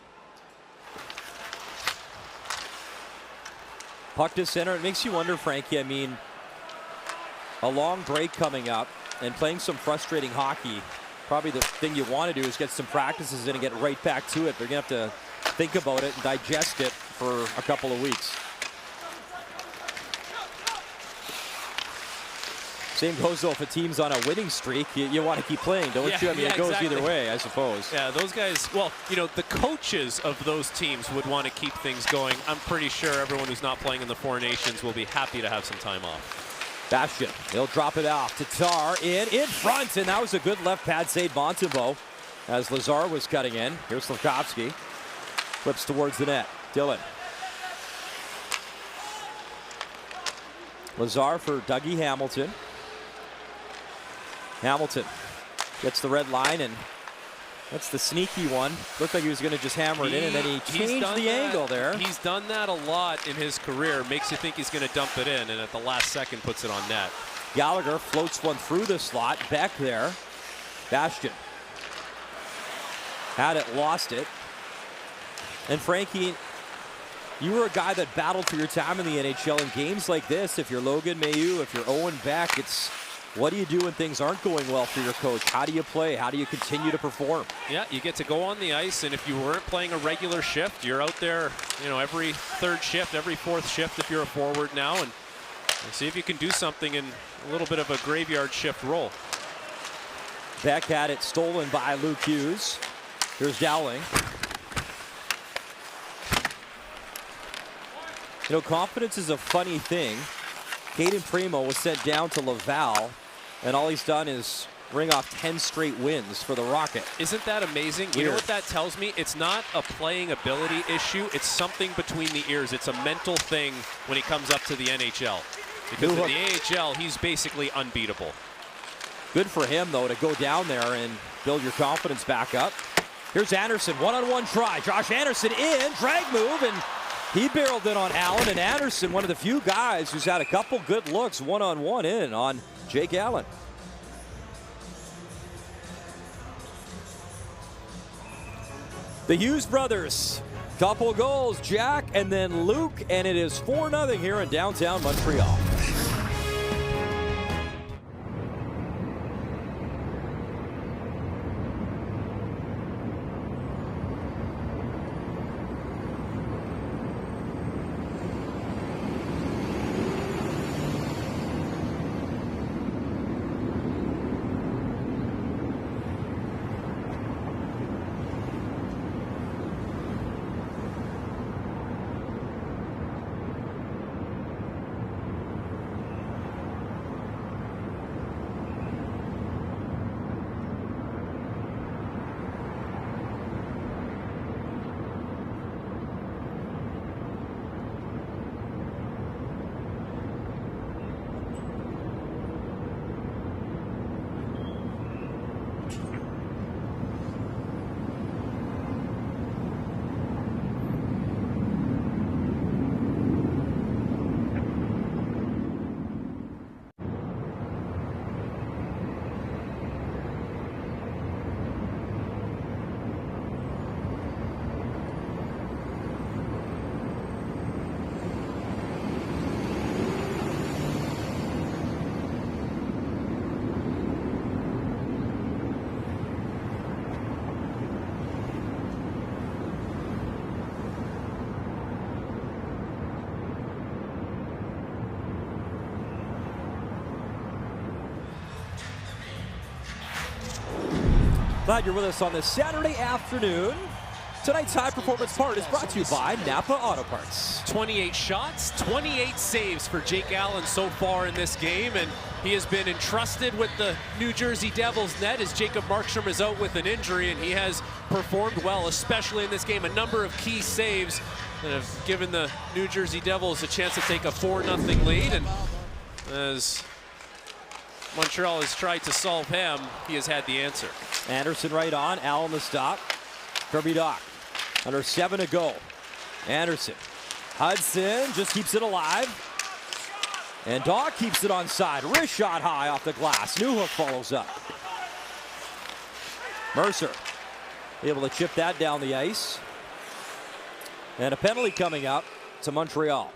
Puck to center. It makes you wonder, Frankie. I mean, a long break coming up and playing some frustrating hockey. Probably the thing you want to do is get some practices in and get right back to it. They're going to have to think about it and digest it for a couple of weeks. Same goes though if a team's on a winning streak, you want to keep playing, don't you? I mean, it goes either way, I suppose. Yeah, those guys, well, the coaches of those teams would want to keep things going. I'm pretty sure everyone who's not playing in the Four Nations will be happy to have some time off. Bastian, he'll drop it off to Tar in front, and that was a good left pad save, Montembeault, as Lazar was cutting in. Here's Slafkovsky, flips towards the net. Dylan. Lazar for Dougie Hamilton. Hamilton gets the red line, and that's the sneaky one. Looked like he was going to just hammer it in, and then he changed the angle there. He's done that a lot in his career. Makes you think he's going to dump it in, and at the last second puts it on net. Gallagher floats one through the slot. Beck there. Bastian had it, lost it. And Frankie, you were a guy that battled for your time in the NHL. In games like this, if you're Logan Mailloux, if you're Owen Beck, it's what do you do when things aren't going well for your coach? How do you play? How do you continue to perform? Yeah, you get to go on the ice, and if you weren't playing a regular shift, you're out there, every third shift, every fourth shift if you're a forward now, and see if you can do something in a little bit of a graveyard shift role. Beck had it stolen by Luke Hughes. Here's Dowling. Confidence is a funny thing. Caden Primo was sent down to Laval, and all he's done is ring off 10 straight wins for the Rocket. Isn't that amazing? Weird. You know what that tells me? It's not a playing ability issue. It's something between the ears. It's a mental thing when he comes up to the NHL. Because in the AHL, he's basically unbeatable. Good for him, though, to go down there and build your confidence back up. Here's Anderson, one-on-one try. Josh Anderson in, drag move, and he barreled in on Allen, and Anderson, one of the few guys who's had a couple good looks one-on-one in on Jake Allen. The Hughes brothers, couple goals, Jack and then Luke, and it is 4-0 here in downtown Montreal. Glad you're with us on this Saturday afternoon. Tonight's High Performance Part is brought to you by Napa Auto Parts. 28 shots, 28 saves for Jake Allen so far in this game, and he has been entrusted with the New Jersey Devils net as Jacob Markstrom is out with an injury, and he has performed well, especially in this game. A number of key saves that have given the New Jersey Devils a chance to take a 4-0 lead, and As Montreal has tried to solve him, he has had the answer. Anderson right on. Al on the stop. Kirby Dach. Under 7 to go. Anderson. Hudson just keeps it alive. And Dach keeps it on side. Wrist shot high off the glass. Newhook follows up. Mercer able to chip that down the ice. And a penalty coming up to Montreal.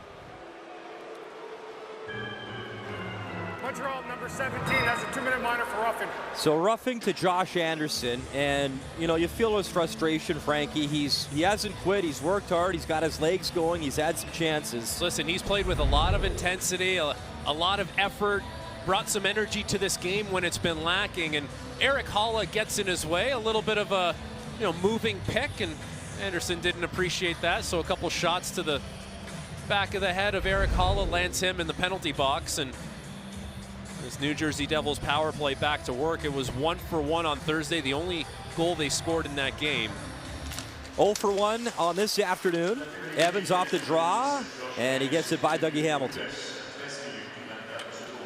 Montreal, number 17, has a 2-minute minor for roughing. So roughing to Josh Anderson, and you feel his frustration, Frankie. He hasn't quit. He's worked hard. He's got his legs going. He's had some chances. Listen, he's played with a lot of intensity, a lot of effort, brought some energy to this game when it's been lacking. And Erik Haula gets in his way, a little bit of a moving pick, and Anderson didn't appreciate that. So a couple shots to the back of the head of Erik Haula lands him in the penalty box. And this New Jersey Devils power play back to work. It was 1 for 1 on Thursday, the only goal they scored in that game. 0 for 1 on this afternoon. Evans off the draw, and he gets it by Dougie Hamilton.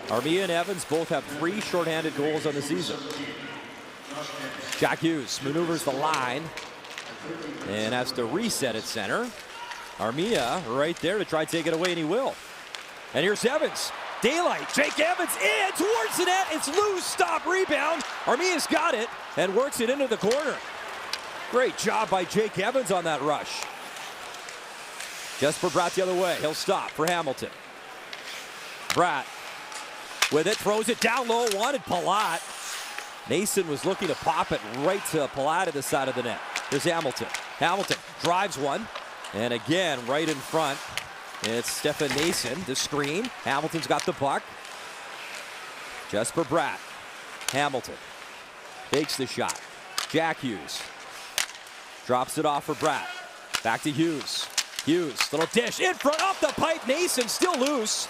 Armia and Evans both have 3 shorthanded goals on the season. Jack Hughes maneuvers the line and has to reset at center. Armia right there to try to take it away, and he will. And here's Evans. Daylight. Jake Evans in towards the net. It's loose. Stop. Rebound. Armia's got it and works it into the corner. Great job by Jake Evans on that rush. Jesper Bratt the other way. He'll stop for Hamilton. Bratt with it. Throws it down low. Wanted Palat. Nason was looking to pop it right to Palat at the side of the net. There's Hamilton. Hamilton drives one. And again, right in front. It's Stefan Nason, the screen. Hamilton's got the puck. Jesper Bratt. Hamilton takes the shot. Jack Hughes drops it off for Bratt. Back to Hughes. Hughes, little dish in front, off the pipe. Nason still loose.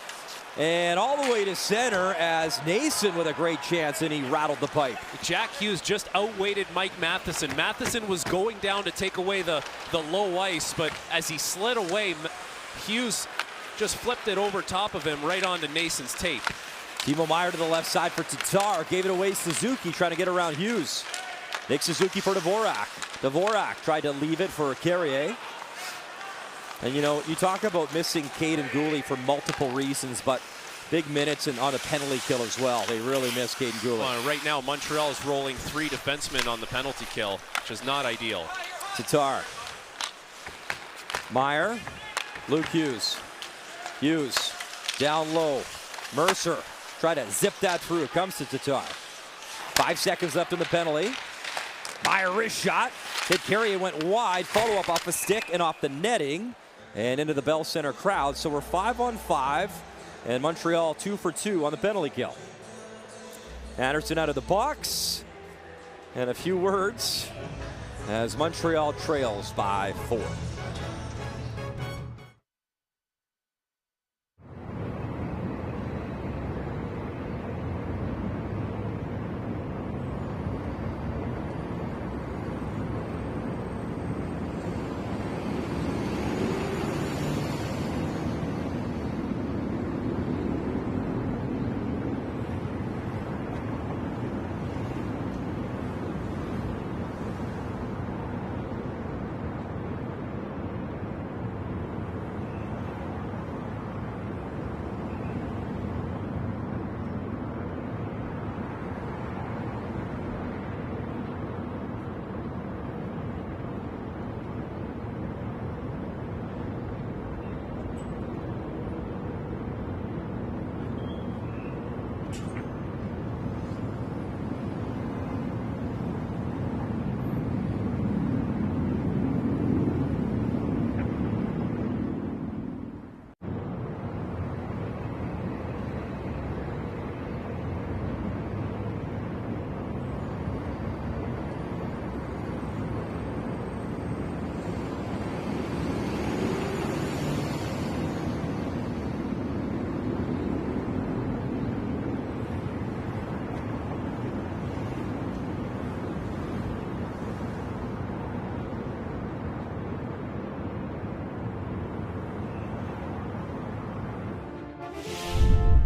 And all the way to center as Nason with a great chance, and he rattled the pipe. Jack Hughes just outweighted Mike Matheson. Matheson was going down to take away the low ice, but as he slid away, Hughes just flipped it over top of him right onto Nason's tape. Timo Meier to the left side for Tatar. Gave it away Suzuki trying to get around Hughes. Nick Suzuki for Dvorak. Dvorak tried to leave it for Carrier. And you talk about missing Caden Gooley for multiple reasons, but big minutes and on a penalty kill as well. They really miss Caden Gooley. Right now, Montreal is rolling 3 defensemen on the penalty kill, which is not ideal. Tatar. Meier. Luke Hughes. Hughes down low. Mercer try to zip that through. It comes to Tatar. 5 seconds left in the penalty. Meier wrist shot. Hit Carrier, went wide. Follow up off a stick and off the netting and into the Bell Center crowd. So we're 5 on 5 and Montreal 2 for 2 on the penalty kill. Anderson out of the box. And a few words as Montreal trails by 4.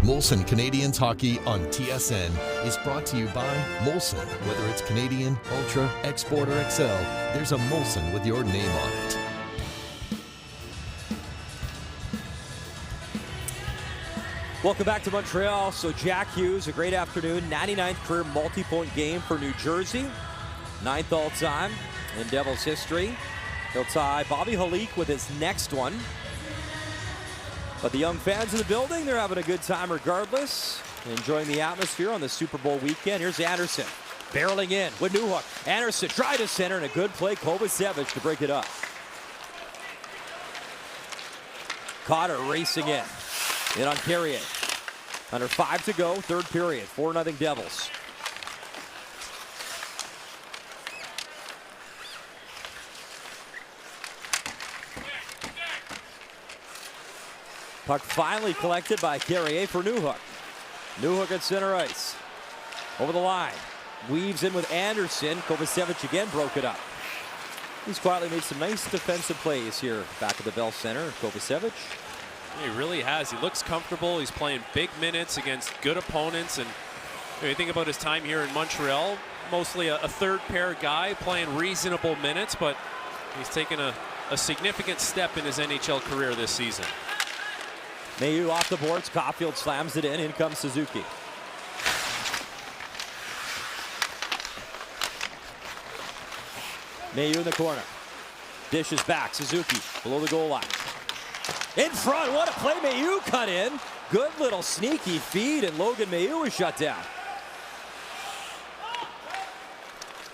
Molson Canadiens Hockey on TSN is brought to you by Molson. Whether it's Canadian, Ultra, Export, or XL, there's a Molson with your name on it. Welcome back to Montreal. So Jack Hughes, a great afternoon. 99th career multi-point game for New Jersey. 9th all-time in Devils history. He'll tie Bobby Halik with his next one. But the young fans in the building, they're having a good time regardless. Enjoying the atmosphere on the Super Bowl weekend. Here's Anderson barreling in with Newhook. Anderson tried to center and a good play. Kovacevic to break it up. Cotter racing in on Carrier. Under 5 to go, third period. 4-0 Devils. Puck finally collected by Carrier for Newhook. Newhook at center ice. Over the line. Weaves in with Anderson. Kovacevic again broke it up. He's quietly made some nice defensive plays here back at the Bell Center. Kovacevic. He really has. He looks comfortable. He's playing big minutes against good opponents. And you think about his time here in Montreal, mostly a third pair guy playing reasonable minutes, but he's taken a significant step in his NHL career this season. Mailloux off the boards. Caulfield slams it in. In comes Suzuki. Mailloux in the corner. Dishes back. Suzuki below the goal line. In front. What a play. Mailloux cut in. Good little sneaky feed, and Logan Mailloux is shut down.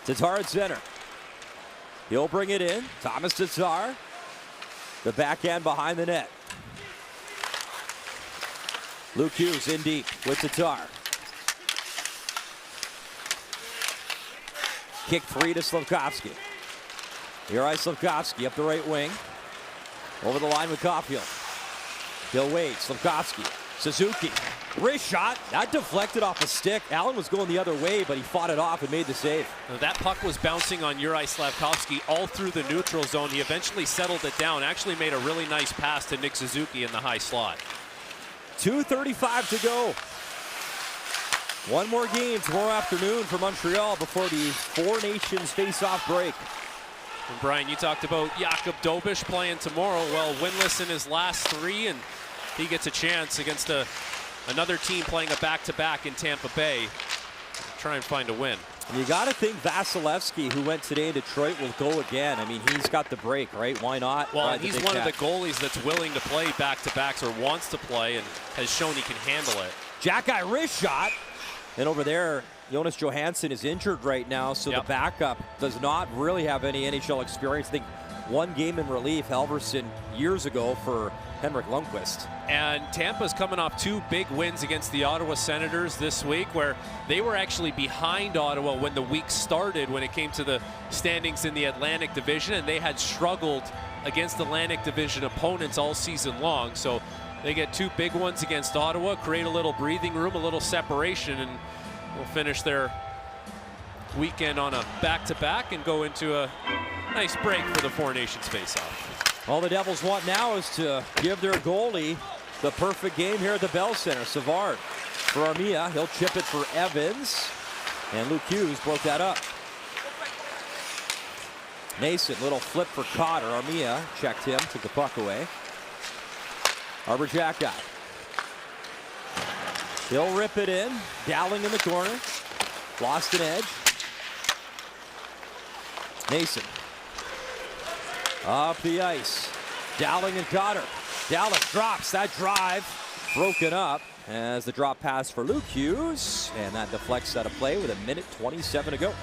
Tatar at center. He'll bring it in. Thomas Tatar. The backhand behind the net. Luke Hughes in deep with Tatar. Kick free to Slafkovsky. Juraj Slafkovsky up the right wing. Over the line with Caulfield. He'll wait. Slafkovsky. Suzuki. Wrist shot. That deflected off a stick. Allen was going the other way, but he fought it off and made the save. Now, that puck was bouncing on Juraj Slafkovsky all through the neutral zone. He eventually settled it down. Actually made a really nice pass to Nick Suzuki in the high slot. 2:35 to go. One more game tomorrow afternoon for Montreal before the Four Nations face-off break. And Brian, you talked about Jakub Dobeš playing tomorrow. Well, winless in his last 3, and he gets a chance against another team playing a back-to-back in Tampa Bay. Try and find a win. And you got to think Vasilevsky, who went today in Detroit, will go again. I mean, he's got the break, right? Why not? Well, he's one of the goalies that's willing to play back-to-backs or wants to play and has shown he can handle it. Jack-eye wrist shot. And over there, Jonas Johansson is injured right now, so the backup does not really have any NHL experience. I think one game in relief, Halverson, years ago for Henrik Lundqvist. And Tampa's coming off 2 big wins against the Ottawa Senators this week, where they were actually behind Ottawa when the week started when it came to the standings in the Atlantic Division, and they had struggled against Atlantic Division opponents all season long. So they get 2 big ones against Ottawa, create a little breathing room, a little separation, and we'll finish their weekend on a back-to-back and go into a nice break for the Four Nations face-off. All the Devils want now is to give their goalie the perfect game here at the Bell Center. Savard for Armia. He'll chip it for Evans. And Luke Hughes broke that up. Mason, little flip for Cotter. Armia checked him, took the puck away. Arbor Jackeye. He'll rip it in. Dowling in the corner. Lost an edge. Mason. Up the ice. Dowling and Cotter. Dowling drops that drive. Broken up as the drop pass for Luke Hughes. And that deflects out of play with 1:27 to go.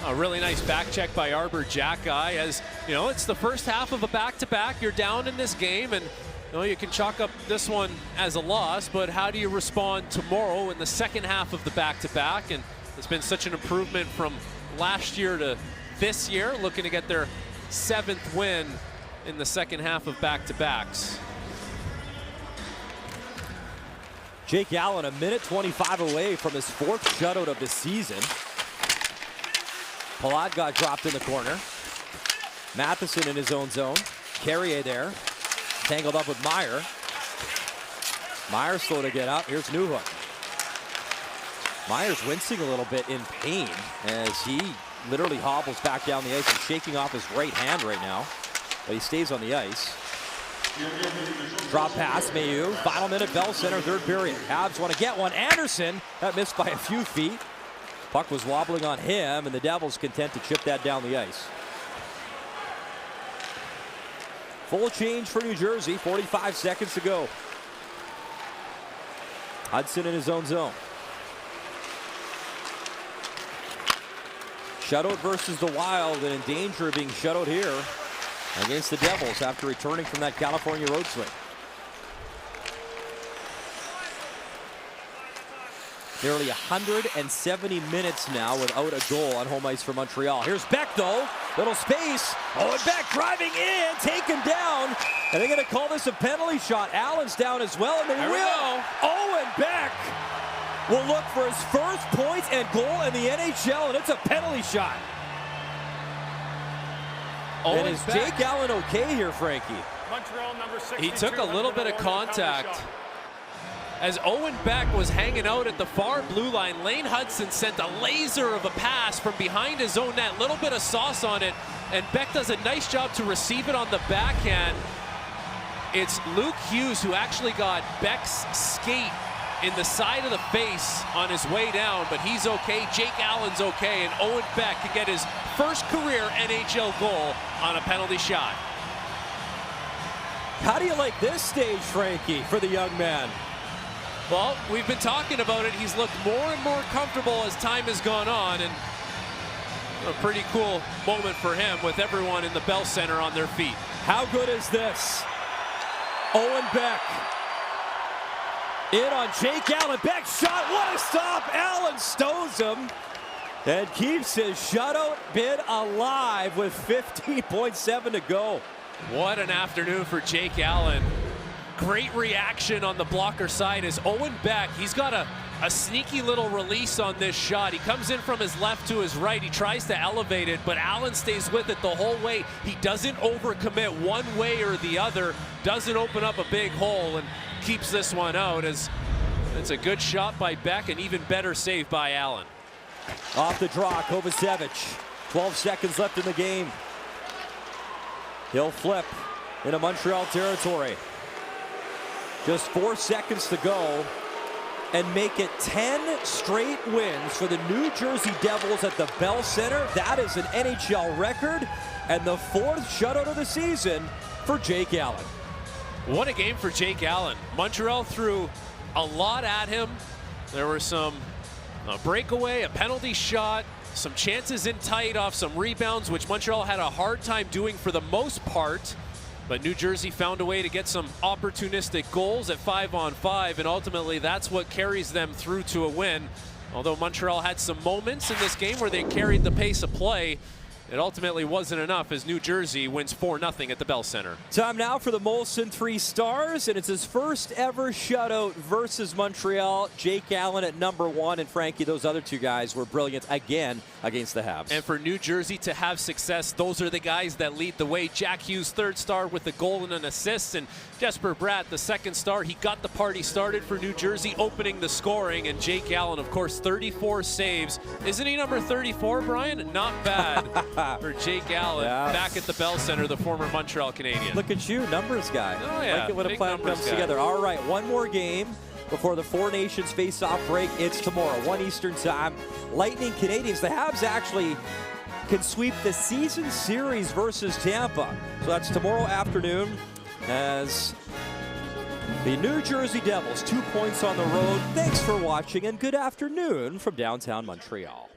A really nice back check by Arbor Jackeye. As you know, it's the first half of a back-to-back. You're down in this game, and you can chalk up this one as a loss, but how do you respond tomorrow in the second half of the back-to-back? And it's been such an improvement from last year to this year, looking to get their 7th win in the second half of back-to-backs. Jake Allen, 1:25 away from his 4th shutout of the season. Palat got dropped in the corner. Matheson in his own zone. Carrier there. Tangled up with Meyer. Myers slow to get up. Here's Newhook. Myers wincing a little bit in pain as he literally hobbles back down the ice and shaking off his right hand right now. But he stays on the ice. Drop pass, Mailloux. Final minute, Bell Center, third period. Habs want to get one. Anderson, that missed by a few feet. Puck was wobbling on him, and the Devils content to chip that down the ice. Full change for New Jersey, 45 seconds to go. Hudson in his own zone. Shutout versus the Wild, and in danger of being shutout here against the Devils after returning from that California road swing. Nearly 170 minutes now without a goal on home ice for Montreal. Here's Beck, though. Little space. Owen Beck driving in, taken down. And they're going to call this a penalty shot. Allen's down as well, and they will. Owen Beck will look for his first point and goal in the NHL, and it's a penalty shot. And is Jake Allen okay here, Frankie? Montreal number 62. He took a little bit of contact. As Owen Beck was hanging out at the far blue line, Lane Hudson sent a laser of a pass from behind his own net. Little bit of sauce on it, and Beck does a nice job to receive it on the backhand. It's Luke Hughes who actually got Beck's skate in the side of the face on his way down, but he's okay. Jake Allen's okay, and Owen Beck can get his first career NHL goal on a penalty shot. How do you like this stage, Frankie, for the young man? Well, we've been talking about it. He's looked more and more comfortable as time has gone on, and a pretty cool moment for him with everyone in the Bell Center on their feet. How good is this? Owen Beck in on Jake Allen. Beck shot. What a stop. Allen stows him and keeps his shutout bid alive with 15.7 to go. What an afternoon for Jake Allen. Great reaction on the blocker side as Owen Beck, he's got a sneaky little release on this shot. He comes in from his left to his right. He tries to elevate it, but Allen stays with it the whole way. He doesn't overcommit one way or the other, doesn't open up a big hole, and keeps this one out. As it's a good shot by Beck, and even better save by Allen. Off the draw, Kovacevic. 12 seconds left in the game. He'll flip into Montreal territory. Just 4 seconds to go and make it 10 straight wins for the New Jersey Devils at the Bell Center. That is an NHL record and the 4th shutout of the season for Jake Allen. What a game for Jake Allen. Montreal threw a lot at him. There were some breakaway, a penalty shot, some chances in tight off some rebounds, which Montreal had a hard time doing for the most part. But New Jersey found a way to get some opportunistic goals at 5-on-5, and ultimately that's what carries them through to a win. Although Montreal had some moments in this game where they carried the pace of play, it ultimately wasn't enough as New Jersey wins 4-0 at the Bell Center. Time now for the Molson 3 Stars, and it's his first ever shutout versus Montreal. Jake Allen at number 1, and Frankie, those other two guys were brilliant again against the Habs. And for New Jersey to have success, those are the guys that lead the way. Jack Hughes, 3rd star with a goal and an assist, and Jesper Bratt, the 2nd star. He got the party started for New Jersey, opening the scoring, and Jake Allen, of course, 34 saves. Isn't he number 34, Brian? Not bad. For Jake Allen, back at the Bell Center, the former Montreal Canadian. Look at you, numbers guy. Oh, yeah. Like it when a plan comes together. All right, one more game before the Four Nations face-off break. It's tomorrow, 1 Eastern time. Lightning Canadians. The Habs actually can sweep the season series versus Tampa. So that's tomorrow afternoon as the New Jersey Devils, 2 points on the road. Thanks for watching, and good afternoon from downtown Montreal.